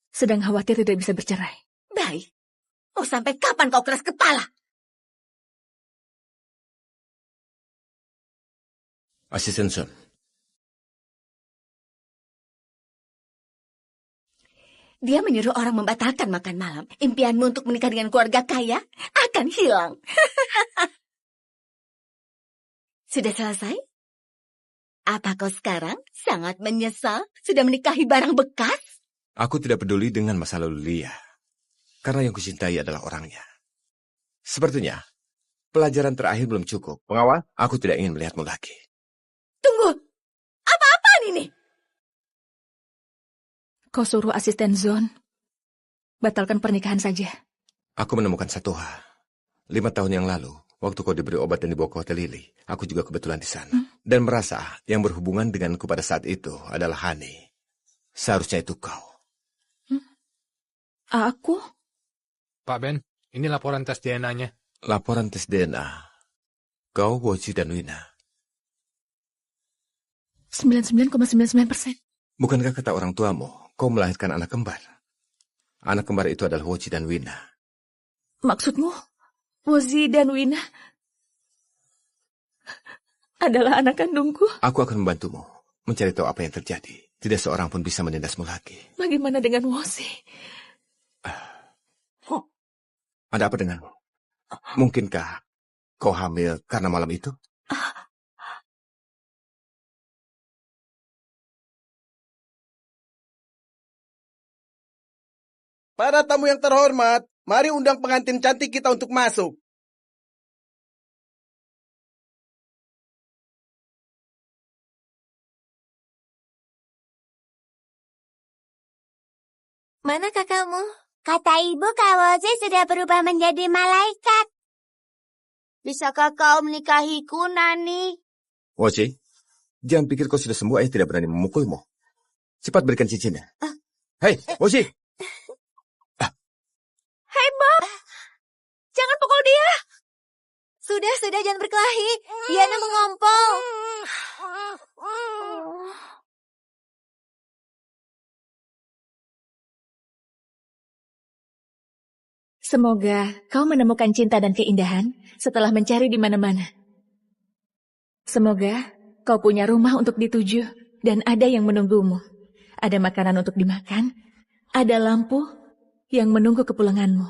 sedang khawatir tidak bisa bercerai.
Baik. Mau sampai kapan kau keras kepala?
Asisten Son.
Dia menyuruh orang membatalkan makan malam. Impianmu untuk menikah dengan keluarga kaya akan hilang. Sudah selesai? Apa kau sekarang sangat menyesal sudah menikahi barang bekas?
Aku tidak peduli dengan masa lalu Lia. Karena yang kucintai adalah orangnya. Sepertinya, pelajaran terakhir belum cukup. Pengawal, aku tidak ingin melihatmu lagi.
Tunggu, apa-apaan ini?
Kau suruh asisten Zon Batalkan pernikahan saja.
Aku menemukan satu hal. 5 tahun yang lalu, waktu kau diberi obat dan dibawa ke Hotel Lily, aku juga kebetulan di sana. Dan merasa yang berhubungan denganku pada saat itu adalah Hani. Seharusnya itu kau.
Aku?
Pak Ben, ini laporan tes DNA-nya.
Laporan tes DNA. Kau, Woji, dan Wina.
99,99%.
Bukankah kata orang tuamu, kau melahirkan anak kembar? Anak kembar itu adalah Woji dan Wina.
Maksudmu, Wozi dan Wina adalah anak kandungku?
Aku akan membantumu mencari tahu apa yang terjadi. Tidak seorang pun bisa menindasmu lagi.
Bagaimana dengan Wozi?
Ada apa denganmu? Mungkinkah kau hamil karena malam itu?
Para tamu yang terhormat, mari undang pengantin cantik kita untuk masuk.
Mana kakakmu? Kata ibu Kak Wozi sudah berubah menjadi malaikat.
Bisakah kau menikahiku, Nani?
Woji, jangan pikir kau sudah sembuh, ayah tidak berani memukulmu. Cepat berikan cincinnya. Hei, Woji!
Hei, Bob! Jangan pukul dia!
Sudah, jangan berkelahi. Diana mengompol.
Semoga kau menemukan cinta dan keindahan setelah mencari di mana-mana. Semoga kau punya rumah untuk dituju dan ada yang menunggumu. Ada makanan untuk dimakan, ada lampu yang menunggu kepulanganmu.